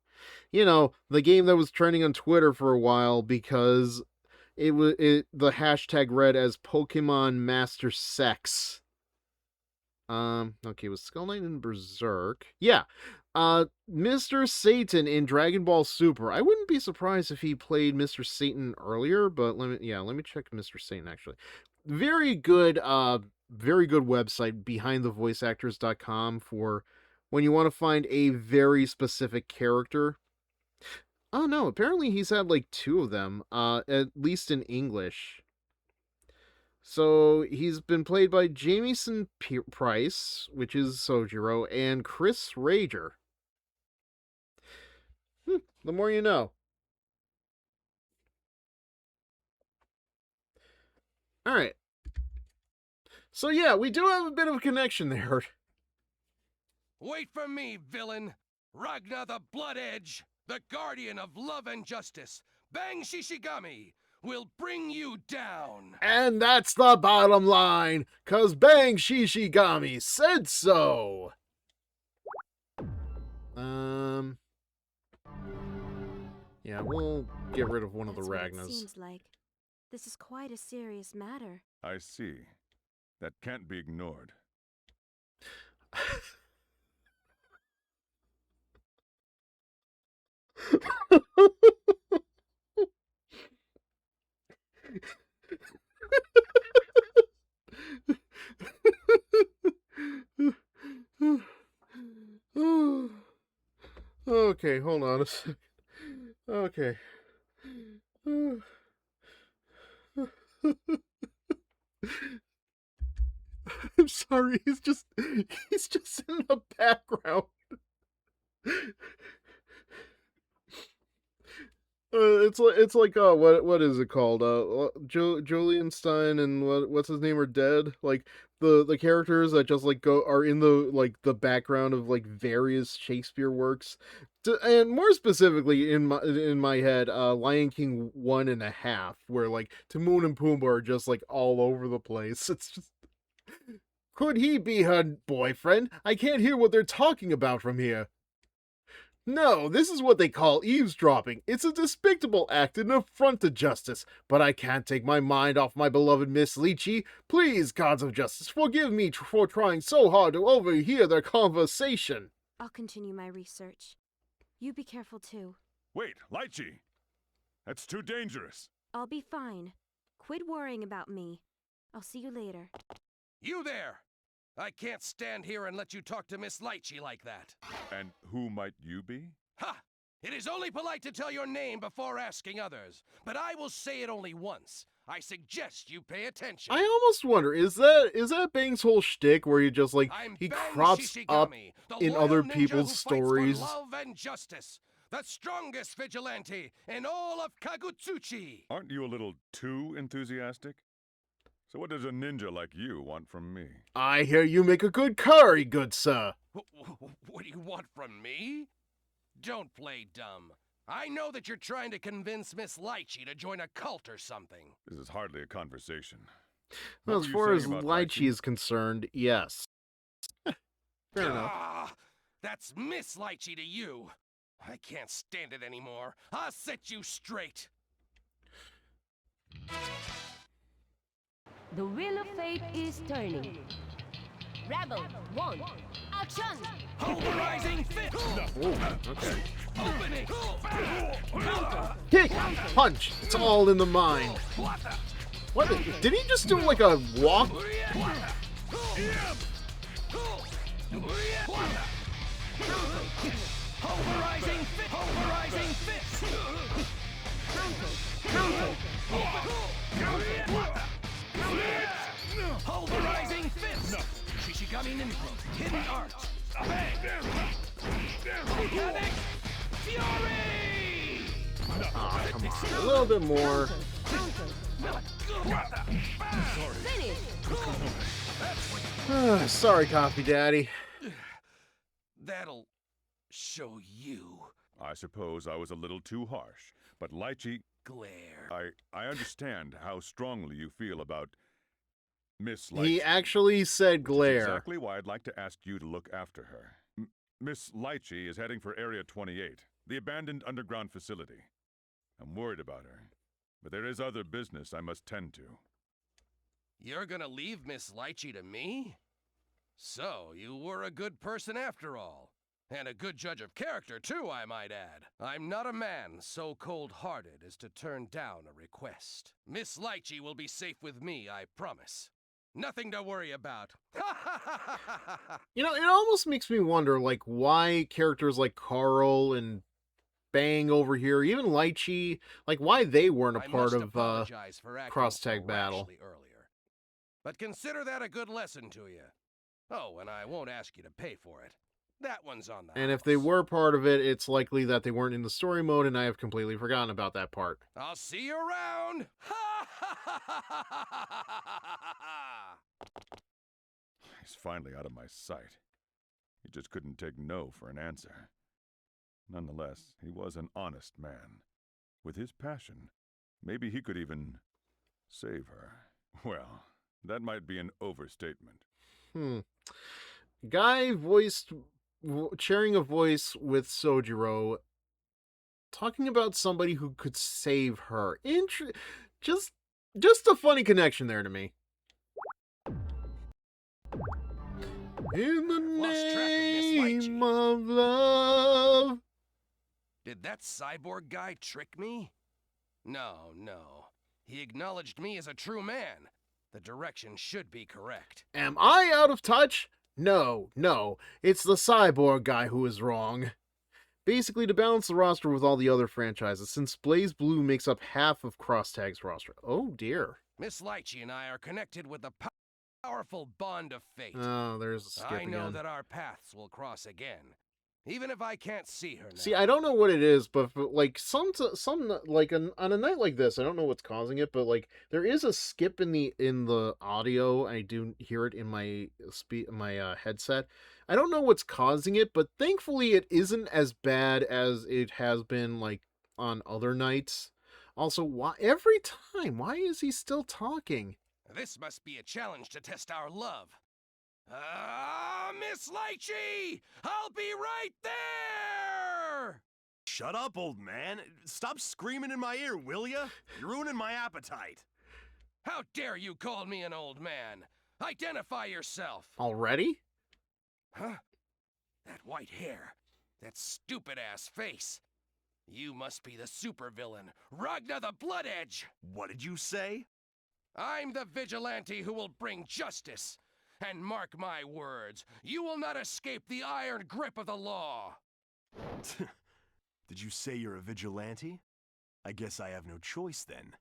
You know, the game that was trending on Twitter for a while because the hashtag read as Pokemon Master Sex. Okay, it was Skull Knight and Berserk. Yeah, Mr. Satan in Dragon Ball Super. I wouldn't be surprised if he played Mr. Satan earlier, but let me check Mr. Satan actually. Very good website, behindthevoiceactors.com, for when you want to find a very specific character. Oh no, apparently he's had like 2 of them, at least in English. So he's been played by Jamieson Price, which is Sojiro, and Chris Rager. The more you know. Alright. So yeah, we do have a bit of a connection there. Wait for me, villain! Ragna the Blood Edge, the guardian of love and justice, Bang Shishigami, will bring you down! And that's the bottom line, 'cause Bang Shishigami said so! Yeah, we'll get rid of one of the That's what Ragnas. it seems like. This is quite a serious matter. I see. That can't be ignored. Okay, hold on a second. Okay. I'm sorry, he's just in the background. It's like what is it called? Julian Stein and what's his name are dead. Like the characters that just like are in the background of like various Shakespeare works, and more specifically in my head, Lion King 1.5, where like Timon and Pumbaa are just like all over the place. It's just, could he be her boyfriend? I can't hear what they're talking about from here. No, this is what they call eavesdropping. It's a despicable act and an affront to justice, but I can't take my mind off my beloved Miss Lychee. Please, gods of justice, forgive me for trying so hard to overhear their conversation. I'll continue my research. You be careful too. Wait, Lychee! That's too dangerous. I'll be fine. Quit worrying about me. I'll see you later. You there! I can't stand here and let you talk to Miss Lychee like that. And who might you be? Ha! It is only polite to tell your name before asking others, but I will say it only once. I suggest you pay attention. I almost wonder, is that Bang's whole shtick where he just like he crops up in other people's stories? For love and justice, the strongest vigilante in all of Kagutsuchi. Aren't you a little too enthusiastic? So what does a ninja like you want from me? I hear you make a good curry, good sir. What do you want from me? Don't play dumb. I know that you're trying to convince Miss Lychee to join a cult or something. This is hardly a conversation. Well, as far as Lychee is concerned, yes. Fair enough. That's Miss Lychee to you. I can't stand it anymore. I'll set you straight. The wheel of fate is turning. Rebel 1, action! Pulverizing fist! Okay. Opening! Kick! Punch! It's all in the mind. What? Did he just do like a walk? Pulverizing fist! Pulverizing fist! Pulverizing fist! Shishigami Ninja, hidden art. Volcanic fury! Ah, come on. A little bit more. Sorry, Coffee Daddy. That'll show you. I suppose I was a little too harsh, but Lychee... Glare. I understand how strongly you feel about Miss Lychee. He actually said glare. Which is exactly why I'd like to ask you to look after her. Miss Lychee is heading for Area 28, the abandoned underground facility. I'm worried about her, but there is other business I must tend to. You're gonna leave Miss Lychee to me? So, you were a good person after all. And a good judge of character, too, I might add. I'm not a man so cold-hearted as to turn down a request. Miss Lychee will be safe with me, I promise. Nothing to worry about. You know, it almost makes me wonder, like, why characters like Carl and Bang over here, even Lychee, like, why they weren't a part of cross-tag battle. Earlier. But consider that a good lesson to you. Oh, and I won't ask you to pay for it. That one's on the And if they were part of it, it's likely that they weren't in the story mode, and I have completely forgotten about that part. I'll see you around! He's finally out of my sight. He just couldn't take no for an answer. Nonetheless, he was an honest man. With his passion, maybe he could even save her. Well, that might be an overstatement. Guy sharing a voice with Sojiro, talking about somebody who could save her. Just a funny connection there to me. In the name of love. Did that cyborg guy trick me? No. He acknowledged me as a true man. The direction should be correct. Am I out of touch? No. It's the cyborg guy who is wrong. Basically, to balance the roster with all the other franchises, since BlazBlue makes up half of Crosstag's roster. Oh, dear. Miss Lychee and I are connected with a powerful bond of fate. Oh, there's a skip I know again. that our paths will cross again, even if I can't see her now. See, I don't know what it is, but like some like on a night like this, I don't know what's causing it, but like there is a skip in the audio. I do hear it in my headset. I don't know what's causing it, but thankfully it isn't as bad as it has been like on other nights. Also, why is he still talking? This must be a challenge to test our love. Miss Lychee! I'll be right there! Shut up, old man. Stop screaming in my ear, will ya? You're ruining my appetite. How dare you call me an old man? Identify yourself! Already? Huh? That white hair. That stupid-ass face. You must be the supervillain, Ragna the Blood Edge! What did you say? I'm the vigilante who will bring justice. And mark my words, you will not escape the iron grip of the law. Did you say you're a vigilante? I guess I have no choice then.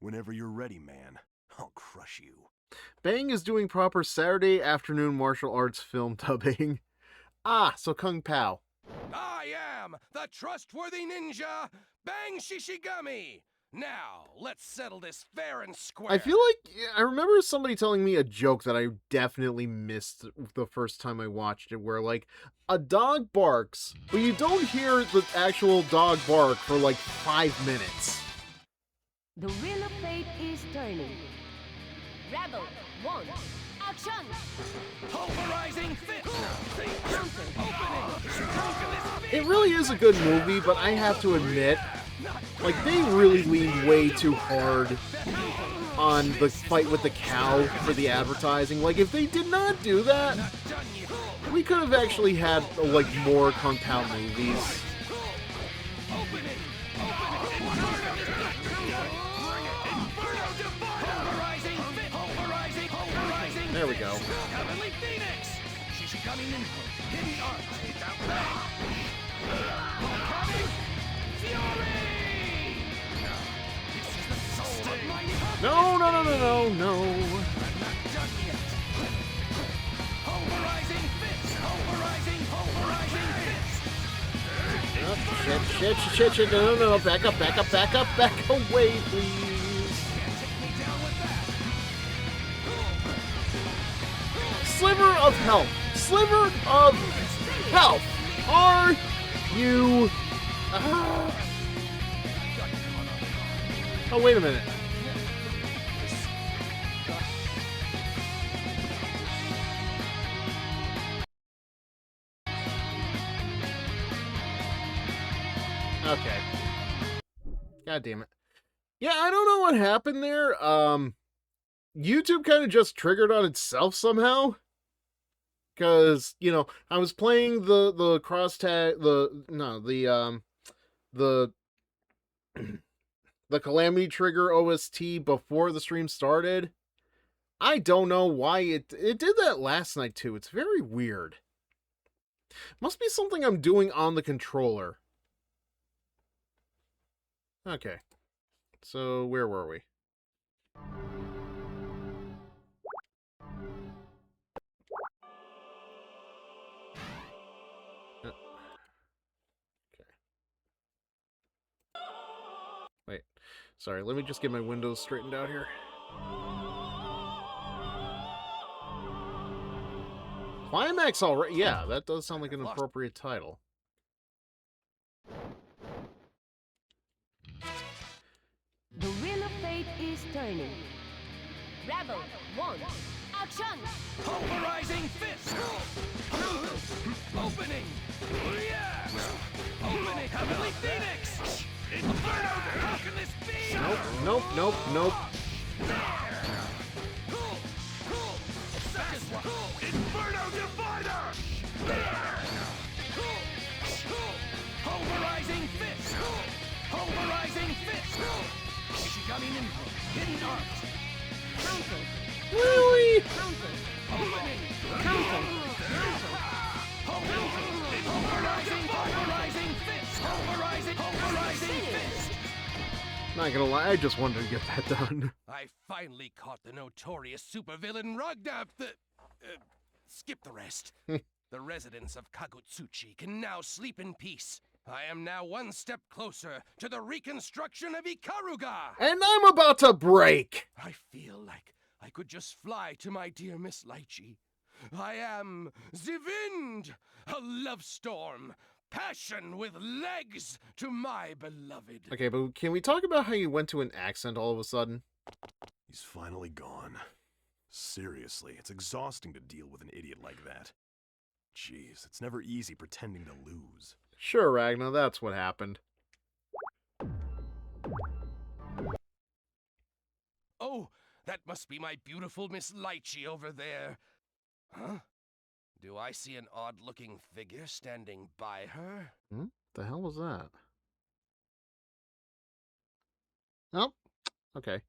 Whenever you're ready, man, I'll crush you. Bang is doing proper Saturday afternoon martial arts film dubbing. So Kung Pao. I am the trustworthy ninja, Bang Shishigami! Now, let's settle this fair and square. I feel like I remember somebody telling me a joke that I definitely missed the first time I watched it, where like a dog barks, but you don't hear the actual dog bark for like 5 minutes. The wheel of fate is turning. Rebel 1, action! Pulverizing fist! It really is a good movie, but I have to admit, like, they really leaned way too hard on the fight with the cow for the advertising. Like, if they did not do that, we could have actually had, like, more Kung Pao movies. There we go. No. Oh, shit. No. Back up away, please. Sliver of health. Are you... Oh, wait a minute. Okay. God damn it. Yeah, I don't know what happened there. YouTube kind of just triggered on itself somehow. Because, you know, I was playing the cross tag, the Calamity Trigger OST before the stream started. I don't know why it did that last night too. It's very weird. Must be something I'm doing on the controller. Okay. So, where were we? Wait, sorry, let me just get my windows straightened out here. Climax already? Yeah, that does sound like an appropriate title. The wheel of fate is turning. Rebel 1, action! Pulverizing fist! Opening! Yeah! Opening! Heavenly Phoenix! Inferno! How can this be? Nope. Inferno Divider! Pulverizing fist! Pulverizing fist! Shigami Ninja! Hidden art! Counter! Really? Counter! Opening! Counter! Pulverizing fist! Pulverizing fist! Not gonna lie, I just wanted to get that done. I finally caught the notorious supervillain Ragnar. Skip the rest. The residents of Kagutsuchi can now sleep in peace. I am now one step closer to the reconstruction of Ikaruga. And I'm about to break. I feel like I could just fly to my dear Miss Lychee. I am the wind, a love storm, passion with legs to my beloved. Okay, but can we talk about how you went to an accent all of a sudden? He's finally gone. Seriously, it's exhausting to deal with an idiot like that. Jeez, it's never easy pretending to lose. Sure, Ragnar, that's what happened. Oh, that must be my beautiful Miss Lychee over there. Huh? Do I see an odd-looking figure standing by her? The hell was that? Oh, okay.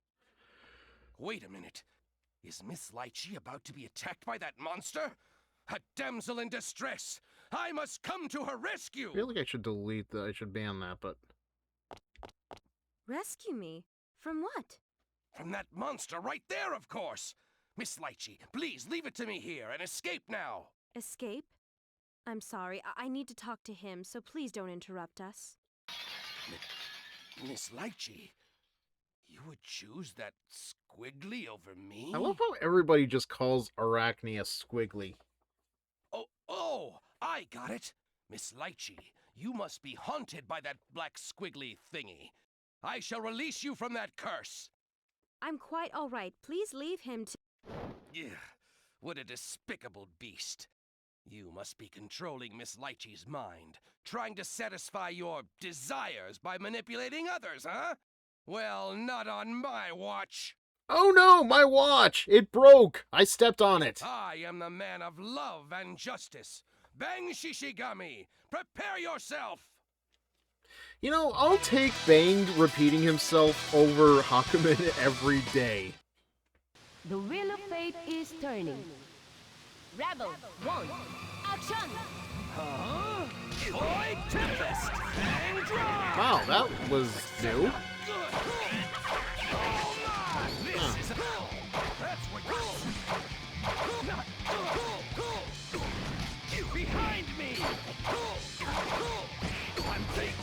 Wait a minute. Is Miss Lychee about to be attacked by that monster? A damsel in distress! I must come to her rescue! I feel like I should delete that. I should ban that, but... Rescue me? From what? From that monster right there, of course! Miss Lychee, please leave it to me here and escape now! Escape? I'm sorry, I need to talk to him, so please don't interrupt us. Miss Lychee, you would choose that squiggly over me? I love how everybody just calls Arachne a squiggly. Oh, I got it! Miss Lychee, you must be haunted by that black squiggly thingy. I shall release you from that curse! I'm quite all right. Please leave him to... Yeah, what a despicable beast. You must be controlling Miss Lychee's mind, trying to satisfy your desires by manipulating others, huh? Well, not on my watch. Oh no, my watch! It broke! I stepped on it. I am the man of love and justice. Bang Shishigami, prepare yourself! You know, I'll take Bang repeating himself over Hakumen every day. The wheel of fate is turning. Rebel 1, action! Huh? Void Tempest! And drop! Wow, that was new. This is that's what you behind me! One thing!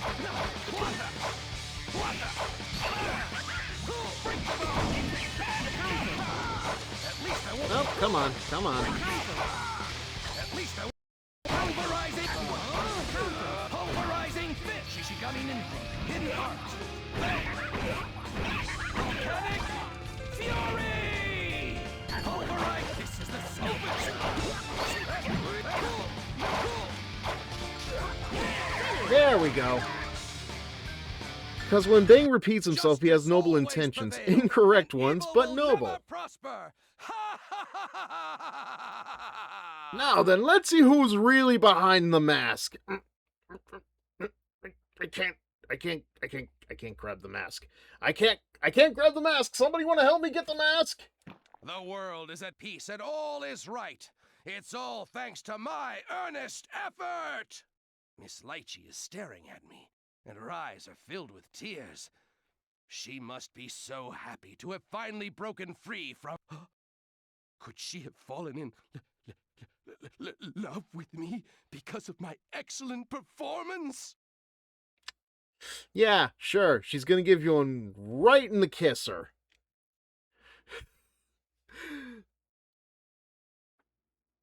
Break the bone! At least I won't. Oh, come on, come on. At least I won't. Pulverizing! Pulverizing fish! Shishigami Ninja! Hidden art! Volcanic fury! Pulverize! This is the salvage! There we go. Because when Bang repeats himself, he has noble intentions. Incorrect ones, but noble. Prosper! Ha ha ha ha ha! Now then, let's see who's really behind the mask. I can't grab the mask. I can't grab the mask. Somebody want to help me get the mask? The world is at peace and all is right. It's all thanks to my earnest effort. Miss Lychee is staring at me, and her eyes are filled with tears. She must be so happy to have finally broken free from... Could she have fallen in love with me because of my excellent performance? Yeah, sure. She's gonna give you one right in the kisser.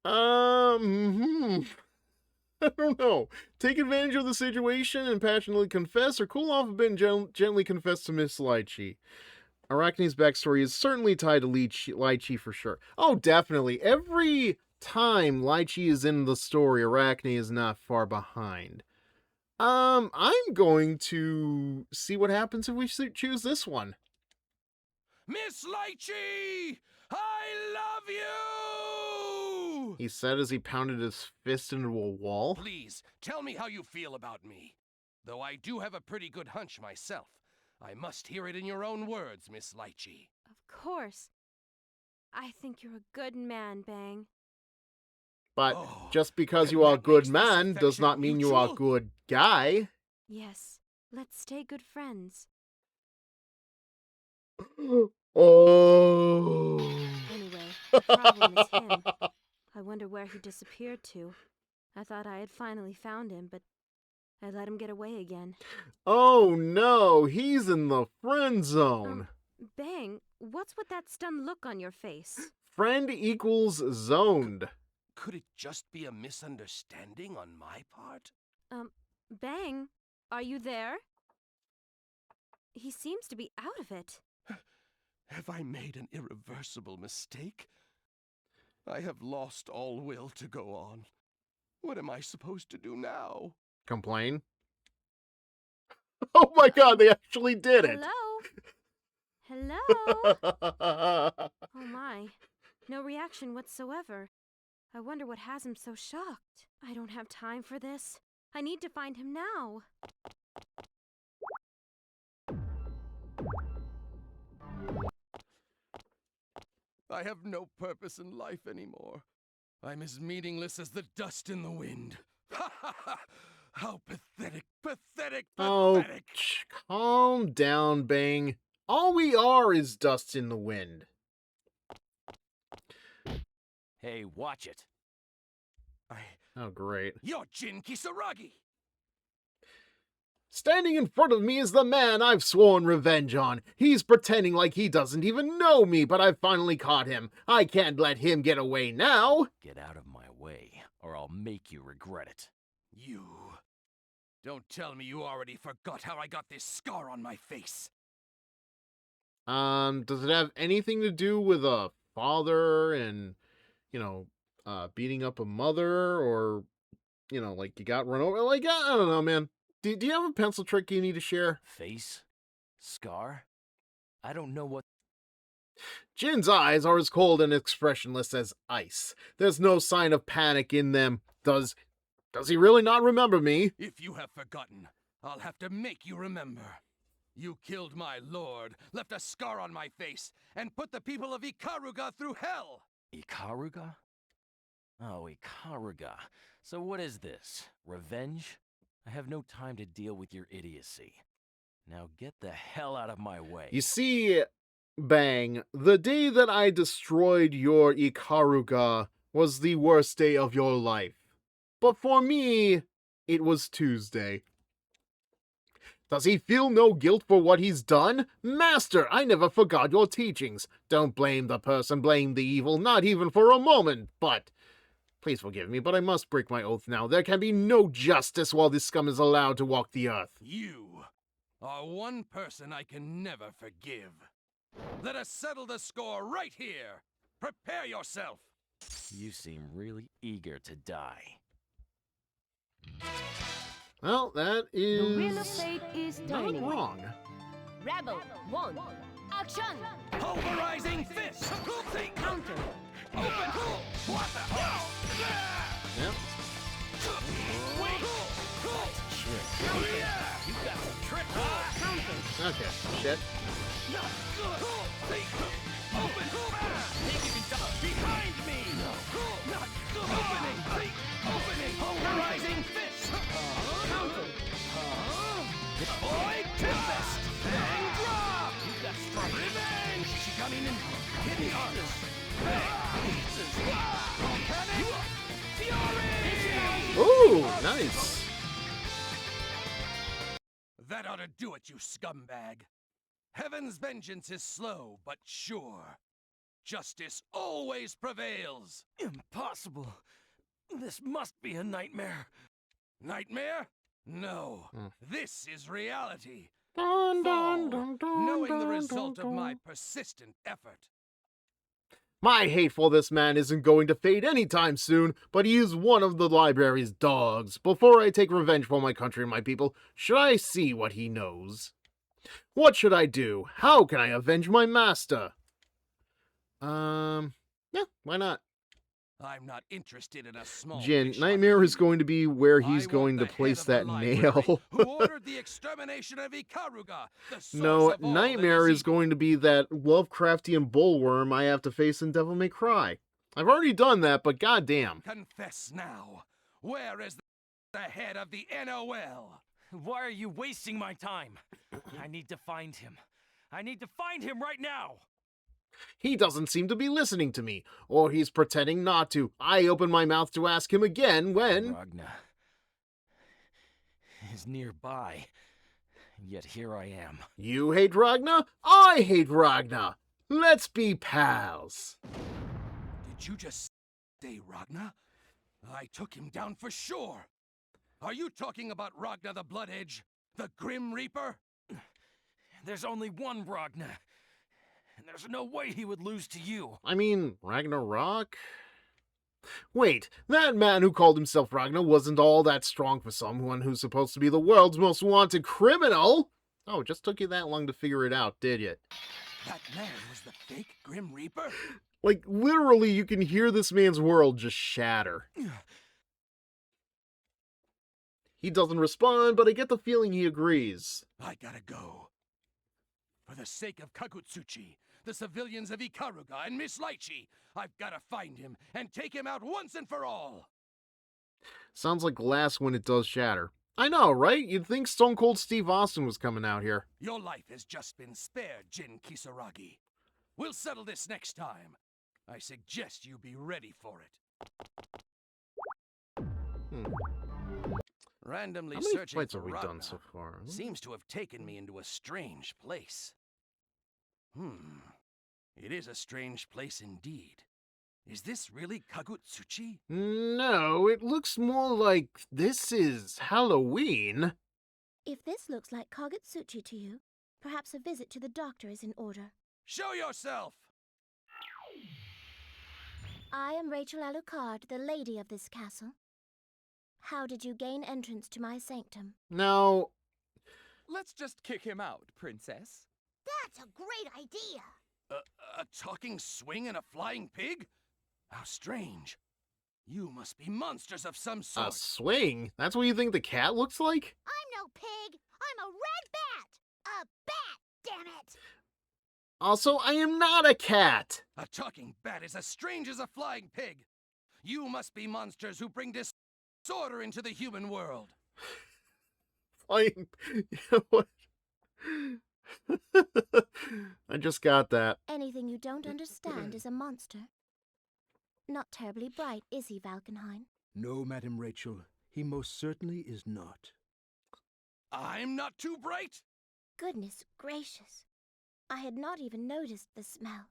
I don't know. Take advantage of the situation and passionately confess, or cool off a bit and gently confess to Miss Lychee. Arachne's backstory is certainly tied to Lychee for sure. Oh, definitely. Every time Lychee is in the story, Arachne is not far behind. I'm going to see what happens if we choose this one. Miss Lychee! I love you! He said as he pounded his fist into a wall. Please, tell me how you feel about me. Though I do have a pretty good hunch myself. I must hear it in your own words, Miss Lychee. Of course. I think you're a good man, Bang. But just because you are a good man does not mean you are a good guy. Yes, let's stay good friends. Oh. Anyway, the problem is him. I wonder where he disappeared to. I thought I had finally found him, but I let him get away again. Oh no, he's in the friend zone. Bang, what's with that stunned look on your face? Friend equals zoned. Could it just be a misunderstanding on my part? Bang, are you there? He seems to be out of it. Have I made an irreversible mistake? I have lost all will to go on. What am I supposed to do now? Complain? Oh my god, they actually did it! Hello? Oh my, no reaction whatsoever. I wonder what has him so shocked. I don't have time for this. I need to find him now. I have no purpose in life anymore. I'm as meaningless as the dust in the wind. How pathetic, pathetic, pathetic. Oh, calm down, Bang. All we are is dust in the wind. Hey, watch it. Oh, great. You're Jin Kisaragi! Standing in front of me is the man I've sworn revenge on. He's pretending like he doesn't even know me, but I've finally caught him. I can't let him get away now. Get out of my way, or I'll make you regret it. You... Don't tell me you already forgot how I got this scar on my face. Does it have anything to do with a father and, beating up a mother, or, like you got run over? Like, I don't know, man. Do you have a pencil trick you need to share? Face? Scar? I don't know what... Jin's eyes are as cold and expressionless as ice. There's no sign of panic in them. Does he really not remember me? If you have forgotten, I'll have to make you remember. You killed my lord, left a scar on my face, and put the people of Ikaruga through hell! Ikaruga? Oh, Ikaruga. So what is this? Revenge? I have no time to deal with your idiocy. Now get the hell out of my way. You see, Bang, the day that I destroyed your Ikaruga was the worst day of your life. But for me, it was Tuesday. Does he feel no guilt for what he's done? Master, I never forgot your teachings. Don't blame the person, blame the evil, not even for a moment, but... Please forgive me, but I must break my oath now. There can be no justice while this scum is allowed to walk the earth. You are one person I can never forgive. Let us settle the score right here. Prepare yourself. You seem really eager to die. Well, that is... The wheel of fate is turning. not wrong. Rebel 1. Action! Pulverizing fist! Counter! Open! What the hell? Okay, shit. Not good. Open. Behind me. Not good. Opening. Polarizing fist. Counter. Boy, Tempest. Bang drop. You got strike. Revenge. She coming in. Hitting artist. Bang. Pieces. Volcanic. Fury. Ooh, nice. That ought to do it, you scumbag. Heaven's vengeance is slow, but sure. Justice always prevails. Impossible. This must be a nightmare. Nightmare? No. This is reality. Dun, Fall, dun, dun, dun, knowing the dun, result dun, of my dun. persistent effort. My hateful this man isn't going to fade anytime soon, but he is one of the library's dogs. Before I take revenge for my country and my people, should I see what he knows? What should I do? How can I avenge my master? Yeah, why not? I'm not interested in a small Jin, fish like Nightmare is you. going to be where I he's want going the to head place of the that library nail. who ordered the extermination of Ikaruga, the source No, of all that Nightmare is evil. going to be that Lovecraftian bullworm I have to face in Devil May Cry. I've already done that, but goddamn. Confess now. Where is the head of the NOL? Why are you wasting my time? I need to find him. I need to find him right now! He doesn't seem to be listening to me, or he's pretending not to. I open my mouth to ask him again when... Ragna is nearby, and yet here I am. You hate Ragna? I hate Ragna! Let's be pals! Did you just say Ragna? I took him down for sure. Are you talking about Ragna the Blood Edge? The Grim Reaper? There's only one Ragna, and there's no way he would lose to you. I mean, Ragnarok? Wait, that man who called himself Ragna wasn't all that strong for someone who's supposed to be the world's most wanted criminal? Oh, it just took you that long to figure it out, did it? That man was the fake Grim Reaper? Like, literally, you can hear this man's world just shatter. He doesn't respond, but I get the feeling he agrees. I gotta go. For the sake of Kagutsuchi, the civilians of Ikaruga and Miss Lychee, I've gotta find him and take him out once and for all. Sounds like glass when it does shatter. I know, right? You'd think Stone Cold Steve Austin was coming out here. Your life has just been spared, Jin Kisaragi. We'll settle this next time. I suggest you be ready for it. Randomly How many searching fights for have we Ragna done so far? seems to have taken me into a strange place. It is a strange place indeed. Is this really Kagutsuchi? No, it looks more like this is Halloween. If this looks like Kagutsuchi to you, perhaps a visit to the doctor is in order. Show yourself! I am Rachel Alucard, the lady of this castle. How did you gain entrance to my sanctum? Now... Let's just kick him out, princess. That's a great idea. A talking swing and a flying pig? How strange. You must be monsters of some sort. A swing? That's what you think the cat looks like? I'm no pig. I'm a red bat. A bat, damn it. Also, I am not a cat. A talking bat is as strange as a flying pig. You must be monsters who bring disorder into the human world. Flying... What? I just got that. Anything you don't understand is a monster. Not terribly bright, is he, Valkenheim? No, Madam Rachel, he most certainly is not. I'm not too bright? Goodness gracious. I had not even noticed the smell.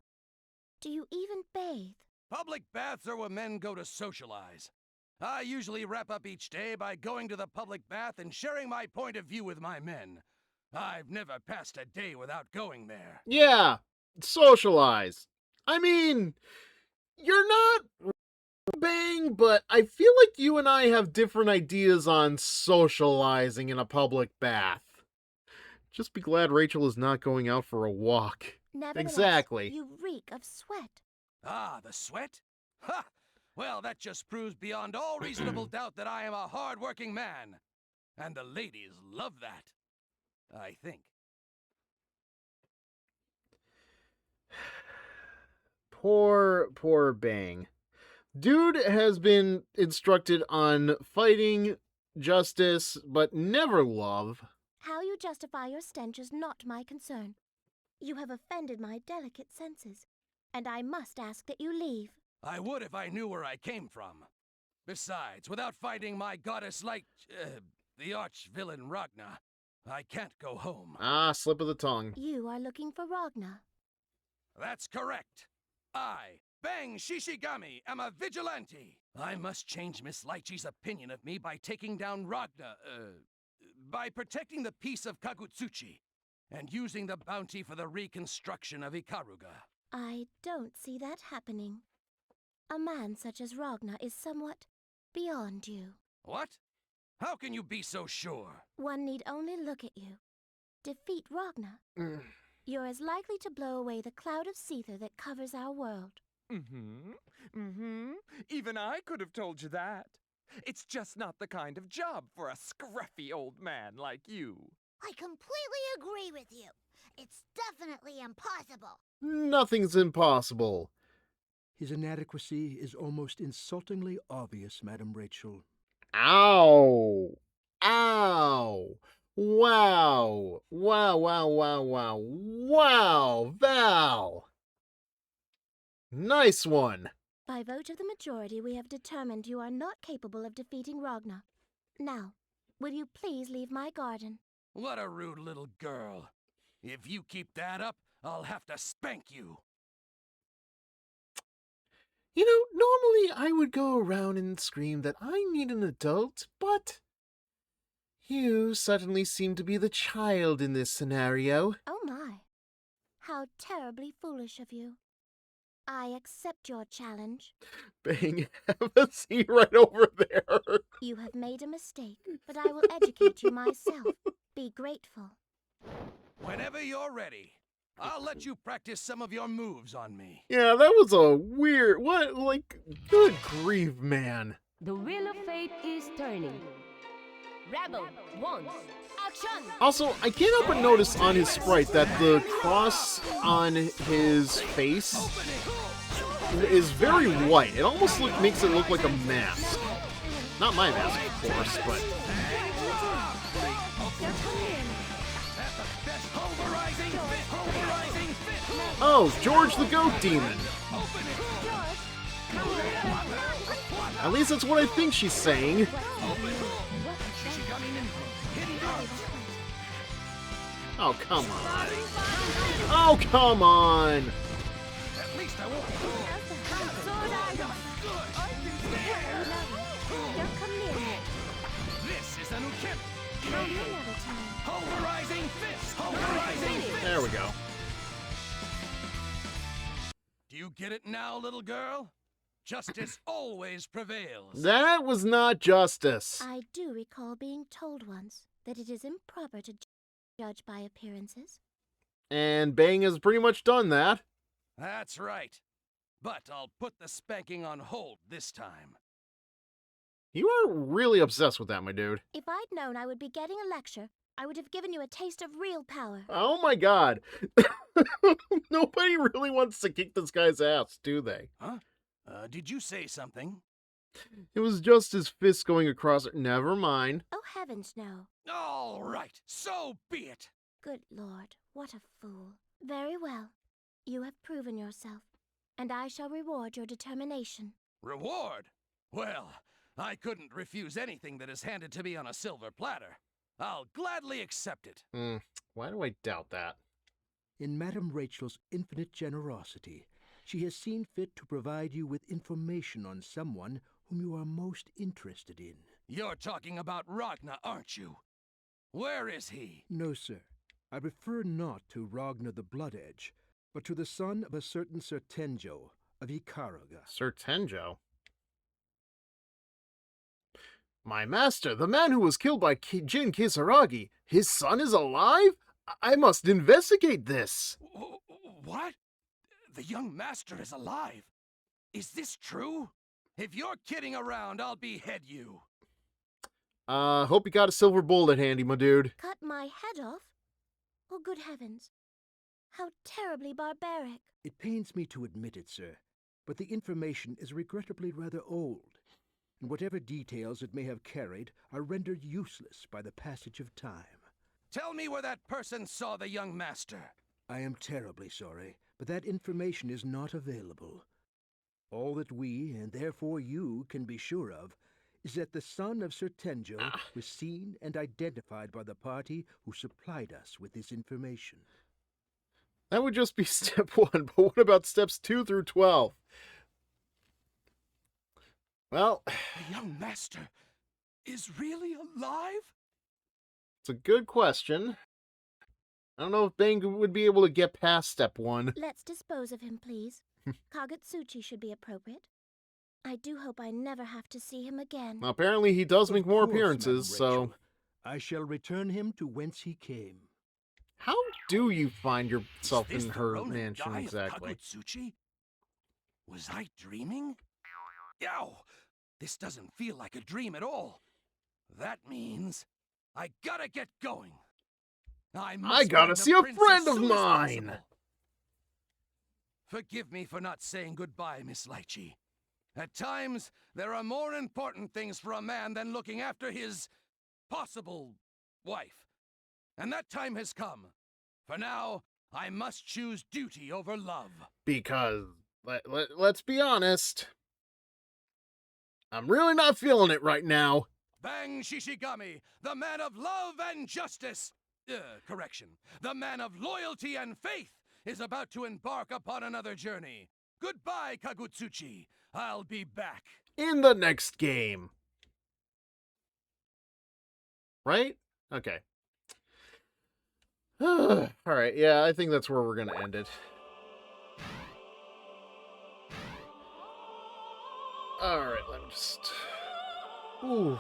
Do you even bathe? Public baths are where men go to socialize. I usually wrap up each day by going to the public bath and sharing my point of view with my men. I've never passed a day without going there. Yeah, socialize. I mean, you're not bang, but I feel like you and I have different ideas on socializing in a public bath. Just be glad Rachel is not going out for a walk. Nevertheless, Exactly. You reek of sweat. Ah, the sweat? Ha! Well, that just proves beyond all reasonable doubt that I am a hard-working man. And the ladies love that. I think. Poor Bang. Dude has been instructed on fighting, justice, but never love. How you justify your stench is not my concern. You have offended my delicate senses, and I must ask that you leave. I would if I knew where I came from. Besides, without fighting my goddess like, the arch-villain Ragna, I can't go home. Ah, slip of the tongue. You are looking for Ragna. That's correct. I, Bang Shishigami, am a vigilante. I must change Miss Lychee's opinion of me by taking down Ragna, by protecting the peace of Kagutsuchi, and using the bounty for the reconstruction of Ikaruga. I don't see that happening. A man such as Ragna is somewhat beyond you. What? How can you be so sure? One need only look at you. Defeat Ragna. You're as likely to blow away the cloud of Seether that covers our world. Even I could have told you that. It's just not the kind of job for a scruffy old man like you. I completely agree with you. It's definitely impossible. Nothing's impossible. His inadequacy is almost insultingly obvious, Madam Rachel. Ow! Ow! Wow! Wow, Val! Nice one! By vote of the majority, we have determined you are not capable of defeating Ragna. Now, will you please leave my garden? What a rude little girl. If you keep that up, I'll have to spank you. You know, normally I would go around and scream that I need an adult, but you suddenly seem to be the child in this scenario. Oh my. How terribly foolish of you. I accept your challenge. Bang, have a seat right over there. You have made a mistake, but I will educate you myself. Be grateful. Whenever you're ready, I'll let you practice some of your moves on me. Yeah, that was a weird... What? Like, good grief, man. The wheel of fate is turning. Rebel, once, action! Also, I can't help but notice on his sprite that the cross on his face is very white. It almost makes it look like a mask. Not my mask, of course, but... Oh, George the Goat Demon. At least that's what I think she's saying. Oh, come on. Oh, come on. At least I won't. This is an Ukemi. Pulverizing fist. Pulverizing fist. There we go. Do you get it now, little girl? Justice always prevails. That was not justice. I do recall being told once that it is improper to judge by appearances. And Bang has pretty much done that. That's right. But I'll put the spanking on hold this time. You are really obsessed with that, my dude. If I'd known I would be getting a lecture, I would have given you a taste of real power. Oh my god. Nobody really wants to kick this guy's ass, do they? Huh? Did you say something? It was just his fist going across it. Never mind. Oh, heavens, no. All right, so be it. Good Lord, what a fool. Very well. You have proven yourself, and I shall reward your determination. Reward? Well, I couldn't refuse anything that is handed to me on a silver platter. I'll gladly accept it. Why do I doubt that? In Madam Rachel's infinite generosity, she has seen fit to provide you with information on someone whom you are most interested in. You're talking about Ragna, aren't you? Where is he? No, sir. I refer not to Ragna the Blood Edge, but to the son of a certain Sir Tenjo of Ikaruga. Sir Tenjo? My master, the man who was killed by Jin Kisaragi, his son is alive? I must investigate this. What? The young master is alive? Is this true? If you're kidding around, I'll behead you. Hope you got a silver bullet handy, my dude. Cut my head off? Oh, good heavens. How terribly barbaric. It pains me to admit it, sir, but the information is regrettably rather old, and whatever details it may have carried are rendered useless by the passage of time. Tell me where that person saw the young master. I am terribly sorry, but that information is not available. All that we, and therefore you, can be sure of is that the son of Sir Tenjo was seen and identified by the party who supplied us with this information. That would just be step 1, but what about steps 2 through 12? Well, the young master is really alive? It's a good question. I don't know if Bang would be able to get past step 1. Let's dispose of him, please. Kagutsuchi should be appropriate. I do hope I never have to see him again. Well, apparently he does make more Of course, appearances, Madam so... Rachel. I shall return him to whence he came. How do you find yourself Is in this her the Ronin mansion guy of exactly? Kagutsuchi? Was I dreaming? Yow! This doesn't feel like a dream at all. That means I gotta get going. I gotta see a friend of mine! Forgive me for not saying goodbye, Miss Lychee. At times, there are more important things for a man than looking after his possible wife. And that time has come. For now, I must choose duty over love. Because, let's be honest, I'm really not feeling it right now. Bang Shishigami, the man of love and justice. Correction. The man of loyalty and faith is about to embark upon another journey. Goodbye, Kagutsuchi. I'll be back. In the next game. Right? Okay. Alright, yeah, I think that's where we're gonna end it. Alright, let me just... Ooh.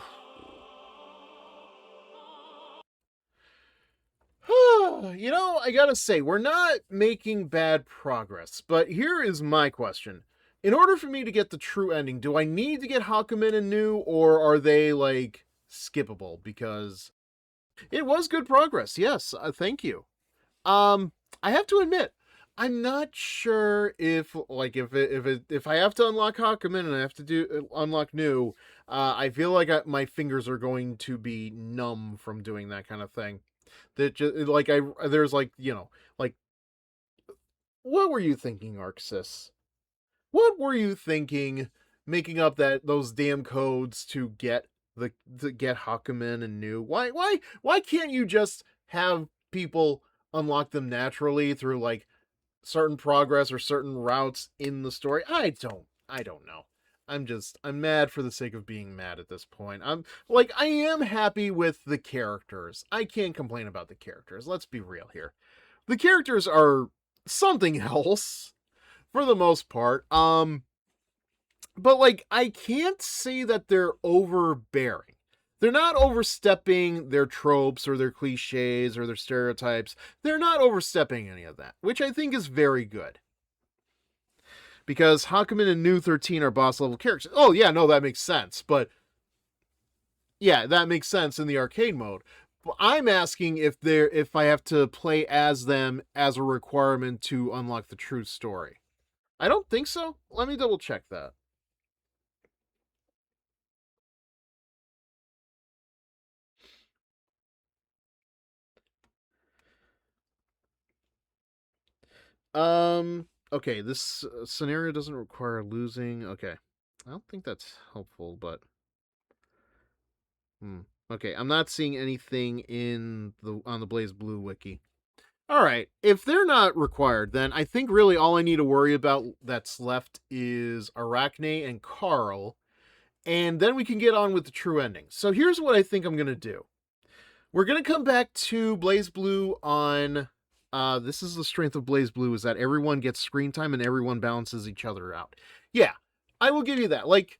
You know, I gotta say, we're not making bad progress, but here is my question. In order for me to get the true ending, do I need to get Hakumen and New, or are they, like, skippable? Because it was good progress, yes, thank you. I have to admit, I'm not sure if, like, if I have to unlock Hakumen and I have to unlock New, I feel like my fingers are going to be numb from doing that kind of thing. That just, like, there's, like, you know, like, what were you thinking, Arxis? What were you thinking making up those damn codes to get Hakumen and New? Why can't you just have people unlock them naturally through, like, certain progress or certain routes in the story? I don't know. I'm mad for the sake of being mad at this point. I am happy with the characters. I can't complain about the characters. Let's be real here. The characters are something else for the most part. But, like, I can't say that they're overbearing. They're not overstepping their tropes or their cliches or their stereotypes. They're not overstepping any of that, which I think is very good. Because Hakumen and New 13 are boss level characters. Oh yeah, no, that makes sense. But yeah, that makes sense in the arcade mode. But I'm asking if I have to play as them as a requirement to unlock the true story. I don't think so. Let me double check that. Okay, this scenario doesn't require losing. Okay. I don't think that's helpful, but... Okay, I'm not seeing anything on the BlazBlue wiki. Alright, if they're not required, then I think really all I need to worry about that's left is Arachne and Carl, and then we can get on with the true ending. So here's what I think I'm going to do. We're going to come back to BlazBlue on... this is the strength of BlazBlue, is that everyone gets screen time and everyone balances each other out. Yeah, I will give you that. Like,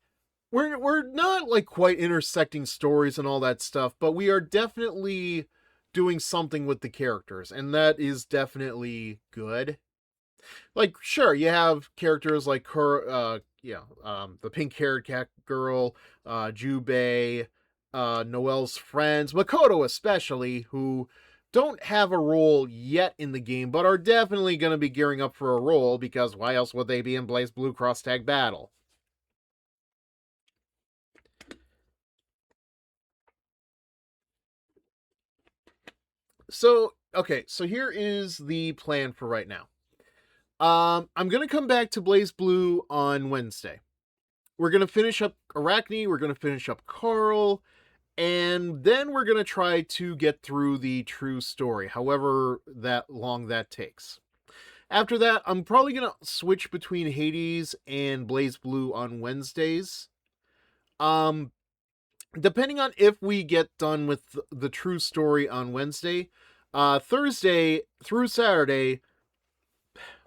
we're not, like, quite intersecting stories and all that stuff, but we are definitely doing something with the characters, and that is definitely good. Like, sure, you have characters like the pink-haired cat girl, Jubei, Noelle's friends, Makoto especially, who don't have a role yet in the game, but are definitely going to be gearing up for a role, because why else would they be in BlazBlue Cross Tag Battle? So, okay, so here is the plan for right now. I'm going to come back to BlazBlue on Wednesday. We're going to finish up Arachne, we're going to finish up Carl, and then we're going to try to get through the true story, however that long that takes. After that, I'm probably going to switch between Hades and BlazBlue on Wednesdays. Depending on if we get done with the true story on Wednesday, Thursday through Saturday,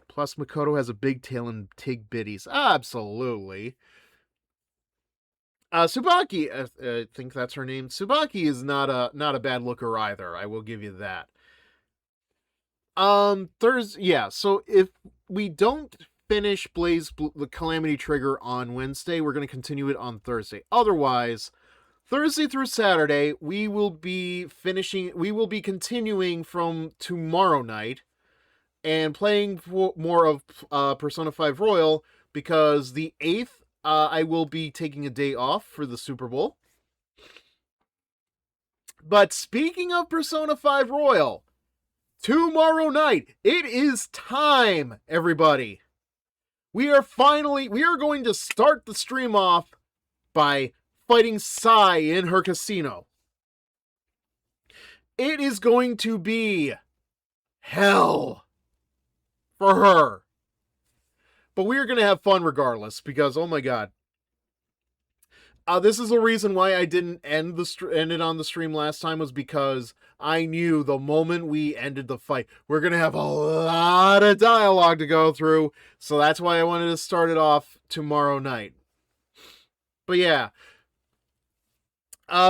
plus Makoto has a big tail and Tig Biddies. Absolutely. Tsubaki, I think that's her name. Tsubaki is not a bad looker either. I will give you that. Thursday, yeah. So if we don't finish the Calamity Trigger on Wednesday, we're going to continue it on Thursday. Otherwise, Thursday through Saturday, we will be continuing from tomorrow night and playing more of Persona 5 Royal, because the 8th, I will be taking a day off for the Super Bowl. But speaking of Persona 5 Royal, tomorrow night, it is time, everybody. We are going to start the stream off by fighting Sai in her casino. It is going to be hell for her. But we are going to have fun regardless, because, oh my god. This is the reason why I didn't end it on the stream last time, was because I knew the moment we ended the fight, we're going to have a lot of dialogue to go through. So that's why I wanted to start it off tomorrow night. But yeah.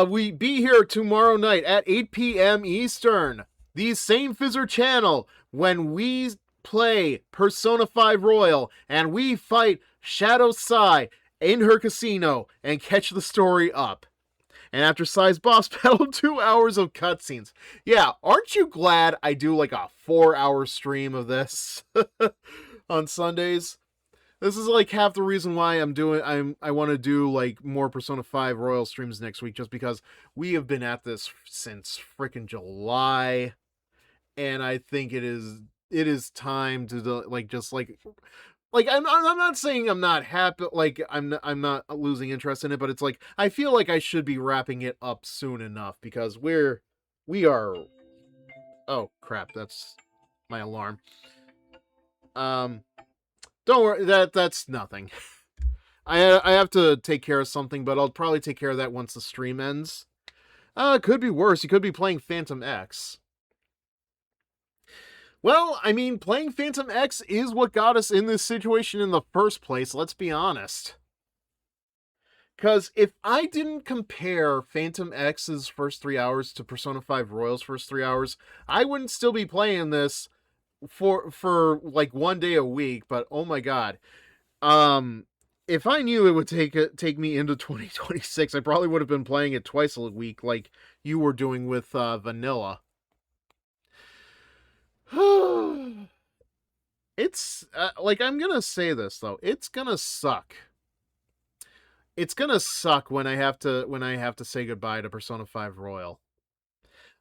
We be here tomorrow night at 8 p.m. Eastern. The same Fizzer channel, when we play Persona 5 Royal and we fight Shadow Sai in her casino and catch the story up. And after Sai's boss battle, 2 hours of cutscenes. Yeah, aren't you glad I do like a 4-hour stream of this on Sundays? This is like half the reason why I want to do like more Persona 5 Royal streams next week, just because we have been at this since freaking July, and I think it is time to I'm not saying I'm not happy, like I'm not losing interest in it, but it's like I feel like I should be wrapping it up soon enough, because we are. Oh crap, that's my alarm. Don't worry, that's nothing. I have to take care of something, but I'll probably take care of that once the stream ends. It could be worse. You could be playing Phantom X. Well, I mean, playing Phantom X is what got us in this situation in the first place, let's be honest. Because if I didn't compare Phantom X's first 3 hours to Persona 5 Royal's first 3 hours, I wouldn't still be playing this for like 1 day a week. But oh my god, if I knew it would take me into 2026, I probably would have been playing it twice a week, like you were doing with Vanilla. It's like, I'm gonna say this though, it's gonna suck. It's gonna suck when I have to say goodbye to Persona 5 Royal.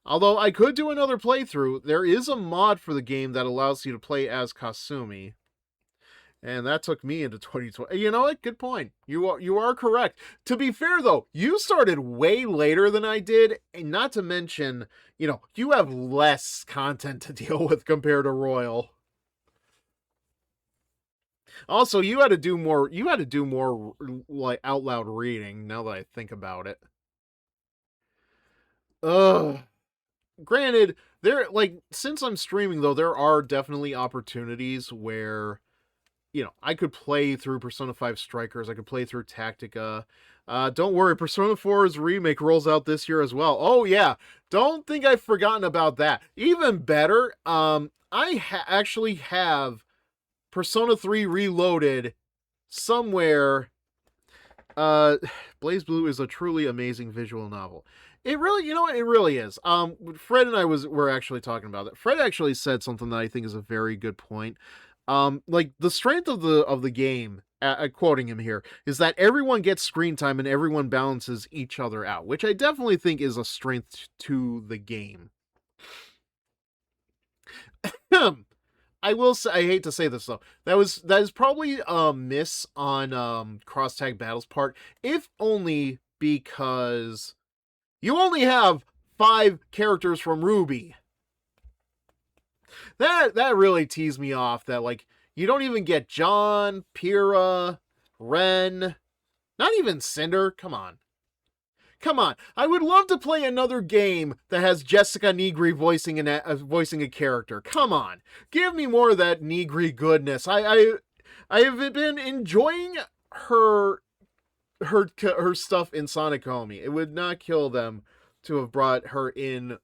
Although I could do another playthrough. There is a mod for the game that allows you to play as Kasumi. And that took me into 2020. You know what? Good point. You are correct. To be fair, though, you started way later than I did. And not to mention, you have less content to deal with compared to Royal. Also, you had to do more like out loud reading, now that I think about it. Granted, since I'm streaming though, there are definitely opportunities where I could play through Persona 5 Strikers, I could play through Tactica. Don't worry, Persona 4's remake rolls out this year as well. Oh yeah, don't think I've forgotten about that. Even better, I actually have Persona 3 Reloaded somewhere. BlazBlue is a truly amazing visual novel. It really, it really is. Fred and I were actually talking about it. Fred actually said something that I think is a very good point. Like the strength of the game, quoting him here, is that everyone gets screen time and everyone balances each other out, which I definitely think is a strength to the game. I will say, I hate to say this though, that is probably a miss on Cross Tag Battle's part, if only because you only have 5 characters from RWBY. That really teased me off, that like you don't even get John, Pyrrha, Ren, not even Cinder. Come on. I would love to play another game that has Jessica Negri voicing a character. Come on. Give me more of that Negri goodness. I have been enjoying her stuff in Sonic Homie. It would not kill them to have brought her in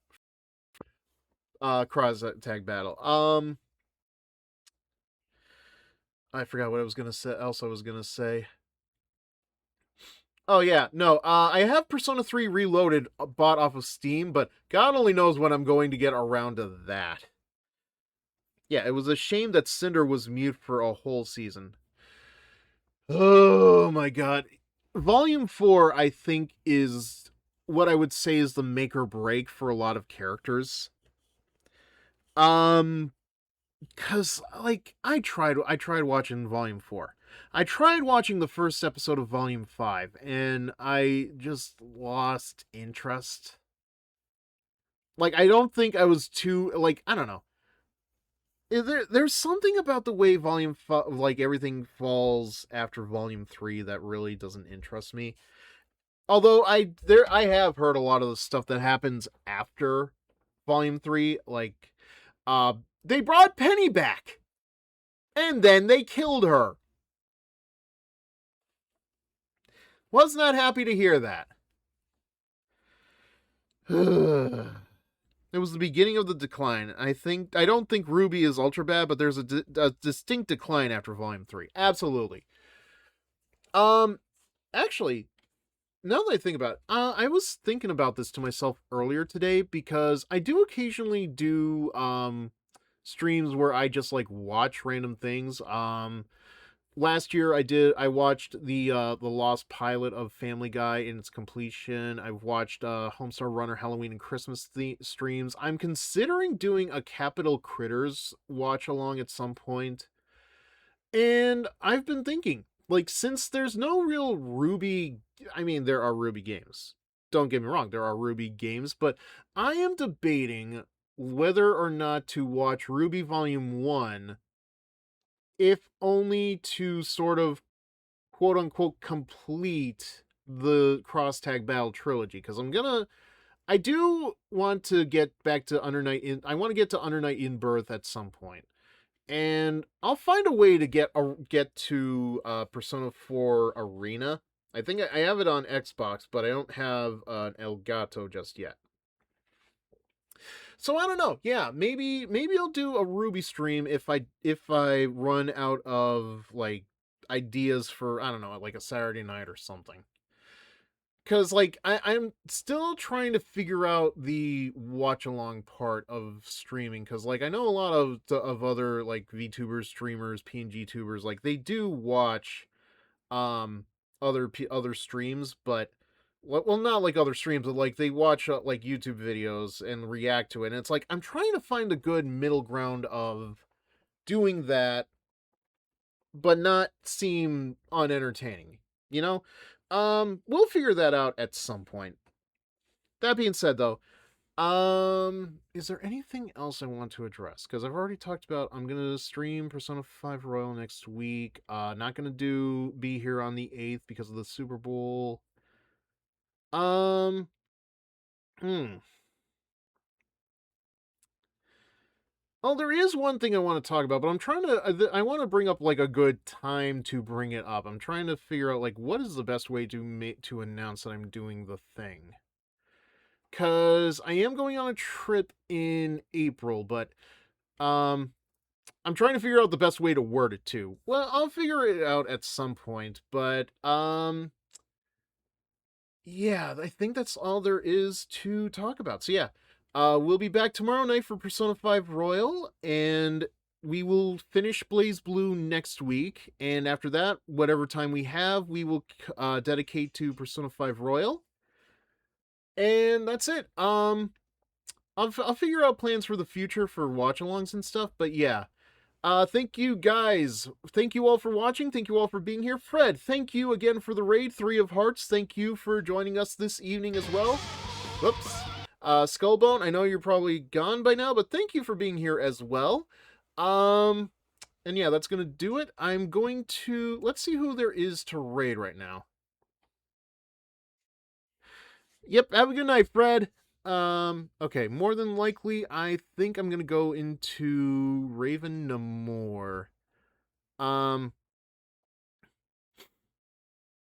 Cross Tag Battle. I forgot what I was gonna say. Oh yeah, no, I have Persona 3 Reloaded bought off of Steam, but God only knows when I'm going to get around to that. Yeah, it was a shame that Cinder was mute for a whole season. Oh my god. Volume 4, I think, is what I would say is the make or break for a lot of characters. Cause like I tried watching Volume 4. I tried watching the first episode of Volume 5 and I just lost interest. Like I don't think I was too like I don't know. There's something about the way like everything falls after Volume 3 that really doesn't interest me. Although I have heard a lot of the stuff that happens after Volume 3, like they brought Penny back. And then they killed her. Was not happy to hear that. It was the beginning of the decline. I don't think RWBY is ultra bad, but there's a distinct decline after Volume 3. Absolutely. Actually, now that I think about it, I was thinking about this to myself earlier today because I do occasionally do streams where I just like watch random things. Last year I watched the Lost Pilot of Family Guy in its completion. I've watched Homestar Runner Halloween and Christmas streams. I'm considering doing a Capital Critters watch along at some point. And I've been thinking, like, since there's no real RWBY, I mean, there are RWBY games. Don't get me wrong, there are RWBY games, but I am debating whether or not to watch RWBY Volume 1, if only to sort of quote-unquote complete the Cross Tag Battle trilogy, because I do want to get back to I want to get to Under Night in Birth at some point. And I'll find a way to get to Persona 4 Arena. I think I have it on Xbox, but I don't have an Elgato just yet. So I don't know. Yeah, maybe I'll do a RWBY stream if I run out of like ideas for, I don't know, like a Saturday night or something. Cause like I'm still trying to figure out the watch along part of streaming. Cause like I know a lot of other like VTubers, streamers, PNG tubers, like they do watch other streams, but well, not like other streams, but like they watch like YouTube videos and react to it. And it's like I'm trying to find a good middle ground of doing that, but not seem unentertaining. You know, we'll figure that out at some point. That being said, though, is there anything else I want to address? Because I've already talked about I'm gonna stream Persona 5 Royal next week. Not gonna be here on the 8th because of the Super Bowl. Oh, there is one thing I want to talk about, but I'm trying to. I want to bring up like a good time to bring it up. I'm trying to figure out like what is the best way to announce that I'm doing the thing. Cause I am going on a trip in April, but I'm trying to figure out the best way to word it too. Well, I'll figure it out at some point, but yeah, I think that's all there is to talk about. So yeah, we'll be back tomorrow night for Persona 5 Royal, and we will finish BlazBlue next week. And after that, whatever time we have, we will dedicate to Persona 5 Royal. And that's it. I'll figure out plans for the future for watch-alongs and stuff. But yeah, thank you guys. Thank you all for watching. Thank you all for being here. Fred, thank you again for the raid. 3 of Hearts, thank you for joining us this evening as well. Whoops. Skullbone, I know you're probably gone by now, but thank you for being here as well. And yeah, that's gonna do it. I'm going to... Let's see who there is to raid right now. Yep, have a good night, Fred. Okay, more than likely, I think I'm gonna go into Raven Namor. Well,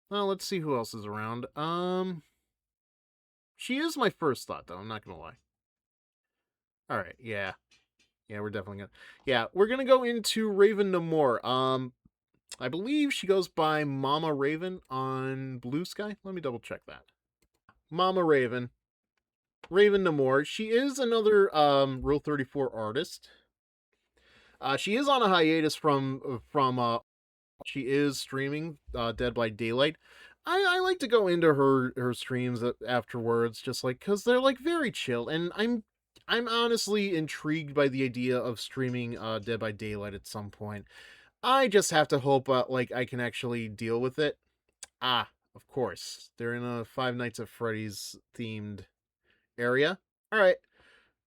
let's see who else is around. She is my first thought, though, I'm not gonna lie. Alright, yeah. Yeah, we're definitely gonna... Yeah, we're gonna go into Raven Namor. I believe she goes by Mama Raven on Blue Sky. Let me double check that. Mama Raven. Raven Namor. She is another Rule 34 artist. She is on a hiatus from she is streaming Dead by Daylight. I like to go into her streams afterwards, just like because they're like very chill, and I'm honestly intrigued by the idea of streaming Dead by Daylight at some point. I just have to hope like I can actually deal with it. Ah, of course, they're in a Five Nights at Freddy's themed area. All right.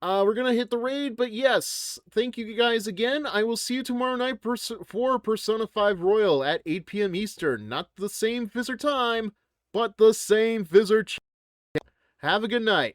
We're gonna hit the raid, but yes, thank you guys again. I will see you tomorrow night for Persona 5 Royal at 8 p.m. Eastern. Not the same Fizzer time, but the same Fizzer channel. Have a good night.